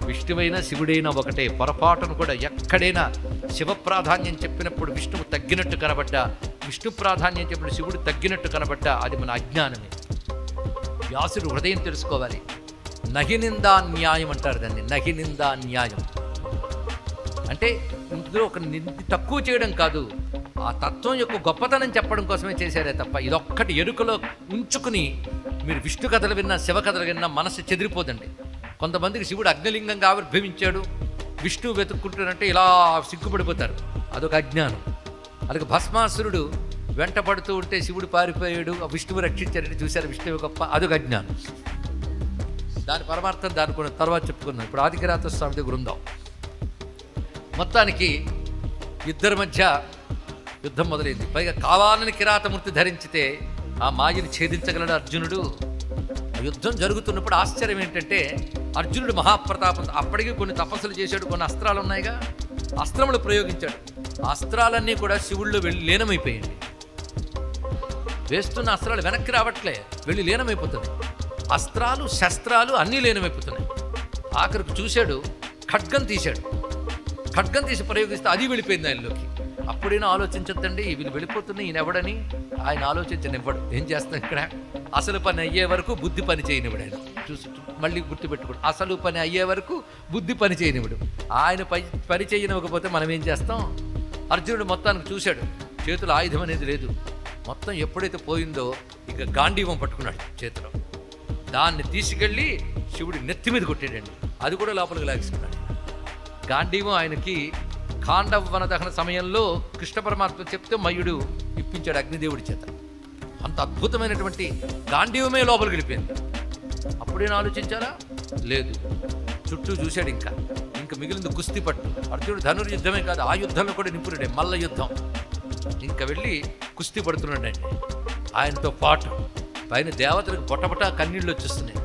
విష్ణువైనా శివుడైనా ఒకటే. పొరపాటును కూడా ఎక్కడైనా శివ ప్రాధాన్యం చెప్పినప్పుడు విష్ణువు తగ్గినట్టు కనబడ్డా, విష్ణు ప్రాధాన్యం చెప్పిన శివుడు తగ్గినట్టు కనబడ్డా అది మన అజ్ఞానమే. వ్యాసుడు హృదయం తెలుసుకోవాలి. నహినిందా న్యాయం అంటారు దాన్ని. నహినిందా న్యాయం అంటే ఇందులో ఒక తక్కువ చేయడం కాదు, ఆ తత్వం యొక్క గొప్పతనం చెప్పడం కోసమే చేశారే తప్ప ఇదొక్కటి ఎరుకలో ఉంచుకుని మీరు విష్ణు కథలు విన్నా శివ కథలు విన్నా మనసు చెదిరిపోదండి. కొంతమందికి శివుడు అగ్నిలింగంగా ఆవిర్భవించాడు, విష్ణువు వెతుక్కుంటానంటే ఇలా సిగ్గుపడిపోతారు. అదొక అజ్ఞానం. అలాగే భస్మాసురుడు వెంట పడుతూ ఉంటే శివుడు పారిపోయాడు, విష్ణువు రక్షించారని చూశారు, విష్ణువు గొప్ప. అదొక అజ్ఞానం. దాని పరమార్థం దాని తర్వాత చెప్పుకున్నాం. ఇప్పుడు ఆదికిరాత స్వామి దగ్గర ఉందాం. మొత్తానికి ఇద్దరి మధ్య యుద్ధం మొదలైంది. పైగా కావాలని కిరాతమూర్తి ధరించితే ఆ మాయని ఛేదించగలడు అర్జునుడు. యుద్ధం జరుగుతున్నప్పుడు ఆశ్చర్యం ఏంటంటే అర్జునుడు మహాప్రతాపం. అప్పటికి కొన్ని తపస్సులు చేశాడు, కొన్ని అస్త్రాలు ఉన్నాయిగా, అస్త్రములు ప్రయోగించాడు. అస్త్రాలన్నీ కూడా శివుళ్ళు వెళ్ళి లీనమైపోయాయి. వేస్తున్న అస్త్రాలు వెనక్కి రావట్లే, వెళ్ళి లీనమైపోతుంది. అస్త్రాలు శస్త్రాలు అన్నీ లీనమైపోతున్నాయి. ఆఖరికి చూశాడు, ఖడ్గం తీశాడు. ఖడ్గం తీసి ప్రయోగిస్తే అది వెళ్ళిపోయింది ఆయనలోకి. అప్పుడైనా ఆలోచించొద్దండి, వీళ్ళు వెళ్ళిపోతున్నాయి, ఈయన ఎవడని ఆయన ఆలోచించనివ్వడు. ఏం చేస్తాం ఇక్కడ? అసలు పని అయ్యే వరకు బుద్ధి పని చేయనివ్వడు ఆయన. చూసి మళ్ళీ గుర్తుపెట్టుకోడు, అసలు పని అయ్యే వరకు బుద్ధి పని చేయనివ్వడు. ఆయన పని చేయనివ్వకపోతే మనం ఏం చేస్తాం? అర్జునుడు మొత్తానికి చూశాడు, చేతులు ఆయుధం అనేది లేదు. మొత్తం ఎప్పుడైతే పోయిందో ఇక గాంధీవం పట్టుకున్నాడు చేతిలో. దాన్ని తీసుకెళ్ళి శివుడి నెత్తి మీద కొట్టాడండి. అది కూడా లోపలికి లాగేసుకున్నాడు. గాంధీవం ఆయనకి ఖాండవ వన దహన సమయంలో కృష్ణ పరమాత్మ చెప్తే మయుడు ఇప్పించాడు అగ్నిదేవుడి చేత. అంత అద్భుతమైనటువంటి గాంధీవమే లోపలికి వెళ్ళిపోయింది. అప్పుడేనా ఆలోచించారా? లేదు. చుట్టూ చూశాడు. ఇంకా మిగిలింది కుస్తీ పట్టు. అర్జునుడు ధనుర్యుద్ధమే కాదు, ఆ యుద్ధంలో కూడా నిపుణుడే, మల్ల యుద్ధం. ఇంకా వెళ్ళి కుస్తీ పడుతున్నాడండి. ఆయనతో పాటు పైన దేవతలకు పొటపట కన్నీళ్ళు వచ్చేస్తున్నాయి.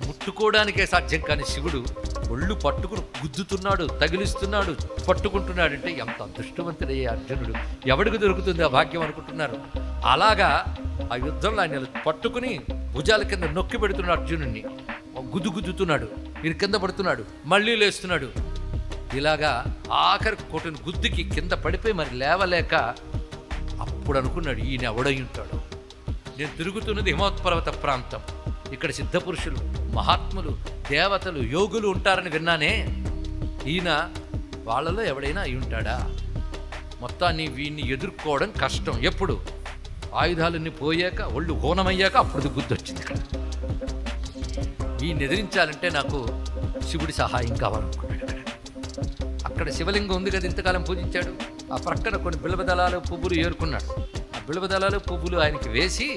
ముట్టుకోవడానికే సాధ్యం కానీ శివుడు ఒళ్ళు పట్టుకుని గుద్దుతున్నాడు, తగిలిస్తున్నాడు, పట్టుకుంటున్నాడంటే ఎంత అదృష్టవంతుడయ్యే అర్జునుడు. ఎవడికి దొరుకుతుంది ఆ భాగ్యం అనుకుంటున్నారు. అలాగా ఆ యుద్ధంలో ఆయన పట్టుకుని భుజాల కింద నొక్కి పెడుతున్నాడు అర్జునుడిని. గుద్దుతున్నాడు, ఈయన కింద పడుతున్నాడు, మళ్ళీ లేస్తున్నాడు. ఇలాగా ఆఖరి కొట్టిన గుద్దుకి కింద పడిపోయి మరి లేవలేక అప్పుడు అనుకున్నాడు, ఈయన ఎవడై ఉంటాడు. నేను తిరుగుతున్నది హిమోత్పర్వత ప్రాంతం, ఇక్కడ సిద్ధపురుషులు, మహాత్ములు, దేవతలు, యోగులు ఉంటారని విన్నానే. ఈయన వాళ్ళలో ఎవడైనా అయి ఉంటాడా? మొత్తాన్ని వీడిని ఎదుర్కోవడం కష్టం. ఎప్పుడు ఆయుధాలన్నీ పోయాక, ఒళ్ళు హోనమయ్యాక అప్పుడు గుర్తొచ్చింది. ఇక్కడ వీడిని ఎదిరించాలంటే నాకు శివుడి సహాయం కావాలనుకున్నాడు. అక్కడ శివలింగం ఉంది కదా, ఇంతకాలం పూజించాడు. ఆ ప్రక్కన కొన్ని బిల్వదళాలు పువ్వులు ఏరుకున్నాడు. ఆ బిల్వదళాలు పువ్వులు ఆయనకి వేసి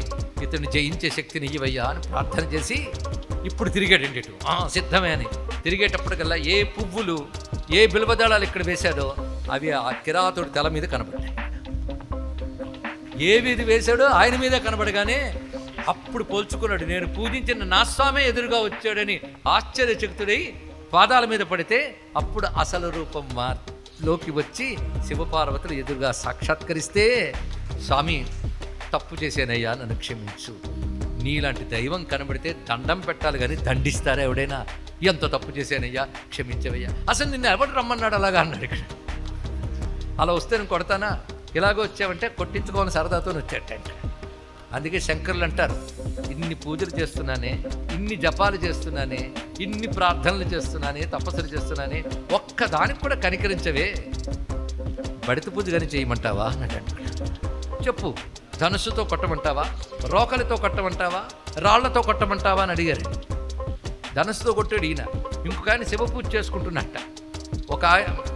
ఇతన్ని జయించే శక్తిని ఇవ్వయ్యా అని ప్రార్థన చేసి ఇప్పుడు తిరిగాడండి. సిద్ధమే అని తిరిగేటప్పటికల్లా ఏ పువ్వులు, ఏ బిల్వదళాలు ఇక్కడ వేశాడో అవి ఆ కిరాతుడి తల మీద కనబడ్డాయి. ఏవి ఇది వేశాడో ఆయన మీదే కనబడగానే అప్పుడు పోల్చుకున్నాడు. నేను పూజించిన నా స్వామి ఎదురుగా వచ్చాడని ఆశ్చర్యచకితుడై పాదాల మీద పడితే అప్పుడు అసలు రూపం లోకి వచ్చి శివపార్వతులు ఎదురుగా సాక్షాత్కరిస్తే, స్వామి తప్పు చేశానయ్యా, నన్ను క్షమించు. నీలాంటి దైవం కనబడితే దండం పెట్టాలి కానీ దండిస్తారా ఎవడైనా? ఎంత తప్పు చేశానయ్యా, క్షమించవయ్యా. అసలు నిన్ను ఎవడు రమ్మన్నాడు అలాగా అన్నాడు. ఇక్కడ అలా వస్తే నేను కొడతానా? ఇలాగ వచ్చావంటే కొట్టించుకోవాలని సరదాతో వచ్చాట. అందుకే శంకరులు అంటారు, ఇన్ని పూజలు చేస్తున్నానే, ఇన్ని జపాలు చేస్తున్నానే, ఇన్ని ప్రార్థనలు చేస్తున్నానే, తపస్సులు చేస్తున్నానే, ఒక్కదానికి కూడా కనికరించవే, బడిత పూజ కానీ చేయమంటావా అన్నట్టు. చెప్పు, ధనుస్సుతో కొట్టమంటావా, రోకలితో కొట్టమంటావా, రాళ్లతో కొట్టమంటావా అని అడిగారు. ధనుస్సుతో కొట్టాడు ఈయన. ఇంకొక ఆయన శివ పూజ చేసుకుంటున్నట్ట.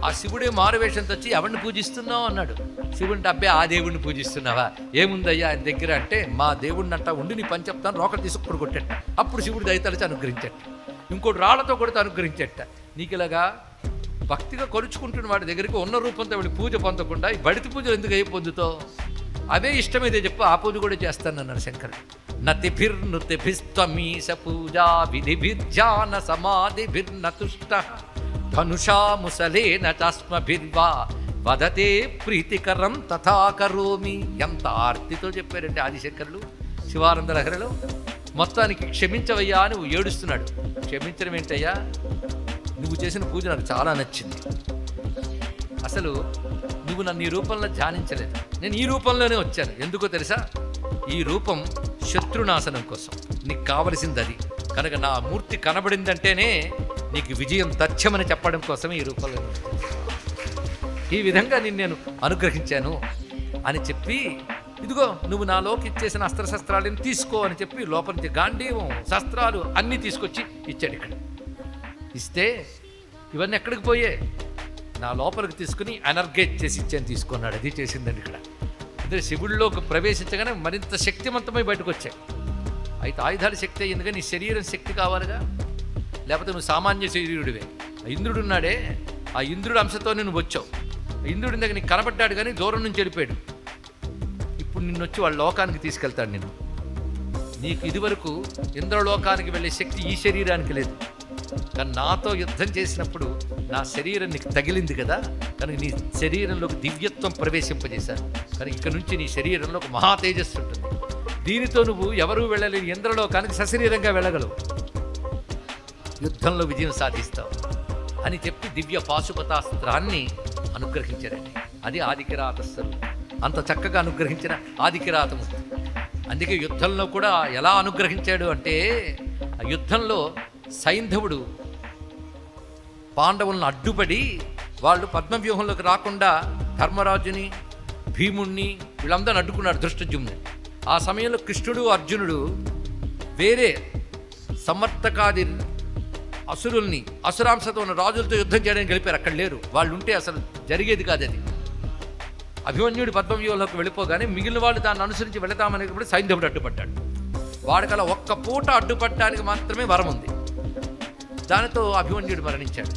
ఆ శివుడే మారువేషంతో వచ్చి ఎవరిని పూజిస్తున్నావు అన్నాడు. శివుడిని అబ్బే ఆ దేవుడిని పూజిస్తున్నావా, ఏముందయ్యా ఆయన దగ్గర అంటే, మా దేవుడిని అంటా ఉండి నీ పని చెప్తాను, రోకలు తీసుకుని కొట్టేట. అప్పుడు శివుడు దయతలిచి అనుగ్రహించట, ఇంకోటి రాళ్లతో కొడితే అనుగ్రహించట. నీకు ఇలాగా భక్తిగా కొలుచుకుంటున్న వాడి దగ్గరికి ఉన్న రూపంతో వెళ్ళి పూజ పొందకుండా ఈ బడితి పూజలు ఎందుకు అయి పొందుతావు? అవే ఇష్టమైతే చెప్పు, ఆ పూజ కూడా చేస్తానన్నాడు శంకరుడు. నతిభిర్నుతిభిస్త్వమీశ పూజా విధిభిర్జాన సమాధిభిర్నతుష్ట ధనుషా ముసలేన చాస్మభిర్వా వదతే ప్రీతికరం తథా కరోమి. ఎంత ఆర్తితో చెప్పారంటే ఆదిశంకరులు శివానంద లహరిలో. మొత్తానికి క్షమించవయ్యా అని ఏడుస్తున్నాడు. క్షమించడం ఏంటయ్యా, నువ్వు చేసిన పూజ నాకు చాలా నచ్చింది. అసలు నువ్వు నన్ను ఈ రూపంలో ధ్యానించలేదు, నేను ఈ రూపంలోనే వచ్చాను. ఎందుకో తెలుసా? ఈ రూపం శత్రునాశనం కోసం, నీకు కావలసింది అది. కనుక నా మూర్తి కనబడిందంటేనే నీకు విజయం తథ్యమని చెప్పడం కోసమే ఈ రూపంలో ఈ విధంగా నేను అనుగ్రహించాను అని చెప్పి, ఇదిగో నువ్వు నాలోకి ఇచ్చేసిన అస్త్రశస్త్రాలను తీసుకో అని చెప్పి లోపల నుంచి గాంధీవం శస్త్రాలు అన్నీ తీసుకొచ్చి ఇచ్చాడు. ఇక్కడ ఇస్తే ఇవన్నీ ఎక్కడికి పోయే, నా లోపలికి తీసుకుని ఎనర్గేట్ చేసి ఇచ్చాను, తీసుకున్నాడు. అది చేసిందండి ఇక్కడ. అంటే శివుడిలోకి ప్రవేశించగానే మరింత శక్తివంతమై బయటకు వచ్చాయి. అయితే ఆయుధాల శక్తి అయ్యింది, కానీ నీ శరీరం శక్తి కావాలిగా, లేకపోతే నువ్వు సామాన్య శరీరుడివే. ఇంద్రుడు ఉన్నాడే, ఆ ఇంద్రుడు అంశతోనే నువ్వు వచ్చావు. ఇంద్రుడి దగ్గర నీకు కనబడ్డాడు, కానీ దూరం నుంచి వెళ్ళిపోయాడు. ఇప్పుడు నిన్ను వచ్చి వాళ్ళ లోకానికి తీసుకెళ్తాడు. నేను నీకు ఇదివరకు ఇంద్రలోకానికి వెళ్ళే శక్తి ఈ శరీరానికి లేదు, కానీ నాతో యుద్ధం చేసినప్పుడు నా శరీరం నీకు తగిలింది కదా, కనుక నీ శరీరంలోకి దివ్యత్వం ప్రవేశింపజేశాను. కానీ ఇక్కడ నుంచి నీ శరీరంలో ఒక మహా తేజస్సు ఉంటుంది. దీనితో నువ్వు ఎవరూ వెళ్ళలేని ఇంద్రలోకానికి సశరీరంగా వెళ్ళగలవు, యుద్ధంలో విజయం సాధిస్తావు అని చెప్పి దివ్య పాశుపతాస్త్రాన్ని అనుగ్రహించారండి. అది ఆదికిరాతస్సులు. అంత చక్కగా అనుగ్రహించిన ఆదికిరాతము. అందుకే యుద్ధంలో కూడా ఎలా అనుగ్రహించాడు అంటే, ఆ యుద్ధంలో సైంధవుడు పాండవులను అడ్డుపడి వాళ్ళు పద్మవ్యూహంలోకి రాకుండా ధర్మరాజుని భీముణ్ణి వీళ్ళందరిని అడ్డుకున్నాడు ధృష్టద్యుమ్నుని. ఆ సమయంలో కృష్ణుడు అర్జునుడు వేరే సమర్థకాది అసురుల్ని అసురాంశతో ఉన్న రాజులతో యుద్ధం చేయడానికి గెలిపారు. అక్కడ లేరు, వాళ్ళు ఉంటే అసలు జరిగేది కాదు అది. అభిమన్యుడు పద్మవ్యూహంలోకి వెళ్ళిపోగానే మిగిలిన వాళ్ళు దాన్ని అనుసరించి వెళతామనేటప్పుడు సైంధవుడు అడ్డుపడ్డాడు. వాడికలా ఒక్క పూట అడ్డుపడటానికి మాత్రమే వరం ఉంది. దానితో అభిమన్యుడు మరణించాడు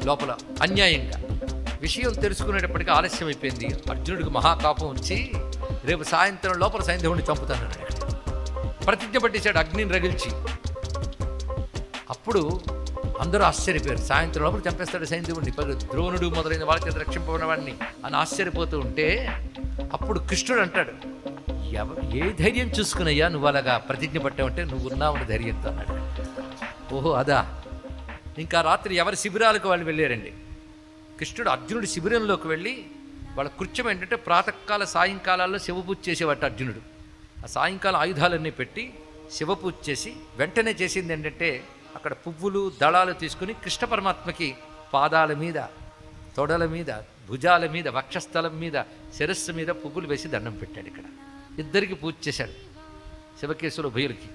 లోపల అన్యాయంగా. విషయం తెలుసుకునేటప్పటికీ ఆలస్యం అయిపోయింది. అర్జునుడికి మహాకాపం వచ్చి రేపు సాయంత్రం లోపల సైంధవుడిని చంపుతానన్నాడు. ప్రతిజ్ఞ పట్టేశాడు అగ్నిని రగిల్చి. అప్పుడు అందరూ ఆశ్చర్యపోయారు, సాయంత్రం లోపల చంపేస్తాడు సైంధవుడిని, ద్రోణుడు మొదలైన వాళ్ళ చేత రక్షింపబడిన వాడిని అని ఆశ్చర్యపోతూ ఉంటే, అప్పుడు కృష్ణుడు అంటాడు, ఏ ధైర్యం చూసుకున్నయ్యా నువ్వు అలాగా ప్రతిజ్ఞ పట్టావంటే, నువ్వు ఉన్నావు ధైర్యంతో అన్నాడు. ఓహో అదా. ఇంకా రాత్రి ఎవరి శిబిరాలకు వాళ్ళు వెళ్ళారండి. కృష్ణుడు అర్జునుడి శిబిరంలోకి వెళ్ళి, వాళ్ళ కృత్యం ఏంటంటే ప్రాతకాల సాయంకాలాల్లో శివపూజ చేసేవాట అర్జునుడు. ఆ సాయంకాలం ఆయుధాలన్నీ పెట్టి శివపూజ చేసి వెంటనే చేసింది ఏంటంటే, అక్కడ పువ్వులు దళాలు తీసుకుని కృష్ణ పరమాత్మకి పాదాల మీద, తొడల మీద, భుజాల మీద, వక్షస్థలం మీద, శిరస్సు మీద పువ్వులు వేసి దండం పెట్టాడు. ఇక్కడ ఇద్దరికి పూజ చేశాడు, శివకేశుల ఉభయులకి.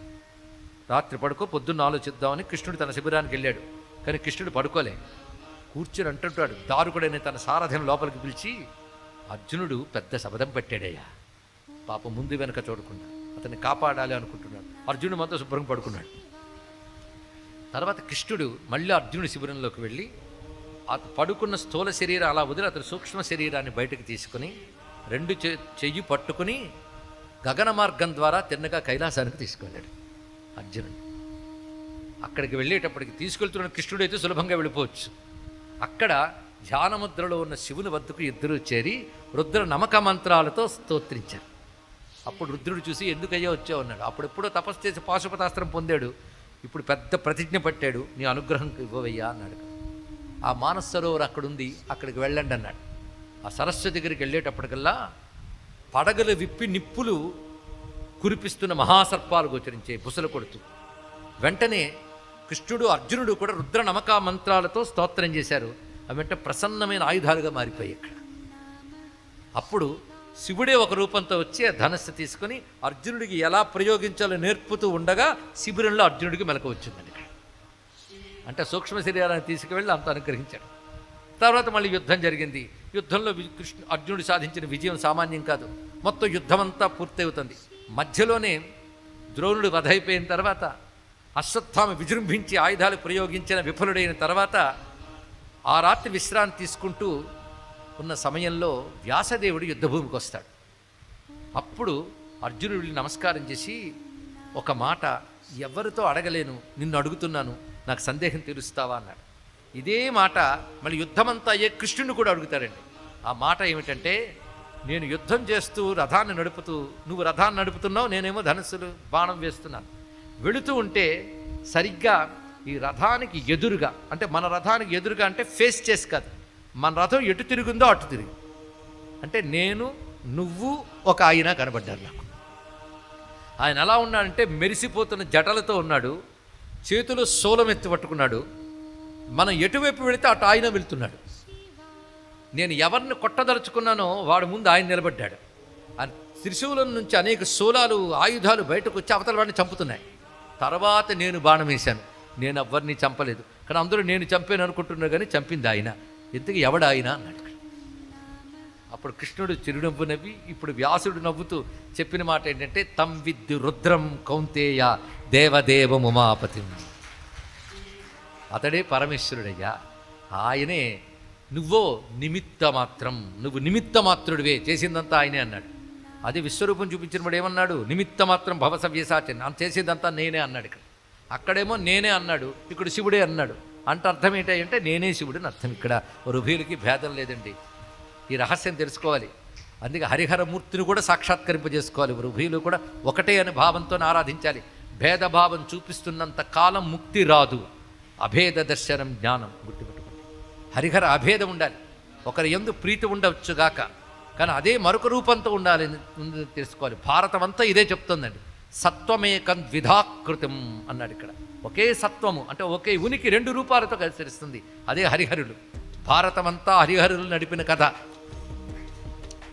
రాత్రి పడుకో, పొద్దున్న ఆలోచిద్దామని కృష్ణుడు తన శిబిరానికి వెళ్ళాడు. కానీ కృష్ణుడు పడుకోలే, కూర్చుని అంటుంటాడు. దారుకుడైన తన సారథిని లోపలికి పిలిచి, అర్జునుడు పెద్ద శబదం పెట్టాడయ్యా, పాప ముందు వెనక చూడకుండా అతన్ని కాపాడాలి అనుకుంటున్నాడు. అర్జునుడు మొత్తం శుభ్రం పడుకున్నాడు. తర్వాత కృష్ణుడు మళ్ళీ అర్జునుడి శిబిరంలోకి వెళ్ళి, అతను పడుకున్న స్థూల శరీరం అలా వదిలి అతని సూక్ష్మ శరీరాన్ని బయటకు తీసుకుని రెండు చెయ్యి పట్టుకుని గగన మార్గం ద్వారా తిన్నగా కైలాసానికి తీసుకువెళ్ళాడు అర్జునుడు. అక్కడికి వెళ్ళేటప్పటికి తీసుకెళ్తున్న కృష్ణుడు అయితే సులభంగా వెళ్ళిపోవచ్చు. అక్కడ ధ్యానముద్రలో ఉన్న శివుని వద్దకు ఇద్దరు చేరి రుద్ర నమక మంత్రాలతో స్తోత్రించారు. అప్పుడు రుద్రుడు చూసి, ఎందుకయ్యా వచ్చావు అన్నాడు. అప్పుడెప్పుడో తపస్సు చేసి పాశుపతాస్త్రం పొందాడు, ఇప్పుడు పెద్ద ప్రతిజ్ఞ పట్టాడు, నీ అనుగ్రహం ఇవ్వవయ్యా అన్నాడు. ఆ మానస సరోవర్ అక్కడుంది, అక్కడికి వెళ్ళండి అన్నాడు. ఆ సరస్సు దగ్గరికి వెళ్ళేటప్పటికల్లా పడగలు విప్పి నిప్పులు కురిపిస్తున్న మహాసర్పాలు గోచరించే బుసలు కొడుతూ. వెంటనే కృష్ణుడు అర్జునుడు కూడా రుద్ర నమక మంత్రాలతో స్తోత్రం చేశారు. అవి వెంట ప్రసన్నమైన ఆయుధాలుగా మారిపోయాయి ఇక్కడ. అప్పుడు శివుడే ఒక రూపంతో వచ్చి ఆ ధనస్సు తీసుకుని అర్జునుడికి ఎలా ప్రయోగించాలో నేర్పుతూ ఉండగా శిబిరంలో అర్జునుడికి మెలకు వచ్చిందండి ఇక్కడ. అంటే సూక్ష్మ శరీరాన్ని తీసుకువెళ్ళి అంత అనుగ్రహించాడు. తర్వాత మళ్ళీ యుద్ధం జరిగింది. యుద్ధంలో అర్జునుడు సాధించిన విజయం సామాన్యం కాదు. మొత్తం యుద్ధమంతా పూర్తవుతుంది. మధ్యలోనే ద్రోణుడు వధ అయిపోయిన తర్వాత, అశ్వత్థామ విజృంభించి ఆయుధాలు ప్రయోగించిన విఫలుడైన తర్వాత, ఆ రాత్రి విశ్రాంతి తీసుకుంటూ ఉన్న సమయంలో వ్యాసదేవుడు యుద్ధభూమికి వస్తాడు. అప్పుడు అర్జునుడిని నమస్కారం చేసి, ఒక మాట ఎవరితో అడగలేను, నిన్ను అడుగుతున్నాను, నాకు సందేహం తీరుస్తావా అన్నాడు. ఇదే మాట మళ్ళీ యుద్ధమంతా అయ్యే కృష్ణుని కూడా అడుగుతారండి. ఆ మాట ఏమిటంటే, నేను యుద్ధం చేస్తూ రథాన్ని నడుపుతూ, నువ్వు రథాన్ని నడుపుతున్నావు, నేనేమో ధనుస్సులు బాణం వేస్తున్నాను. వెళుతూ ఉంటే సరిగ్గా ఈ రథానికి ఎదురుగా, అంటే మన రథానికి ఎదురుగా అంటే ఫేస్ చేసి కాదు, మన రథం ఎటు తిరుగుందో అటు తిరిగి, అంటే నేను నువ్వు ఒక ఆయన కనబడ్డారు నాకు. ఆయన ఎలా ఉన్నాడంటే మెరిసిపోతున్న జటలతో ఉన్నాడు, చేతిలో శూలం ఎత్తి పట్టుకున్నాడు. మనం ఎటువైపు వెళితే అటు ఆయన వెళ్తున్నాడు. నేను ఎవరిని కొట్టదలుచుకున్నానో వాడు ముందు ఆయన నిలబడ్డాడు. ఆ త్రిశూలం నుంచి అనేక శూలాలు, ఆయుధాలు బయటకు వచ్చి అవతల వాడిని చంపుతున్నాయి. తర్వాత నేను బాణం వేశాను, నేను ఎవరిని చంపలేదు, కానీ అందరూ నేను చంపాను అనుకుంటున్నారు, కానీ చంపింది ఆయన. ఎందుకు ఎవడు ఆయన అన్నాడు. అప్పుడు కృష్ణుడు చిరునవ్వు నవ్వి, ఇప్పుడు వ్యాసుడు నవ్వుతూ చెప్పిన మాట ఏంటంటే, తం విద్యు రుద్రం కౌంతేయ దేవదేవం ఉమాపతి. అతడే పరమేశ్వరుడయ్యా, ఆయనే. నువ్వో నిమిత్త మాత్రం, నువ్వు నిమిత్త మాత్రుడివే, చేసిందంతా ఆయనే అన్నాడు. అది విశ్వరూపం చూపించిన వాడు ఏమన్నాడు, నిమిత్త మాత్రం భవ సవ్యసాచన్, అని చేసేదంతా నేనే అన్నాడు. ఇక్కడ అక్కడేమో నేనే అన్నాడు, ఇక్కడ శివుడే అన్నాడు. అంటే అర్థం ఏంటంటే నేనే శివుడిని అర్థం. ఇక్కడ రుభీలకి భేదం లేదండి. ఈ రహస్యం తెలుసుకోవాలి. అందుకే హరిహరమూర్తిని కూడా సాక్షాత్కరింపజేసుకోవాలి. రుభీలు కూడా ఒకటే అనే భావంతో ఆరాధించాలి. భేదభావం చూపిస్తున్నంత కాలం ముక్తి రాదు. అభేద దర్శనం జ్ఞానం గుర్తుపెట్టుకోండి. హరిహర అభేదం ఉండాలి. ఒకరి యందు ప్రీతి ఉండవచ్చుగాక, కానీ అదే మరొక రూపంతో ఉండాలి తెలుసుకోవాలి. భారతం అంతా ఇదే చెప్తుందండి. సత్వమేకం ద్విధాకృతం అన్నాడు. ఇక్కడ ఒకే సత్వము అంటే ఒకే ఉనికి రెండు రూపాలతో కలిసిస్తుంది. అదే హరిహరులు. భారతం అంతా హరిహరులు నడిపిన కథ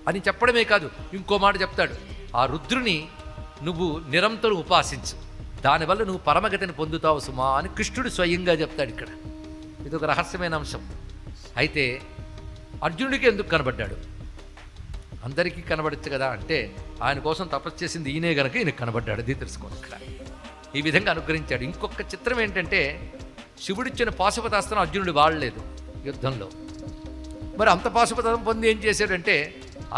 అని చెప్పడమే కాదు, ఇంకో మాట చెప్తాడు. ఆ రుద్రుని నువ్వు నిరంతరం ఉపాసించు, దానివల్ల నువ్వు పరమగతిని పొందుతావు సుమా అని కృష్ణుడు స్వయంగా చెప్తాడు. ఇక్కడ ఇది ఒక రహస్యమైన అంశం. అయితే అర్జునుడికి ఎందుకు కనబడ్డాడు? అందరికీ కనబడచ్చు కదా అంటే, ఆయన కోసం తపస్సు చేసింది ఈయనే గనక ఈయనకు కనబడ్డాడు. అది తెలుసుకోండి. ఇక్కడ ఈ విధంగా అనుగ్రహించాడు. ఇంకొక చిత్రం ఏంటంటే, శివుడిచ్చిన పాశుపతాస్త్రం అర్జునుడు వాడలేదు యుద్ధంలో. మరి అంత పాశుపతం పొంది ఏం చేశాడంటే,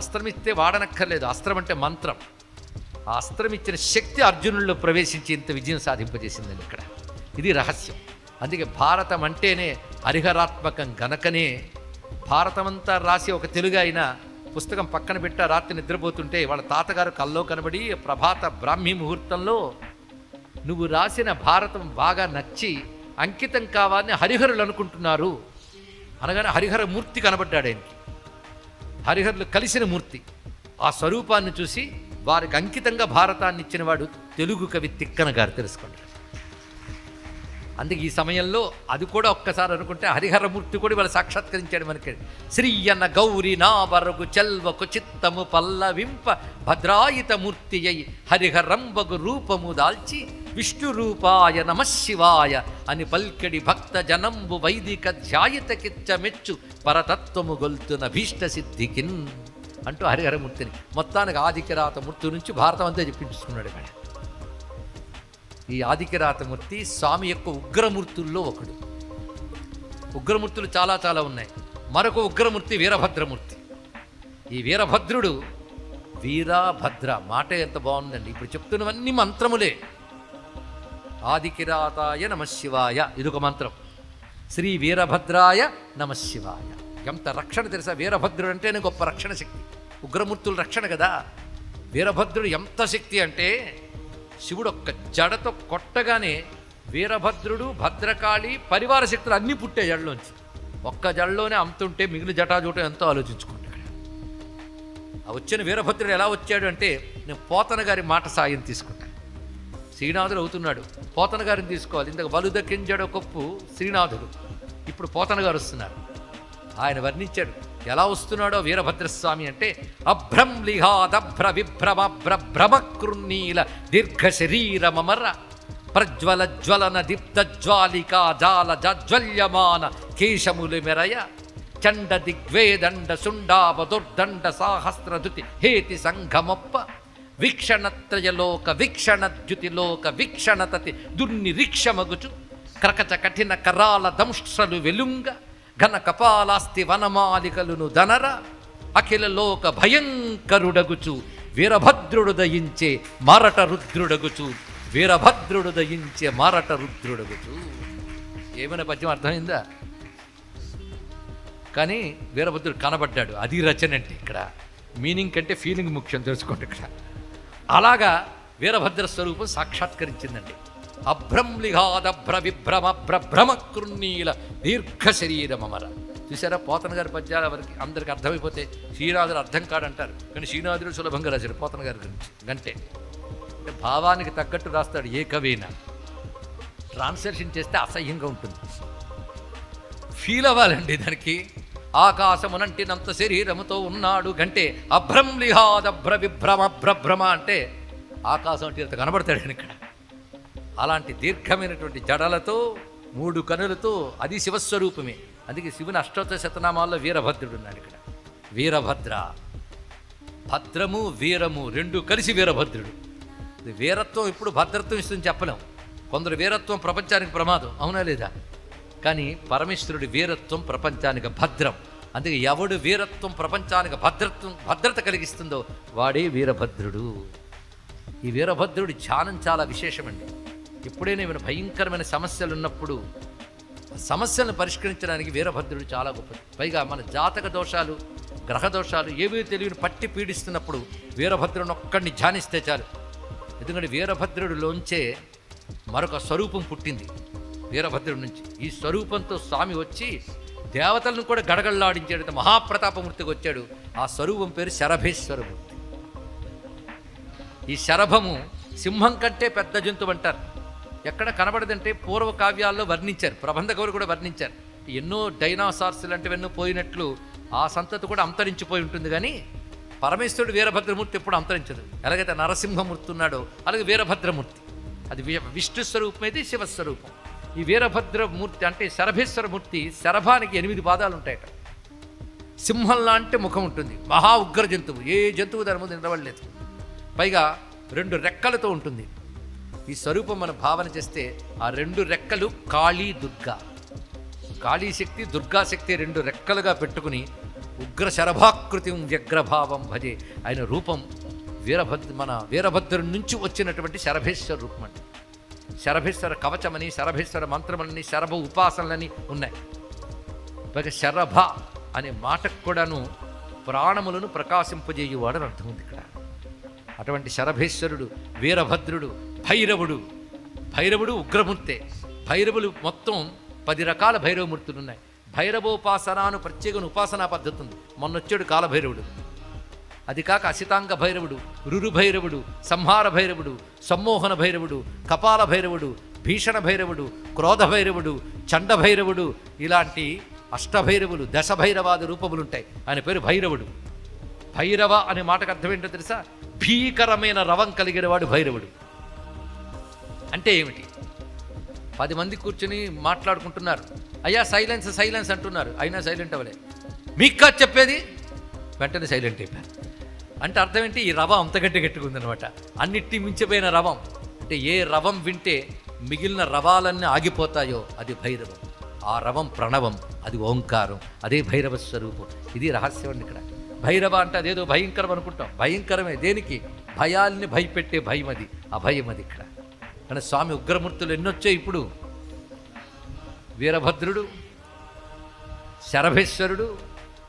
అస్త్రం ఇస్తే వాడనక్కర్లేదు, అస్త్రం అంటే మంత్రం. ఆ అస్త్రం ఇచ్చిన శక్తి అర్జునుల్లో ప్రవేశించి ఇంత విజయం సాధింపజేసిందని ఇక్కడ. ఇది రహస్యం. అందుకే భారతం అంటేనే హరిహరాత్మకం గనకనే భారతమంతా రాసి ఒక తెలుగు అయిన పుస్తకం పక్కన పెట్టా రాత్రి నిద్రపోతుంటే వాళ్ళ తాతగారు కల్లో కనబడి, ప్రభాత బ్రాహ్మీ ముహూర్తంలో నువ్వు రాసిన భారతం బాగా నచ్చి అంకితం కావాలని హరిహరులు అనుకుంటున్నారు అనగానే హరిహర మూర్తి కనబడ్డాడు ఆయనకి. హరిహరులు కలిసిన మూర్తి. ఆ స్వరూపాన్ని చూసి వారికి అంకితంగా భారతాన్ని ఇచ్చినవాడు తెలుగు కవి తిక్కన గారు. తెలుసుకోండి. అందుకే ఈ సమయంలో అది కూడా ఒక్కసారి అనుకుంటే హరిహరమూర్తి కూడా వాళ్ళు సాక్షాత్కరించాడు మనకి. శ్రీయన గౌరి నా వరగు చెల్వకు చిత్తము పల్లవింప భద్రాయిత మూర్తి అయి హరిహరంబగు రూపము దాల్చి విష్ణు రూపాయ నమశివాయ అని పల్కెడి భక్త జనంబు వైదిక ధ్యాయితకిచ్చ మెచ్చు పరతత్వము గొల్తున భీష్ట సిద్ధికిన్ అంటూ హరిహరమూర్తిని మొత్తానికి ఆదికిరాతమూర్తి నుంచి భారతం అంతా చెప్పించుకున్నాడు. ఇక్కడ ఈ ఆదికిరాతమూర్తి స్వామి యొక్క ఉగ్రమూర్తుల్లో ఒకడు. ఉగ్రమూర్తులు చాలా చాలా ఉన్నాయి. మరొక ఉగ్రమూర్తి వీరభద్రమూర్తి. ఈ వీరభద్రుడు వీరభద్ర మాట ఎంత బాగుందండి. ఇప్పుడు చెప్తున్నవన్నీ మంత్రములే. ఆదికిరాతాయ నమశివాయ ఇదొక మంత్రం. శ్రీ వీరభద్రాయ నమశివాయ. ఎంత రక్షణ తెలుసా? వీరభద్రుడు అంటేనే గొప్ప రక్షణ శక్తి. ఉగ్రమూర్తుల రక్షణ కదా. వీరభద్రుడు ఎంత శక్తి అంటే, శివుడు ఒక్క జడతో కొట్టగానే వీరభద్రుడు, భద్రకాళి, పరివార శక్తులు అన్నీ పుట్టే జడలోంచి. ఒక్క జడలోనే అంతుంటే మిగిలిన జటాజూటం ఎంతో ఆలోచించుకోండి. ఆ వచ్చిన వీరభద్రుడు ఎలా వచ్చాడు అంటే, నేను పోతన గారి మాట సాయం తీసుకుంటాను. శ్రీనాథుడు అవుతున్నాడు, పోతన గారిని తీసుకోవాలి. ఇంతకు బలు దక్కించాడు కొప్పు శ్రీనాథుడు, ఇప్పుడు పోతన గారు వస్తున్నారు. ఆయన వర్ణించాడు ఎలా వస్తున్నాడో వీరభద్రస్వామి అంటే, అభ్రం లిహాదభ్ర విభ్రమభ్ర భ్రమకృన్నీల దీర్ఘ శరీరమర ప్రజ్వల జ్వలన దీప్త జ్వాలికా జాల జాజ్వల్యమాన కేశములు మెరయ చండ దిగ్వేదండ సుండావదుర్దండ సాహస్రధుతి హేతి సంఘమొప్ప వీక్షణత్రయలోక వీక్షణద్యుతిలోక వీక్షణతతి దుర్నిరీక్షమగుచు క్రకచ కఠిన కరాల దంష్ట్రలు వెలుంగ ఘన కపాలాస్తి వనమాలికలును దనర అఖిల లోక భయంకరుడగుచు వీరభద్రుడు దయించే మారట రుద్రుడగుచు వీరభద్రుడు దయించే మారట రుద్రుడగుచు. ఏమైనా పద్యం అర్థమైందా? కానీ వీరభద్రుడు కనబడ్డాడు, అది రచన అంటే. ఇక్కడ మీనింగ్ కంటే ఫీలింగ్ ముఖ్యం, తెలుసుకోండి. ఇక్కడ అలాగా వీరభద్ర స్వరూపం సాక్షాత్కరించిందండి. అభ్రంలిహాదభ్ర విభ్రమభ్రభ్రమ కృణీల దీర్ఘ శరీరమమర. చూసారా, పోతన గారి పద్యాలు ఎవరికి అందరికి అర్థమైపోతే శ్రీనాథుడు అర్థం కాడంటారు, కానీ శ్రీనాథుడు సులభంగా రాశారు పోతన గారి గురించి. గంటే అంటే భావానికి తగ్గట్టు రాస్తాడు ఏ కవైనా. ట్రాన్స్లేషన్ చేస్తే అసహ్యంగా ఉంటుంది, ఫీల్ అవ్వాలండి దానికి. ఆకాశమునంటినంత శరీరముతో ఉన్నాడు గంటే అభ్రంలిహాదభ్ర విభ్రమభ్రభ్రమ అంటే ఆకాశం అంటే ఇంత కనబడతాడు ఆయన ఇక్కడ. అలాంటి దీర్ఘమైనటువంటి జడలతో 3 కనులతో అది శివస్వరూపమే. అందుకే శివుని అష్టోత్తర శతనామాల్లో వీరభద్రుడు ఉన్నాడు ఇక్కడ. వీరభద్ర, భద్రము వీరము 2 కలిసి వీరభద్రుడు. వీరత్వం ఇప్పుడు భద్రత్వం ఇస్తుంది చెప్పలేం. కొందరు వీరత్వం ప్రపంచానికి ప్రమాదం, అవునా లేదా? కానీ పరమేశ్వరుడి వీరత్వం ప్రపంచానికి భద్రం. అందుకే ఎవడు వీరత్వం ప్రపంచానికి భద్రత కలిగిస్తుందో వాడే వీరభద్రుడు. ఈ వీరభద్రుడి ధ్యానం చాలా విశేషమండి. ఎప్పుడైనా ఏమైనా భయంకరమైన సమస్యలు ఉన్నప్పుడు సమస్యలను పరిష్కరించడానికి వీరభద్రుడు చాలా గొప్పది. పైగా మన జాతక దోషాలు, గ్రహ దోషాలు ఏవీ తెలియని పట్టి పీడిస్తున్నప్పుడు వీరభద్రుడిని ఒక్కడిని ధ్యానిస్తే చాలు. ఎందుకంటే వీరభద్రుడిలోంచే మరొక స్వరూపం పుట్టింది వీరభద్రుడి నుంచి. ఈ స్వరూపంతో స్వామి వచ్చి దేవతలను కూడా గడగడలాడించేట మహాప్రతాపమూర్తికి వచ్చాడు. ఆ స్వరూపం పేరు శరభేశ్వరమూర్తి. ఈ శరభము సింహం కంటే పెద్ద జంతువు అంటారు. ఎక్కడ కనబడదంటే పూర్వ కావ్యాల్లో వర్ణించారు, ప్రబంధ కవులు కూడా వర్ణించారు. ఎన్నో డైనాసార్స్ లాంటివెన్నో పోయినట్లు ఆ సంతతి కూడా అంతరించిపోయి ఉంటుంది. కానీ పరమేశ్వరుడు వీరభద్రమూర్తి ఎప్పుడు అంతరించదు. ఎలాగైతే నరసింహమూర్తి ఉన్నాడో అలాగే వీరభద్రమూర్తి. అది విష్ణు స్వరూపం, అయితే శివస్వరూపం. ఈ వీరభద్రమూర్తి అంటే శరభేశ్వరమూర్తి, శరభానికి 8 పాదాలు ఉంటాయట. సింహం లాంటి ముఖం ఉంటుంది, మహా ఉగ్ర జంతువు. ఏ జంతువు దాని ముందు నిలబడలేదు. పైగా 2 రెక్కలతో ఉంటుంది. ఈ స్వరూపం మనం భావన చేస్తే ఆ 2 రెక్కలు కాళీ దుర్గా, కాళీశక్తి దుర్గాశక్తి 2 రెక్కలుగా పెట్టుకుని ఉగ్ర శరభాకృతి వ్యగ్రభావం భజే. ఆయన రూపం మన వీరభద్రుడి నుంచి వచ్చినటువంటి శరభేశ్వర రూపం అండి. శరభేశ్వర కవచమని, శరభేశ్వర మంత్రమని, శరభ ఉపాసనలని ఉన్నాయి. పైగా శరభ అనే మాటకు కూడాను ప్రాణములను ప్రకాశింపజేయువాడని అర్థం ఉంది ఇక్కడ. అటువంటి శరభేశ్వరుడు, వీరభద్రుడు, భైరవుడు ఉగ్రమూర్తే. భైరవులు మొత్తం 10 రకాల భైరవమూర్తులు ఉన్నాయి. భైరవోపాసనాను ప్రత్యేక ఉపాసనా పద్ధతి ఉంది. మొన్నొచ్చాడు కాలభైరవుడు. అది కాక అసితాంగ భైరవుడు, రురుభైరవుడు, సంహార భైరవుడు, సమ్మోహన భైరవుడు, కపాల భైరవుడు, భీషణ భైరవుడు, క్రోధ భైరవుడు, చండ భైరవుడు, ఇలాంటి అష్టభైరవులు, దశభైరవాది రూపములు ఉంటాయి. ఆయన పేరు భైరవుడు. భైరవ అనే మాటకు అర్థం ఏంటో తెలుసా? భీకరమైన రవం కలిగిన వాడు భైరవుడు. అంటే ఏమిటి? 10 మంది కూర్చొని మాట్లాడుకుంటున్నారు, అయ్యా సైలెన్స్ సైలెన్స్ అంటున్నారు, అయినా సైలెంట్ అవ్వలే. మీకా చెప్పేది, వెంటనే సైలెంట్ అయిపోయారు. అంటే అర్థం ఏంటి? ఈ రవం అంత గట్టిగా ఉందనమాట. అన్నిటి మించిపోయిన రవం. అంటే ఏ రవం వింటే మిగిలిన రవాలన్నీ ఆగిపోతాయో అది భైరవం. ఆ రవం ప్రణవం, అది ఓంకారం, అదే భైరవ స్వరూపం. ఇది రహస్యం అండి ఇక్కడ. భైరవ అంటే అదేదో భయంకరం అనుకుంటాం, భయంకరమే. దేనికి? భయాల్ని భయపెట్టే భయం, అది అభయం. అది ఇక్కడ. కానీ స్వామి ఉగ్రమూర్తులు ఎన్నొచ్చాయి ఇప్పుడు. వీరభద్రుడు, శరభేశ్వరుడు,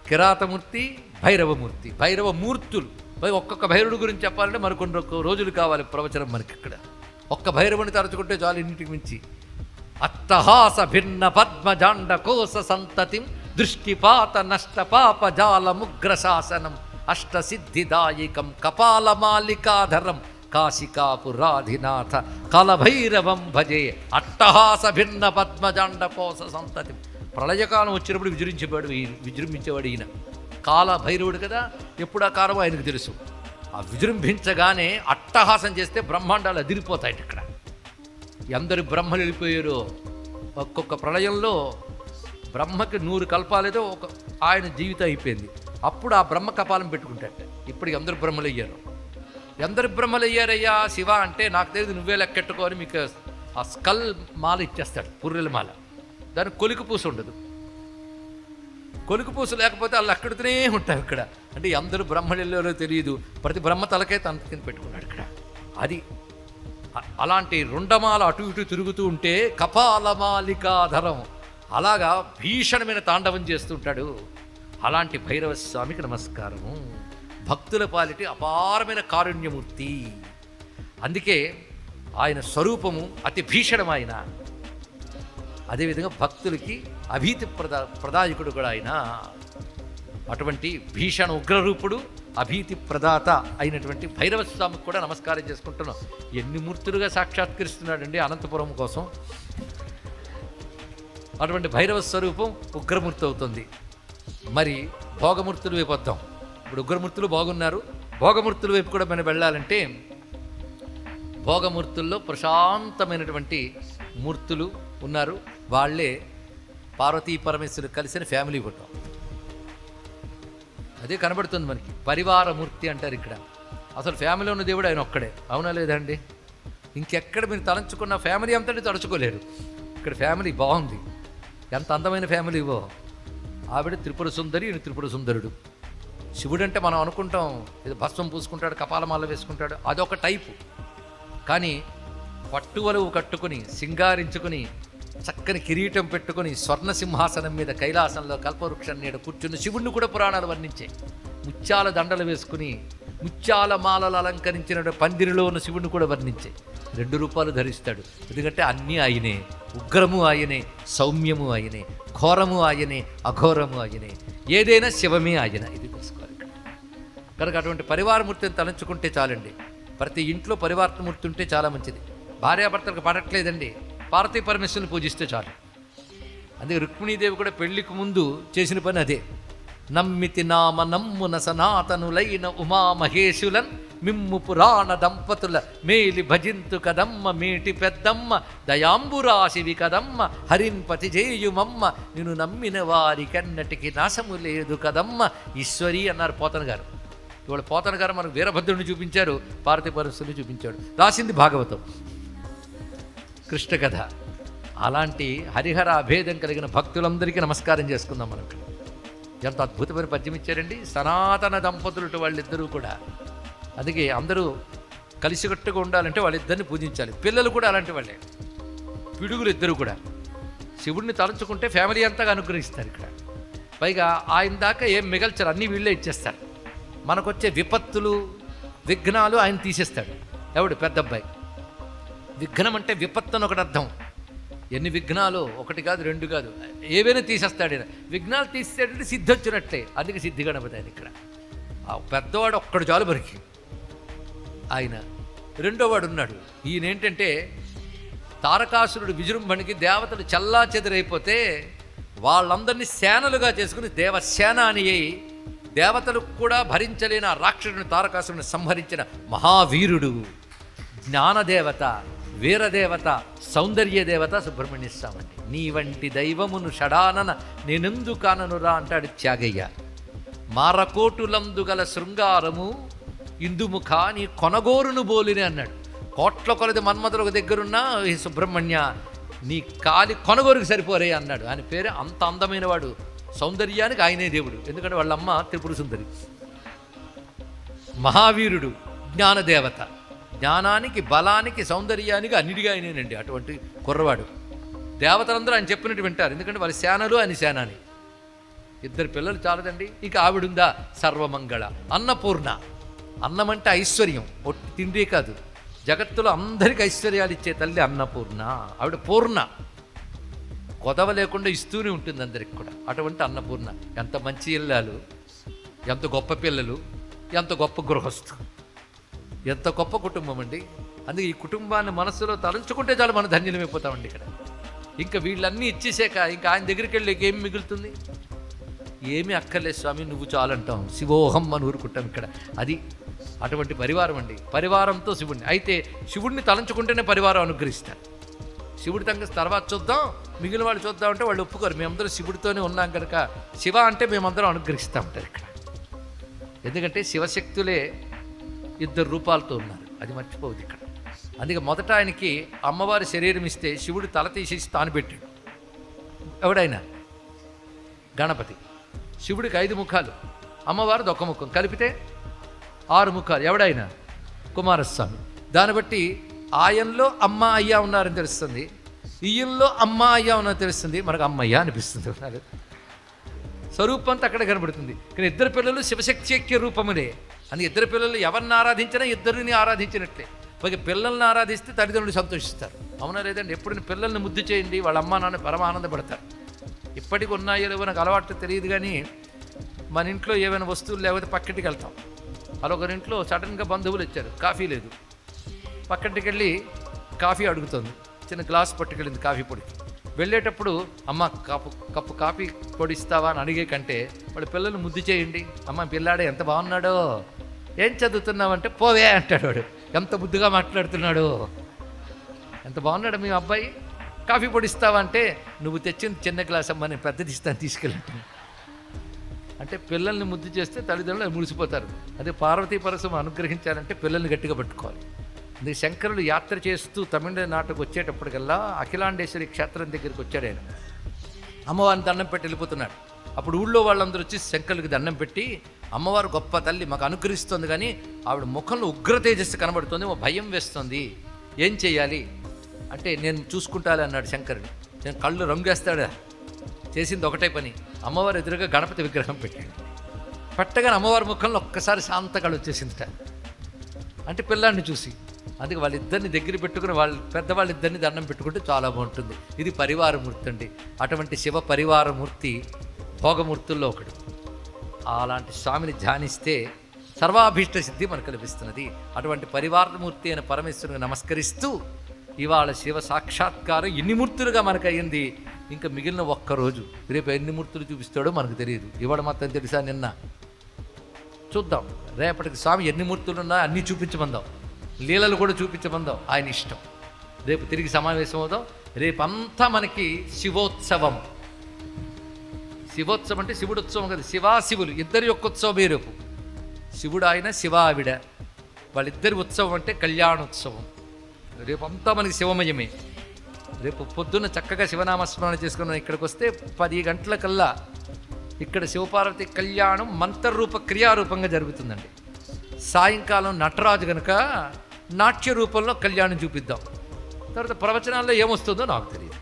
కిరాతమూర్తి, భైరవమూర్తి. భైరవమూర్తులు. ఒక్కొక్క భైరవుడు గురించి చెప్పాలంటే మరికొన్ని రోజులు కావాలి ప్రవచనం మనకి ఇక్కడ. ఒక్క భైరవుని తరచుకుంటే చాలు, ఇంటికి మించి. అట్టహాస భిన్న పద్మజాండ కోస సంతతిం దృష్టిపాత నష్ట పాప జాల ముగ్ర శాసనం అష్టసిద్ధిదాయికం కపాలమాలికాధరం కాశికాపురాధినాథ కలభైరవం భజే. అట్టహాస భిన్న పద్మజాండ కోస సంతతిం. ప్రళయకాలం వచ్చినప్పుడు విజృంభించేవాడు ఈయన. కాల భైరవుడు కదా, ఎప్పుడు ఆ కాలం ఆయనకు తెలుసు. ఆ విజృంభించగానే అట్టహాసం చేస్తే బ్రహ్మాండాలు అదిరిపోతాయి. ఇక్కడ ఎందరు బ్రహ్మలు వెళ్ళిపోయారో, ఒక్కొక్క ప్రళయంలో బ్రహ్మకి 100 కల్పాలేదో ఆయన జీవితం అయిపోయింది. అప్పుడు ఆ బ్రహ్మ కపాలం పెట్టుకుంటాడు. ఇప్పటికి అందరు బ్రహ్మలు అయ్యారు. ఎందరు బ్రహ్మలు అయ్యారయ్యా శివ అంటే, నాకు తెలియదు నువ్వే లెక్కెట్టుకో అని మీకు ఆ స్కల్ మాల ఇచ్చేస్తాడు, పుర్రెల మాల. దానికి కొలికి పూస ఉండదు. కొలికి పూస లేకపోతే వాళ్ళు అక్కడితోనే ఉంటాయి ఇక్కడ. అంటే అందరూ బ్రహ్మలు వెళ్ళారో తెలియదు, ప్రతి బ్రహ్మ తలకే తన కింద పెట్టుకున్నాడు ఇక్కడ. అది అలాంటి రుండమాల అటు ఇటు తిరుగుతూ ఉంటే కపాలమాలికాధరం అలాగా భీషణమైన తాండవం చేస్తుంటాడు. అలాంటి భైరవ స్వామికి నమస్కారము. భక్తుల పాలిటి అపారమైన కారుణ్యమూర్తి. అందుకే ఆయన స్వరూపము అతి భీషణమైన, అదేవిధంగా భక్తులకి అభీతి ప్రదాయకుడు కూడా ఆయన. అటువంటి భీషణ ఉగ్రరూపుడు, అభీతి ప్రదాత అయినటువంటి భైరవ స్వామికి కూడా నమస్కారం చేసుకుంటున్నాం. ఎన్ని మూర్తులుగా సాక్షాత్కరిస్తున్నాడండి అనంతపురం కోసం. అటువంటి భైరవ స్వరూపం ఉగ్రమూర్తి అవుతుంది. మరి భోగమూర్తుల వైపు వద్దాం. ఇప్పుడు ఉగ్రమూర్తులు బాగున్నారు, భోగమూర్తుల వైపు కూడా మనం వెళ్ళాలంటే భోగమూర్తుల్లో ప్రశాంతమైనటువంటి మూర్తులు ఉన్నారు. వాళ్ళే పార్వతీ పరమేశ్వరుడు కలిసిన ఫ్యామిలీ ఫోటో. అదే కనబడుతుంది మనకి. పరివారమూర్తి అంటారు ఇక్కడ. అసలు ఫ్యామిలీలో ఉన్న దేవుడు ఆయన ఒక్కడే, అవునా లేదండి? ఇంకెక్కడ మీరు తలంచుకున్న ఫ్యామిలీ అంతటి తలుచుకోలేరు. ఇక్కడ ఫ్యామిలీ బాగుంది. ఎంత అందమైన ఫ్యామిలీవో. ఆవిడ త్రిపుర సుందరి, ఈయన త్రిపుర సుందరుడు. శివుడు అంటే మనం అనుకుంటాం ఇది భస్వం పూసుకుంటాడు, కపాలమాల వేసుకుంటాడు, అదొక టైపు. కానీ పట్టువలువు కట్టుకుని సింగారించుకుని చక్కని కిరీటం పెట్టుకుని స్వర్ణ సింహాసనం మీద కైలాసంలో కల్పవృక్షం నీడ కూర్చున్న శివుణ్ణి కూడా పురాణాలు వర్ణించాయి. ముత్యాల దండలు వేసుకుని ముత్యాల మాలలు అలంకరించిన పందిరిలో ఉన్న శివుణ్ణి కూడా వర్ణించాయి. 2 రూపాలు ధరిస్తాడు. ఎందుకంటే అన్నీ ఆయనే. ఉగ్రము ఆయనే, సౌమ్యము ఆయనే, ఘోరము ఆయనే, అఘోరము ఆయనే, ఏదైనా శివమే ఆయన. ఇది తెలుసుకోవాలి. కనుక అటువంటి పరివారమూర్తిని తలంచుకుంటే చాలండి. ప్రతి ఇంట్లో పరివారమూర్తి ఉంటే చాలా మంచిది. భార్యాభర్తలకు పడట్లేదండి, పార్వతీ పరమేశ్వరుని పూజిస్తే చాలు. అందుకే రుక్మిణీదేవి కూడా పెళ్లికి ముందు చేసిన పని అదే. నమ్మితి నామ నమ్మున సనాతనులైన ఉమామహేశులన్ మిమ్ము పురాణ దంపతుల మేలి భజింతు కదమ్మ మేటి పెద్దమ్మ దయాంబురాశివి కదమ్మ హరిన్పతి జేయుమమ్మ నిన్ను నమ్మిన వారికన్నటికి నాశము లేదు కదమ్మ ఈశ్వరి అన్నారు పోతన గారు. ఇవాళ పోతన గారు మనకు వీరభద్రుడిని చూపించారు, పార్వతీ పరమేశ్వరుని చూపించాడు. రాసింది భాగవతం, కృష్ణ కథ. అలాంటి హరిహర అభేదం కలిగిన భక్తులందరికీ నమస్కారం చేసుకుందాం. మనం ఎంత అద్భుతమైన పద్యం ఇచ్చారండి. సనాతన దంపతులు వాళ్ళిద్దరూ కూడా. అందుకే అందరూ కలిసికట్టుగా ఉండాలంటే వాళ్ళిద్దరిని పూజించాలి. పిల్లలు కూడా అలాంటి వాళ్ళే, పిడుగులు ఇద్దరు కూడా. శివుడిని తలుచుకుంటే ఫ్యామిలీ అంతగా అనుగ్రహిస్తారు ఇక్కడ. పైగా ఆయన దాకా ఏం మిగల్చరు, అన్నీ వీళ్ళే ఇచ్చేస్తారు. మనకొచ్చే విపత్తులు విఘ్నాలు ఆయన తీసేస్తాడు. ఎవడు? పెద్దబ్బాయి. విఘ్నం అంటే విపత్తు అని ఒకటి అర్థం. ఎన్ని విఘ్నాలు, 1 కాదు 2 కాదు, ఏవైనా తీసేస్తాడు ఆయన. విఘ్నాలు తీసేటంటే సిద్ధి వచ్చినట్లే. అందుకే సిద్ధి గణపతి ఆయన ఇక్కడ. ఆ పెద్దవాడు ఒక్కడు చాలు మనకి. ఆయన రెండోవాడు ఉన్నాడు. ఈయన ఏంటంటే తారకాసురుడు విజృంభణకి దేవతలు చల్లా చెదిరైపోతే వాళ్ళందరినీ సేనలుగా చేసుకుని దేవసేన అని దేవతలు కూడా భరించలేని ఆ రాక్షసుని తారకాసురుని సంహరించిన మహావీరుడు, జ్ఞానదేవత, వీరదేవత, సౌందర్యదేవత సుబ్రహ్మణ్య స్వామి అండి. నీ వంటి దైవమును షడానన నేనెందు కాననురా అంటాడు త్యాగయ్య. మారకోటులందు గల శృంగారము ఇందుముఖ నీ కొనగోరును బోలిని అన్నాడు. కోట్ల కొలది మన్మధులకు దగ్గరున్నా ఈ సుబ్రహ్మణ్య నీ కాలి కొనగోరుకు సరిపోరే అన్నాడు. ఆయన పేరే అంత అందమైన వాడు. సౌందర్యానికి ఆయనే దేవుడు. ఎందుకంటే వాళ్ళమ్మ త్రిపుర సుందరి. మహావీరుడు, జ్ఞానదేవత, జ్ఞానానికి, బలానికి, సౌందర్యానికి అన్నిటిగా ఆయనేనండి. అటువంటి కుర్రవాడు. దేవతలందరూ ఆయన చెప్పినట్టు వింటారు. ఎందుకంటే వాళ్ళ సేనలు ఆయన సేనాని. 2 పిల్లలు చాలదండి. ఇక ఆవిడుందా సర్వమంగళ, అన్నపూర్ణ. అన్నం అంటే ఐశ్వర్యం, ఒట్టి తిండి కాదు. జగత్తులో అందరికీ ఐశ్వర్యాలు ఇచ్చే తల్లి అన్నపూర్ణ. ఆవిడ పూర్ణ, కొదవ లేకుండా ఇస్తూనే ఉంటుంది అందరికి కూడా. అటువంటి అన్నపూర్ణ. ఎంత మంచి ఇల్లాలు, ఎంత గొప్ప పిల్లలు, ఎంత గొప్ప గృహస్థు, ఎంత గొప్ప కుటుంబం అండి. అందుకే ఈ కుటుంబాన్ని మనస్సులో తలంచుకుంటే చాలు మనం ధన్యులమైపోతామండి ఇక్కడ. ఇంకా వీళ్ళన్నీ ఇచ్చేసాక ఇంకా ఆయన దగ్గరికి వెళ్ళి ఏం మిగులుతుంది? ఏమీ అక్కర్లేదు స్వామి, నువ్వు చాలంటాం. శివోహం అని ఊరుకుంటాం ఇక్కడ. అది అటువంటి పరివారం అండి. పరివారంతో శివుణ్ణి. అయితే శివుణ్ణి తలంచుకుంటేనే పరివారం అనుగ్రహిస్తారు. శివుడి సంగతి తర్వాత చూద్దాం, మిగిలిన వాళ్ళు చూద్దాం అంటే వాళ్ళు ఒప్పుకోరు. మేమందరం శివుడితోనే ఉన్నాం కనుక శివ అంటే మేమందరం అనుగ్రహిస్తూ ఉంటారు ఇక్కడ. ఎందుకంటే శివశక్తులే ఇద్దరు రూపాలతో ఉన్నారు, అది మర్చిపోవద్దు ఇక్కడ. అందుకే మొదట ఆయనకి అమ్మవారి శరీరం ఇస్తే శివుడు తల తీసేసి తాను పెట్టాడు. ఎవడైనా గణపతి, శివుడికి 5 ముఖాలు, అమ్మవారిది 1 ముఖం, కలిపితే 6 ముఖాలు. ఎవడైనా కుమారస్వామి. దాన్ని బట్టి ఆయనలో అమ్మ అయ్యా ఉన్నారని తెలుస్తుంది, ఈయనలో అమ్మ అయ్యా ఉన్నారని తెలుస్తుంది, మనకు అమ్మయ్య అనిపిస్తుంది. స్వరూపంతో అక్కడ కనబడుతుంది. కానీ ఇద్దరు పిల్లలు శివశక్తి ఐక్య రూపములే. అని ఇద్దరు పిల్లలు ఎవరిని ఆరాధించినా ఇద్దరిని ఆరాధించినట్లే. పైగా పిల్లల్ని ఆరాధిస్తే తల్లిదండ్రులు సంతోషిస్తారు. అవునా లేదండి? ఎప్పుడు పిల్లల్ని ముద్దు చేయండి, వాళ్ళ అమ్మ నాన్న పరమ ఆనందపడతారు. ఇప్పటికి ఉన్నాయో లేవో నాకు అలవాటు తెలియదు, కానీ మన ఇంట్లో ఏమైనా వస్తువులు లేకపోతే పక్కింటికి వెళ్తాం. అలా ఒకరింట్లో సడన్గా బంధువులు వచ్చారు, కాఫీ లేదు. పక్కింటికి వెళ్ళి కాఫీ అడుగుతుంది, చిన్న గ్లాస్ పట్టుకెళ్ళింది కాఫీ పొడికి. వెళ్ళేటప్పుడు అమ్మ కప్పు కాఫీ పొడి ఇస్తావా అని అడిగే కంటే వాళ్ళ పిల్లల్ని ముద్దు చేయండి. అమ్మ పిల్లాడే ఎంత బాగున్నాడో, ఏం చదువుతున్నావంటే పోవే అంటాడు వాడు. ఎంత ముద్దుగా మాట్లాడుతున్నాడు, ఎంత బాగున్నాడు మీ అబ్బాయి, కాఫీ పొడి ఇస్తావా అంటే నువ్వు తెచ్చిన చిన్న గ్లాస్ అమ్మ నేను పెద్దది ఇస్తాను తీసుకెళ్ళండి. అంటే పిల్లల్ని ముద్దు చేస్తే తల్లిదండ్రులు మురిసిపోతారు. అదే పార్వతీ పరశురాము అనుగ్రహించాలంటే పిల్లల్ని గట్టిగా పట్టుకోవాలి. అందుకే శంకరులు యాత్ర చేస్తూ తమిళనాటుకు వచ్చేటప్పటికల్లా అఖిలాండేశ్వరి క్షేత్రం దగ్గరికి వచ్చాడు ఆయన. అమ్మవారిని దండం పెట్టి వెళ్ళిపోతున్నాడు. అప్పుడు ఊళ్ళో వాళ్ళందరూ వచ్చి శంకరులకి దండం పెట్టి, అమ్మవారు గొప్ప తల్లి మాకు అనుగ్రహిస్తుంది, కానీ ఆవిడ ముఖంలో ఉగ్ర తేజస్సు కనబడుతుంది, భయం వేస్తుంది, ఏం చేయాలి అంటే నేను చూసుకుంటాలే అన్నాడు శంకరుడు. నేను కళ్ళు రంగేస్తాడా, చేసింది ఒకటే పని, అమ్మవారి ఎదురుగా గణపతి విగ్రహం పెట్టాడు. పెట్టగానే అమ్మవారి ముఖంలో ఒక్కసారి శాంతకళ వచ్చేసిందిట. అంటే పిల్లాడిని చూసి. అందుకే వాళ్ళిద్దరిని దగ్గర పెట్టుకుని పెద్దవాళ్ళిద్దరిని దండం పెట్టుకుంటే చాలా బాగుంటుంది. ఇది పరివారమూర్తి అండి. అటువంటి శివ పరివారమూర్తి భోగమూర్తుల్లో ఒకడు. అలాంటి స్వామిని ధ్యానిస్తే సర్వాభీష్ట సిద్ధి మనకు లభిస్తున్నది. అటువంటి పరివారమూర్తి అయిన పరమేశ్వరుని నమస్కరిస్తూ ఇవాళ శివ సాక్షాత్కారం ఎన్ని మూర్తులుగా మనకు అయ్యింది. ఇంకా మిగిలిన ఒక్కరోజు రేపు ఎన్ని మూర్తులు చూపిస్తాడో మనకు తెలియదు. ఇవాళ మాత్రం తెలుసా, నిన్న చూద్దాం. రేపటికి స్వామి ఎన్ని మూర్తులు ఉన్నాయో అన్నీ చూపించమందాం, లీలలు కూడా చూపించమందాం, ఆయన ఇష్టం. రేపు తిరిగి సమావేశం అవుదాం. రేపంతా మనకి శివోత్సవం. శివోత్సవం అంటే శివుడోత్సవం కదా, శివాశివులు ఇద్దరి యొక్క ఉత్సవమే రేపు. శివుడు ఆయన, శివ ఆవిడ, వాళ్ళిద్దరి ఉత్సవం అంటే కళ్యాణోత్సవం. రేపంతా మనకి శివమయమే. రేపు పొద్దున్న చక్కగా శివనామస్మరణ చేసుకున్నాం. ఇక్కడికి వస్తే 10 గంటలకల్లా ఇక్కడ శివపార్వతి కళ్యాణం మంత్రరూప క్రియారూపంగా జరుగుతుందండి. సాయంకాలం నటరాజు కనుక నాట్య రూపంలో కళ్యాణం చూపిద్దాం. తర్వాత ప్రవచనాల్లో ఏమొస్తుందో నాకు తెలియదు.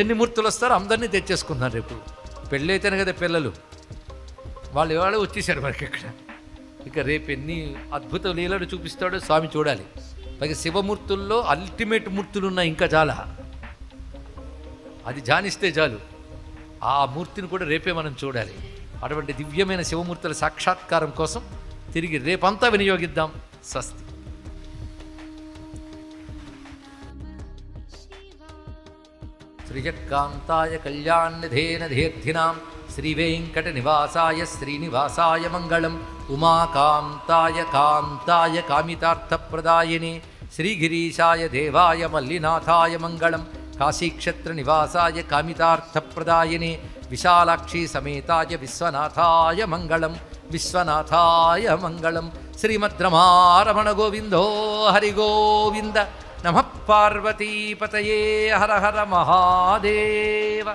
ఎన్ని మూర్తులు వస్తారో అందరినీ తెచ్చేసుకుందాం. రేపు పెళ్ళైతేనే కదా పిల్లలు, వాళ్ళు ఎవరో వచ్చేసారు మనకి ఇక్కడ. ఇక రేపు ఎన్ని అద్భుత లీలలు చూపిస్తాడో స్వామి చూడాలి. పైగా శివమూర్తుల్లో అల్టిమేట్ మూర్తులు ఉన్నాయి ఇంకా చాలా. అది ధ్యానిస్తే చాలు. ఆ మూర్తిని కూడా రేపే మనం చూడాలి. అటువంటి దివ్యమైన శివమూర్తుల సాక్షాత్కారం కోసం తిరిగి రేపంతా వినియోగిద్దాం. స్వస్తి. శ్రీయకాంతాయ కళ్యాణనిధేనధేర్థినాం శ్రీవేంకట నివాసాయ శ్రీనివాసాయ మంగళం. ఉమాకాంతాయ కాంతాయ కామితార్థప్రదాయిని శ్రీగిరీశాయ దేవాయ మల్లినాథాయ మంగళం. కాశీక్షేత్ర నివాసాయ కామితార్థప్రదాయిని విశాలాక్షి సమేతాయ విశ్వనాథాయ మంగళం. విశ్వనాథాయ మంగళం. శ్రీమద్రమారమణ గోవిందో హరి గోవింద. నమః పార్వతీపతయే. హర హర మహాదేవ.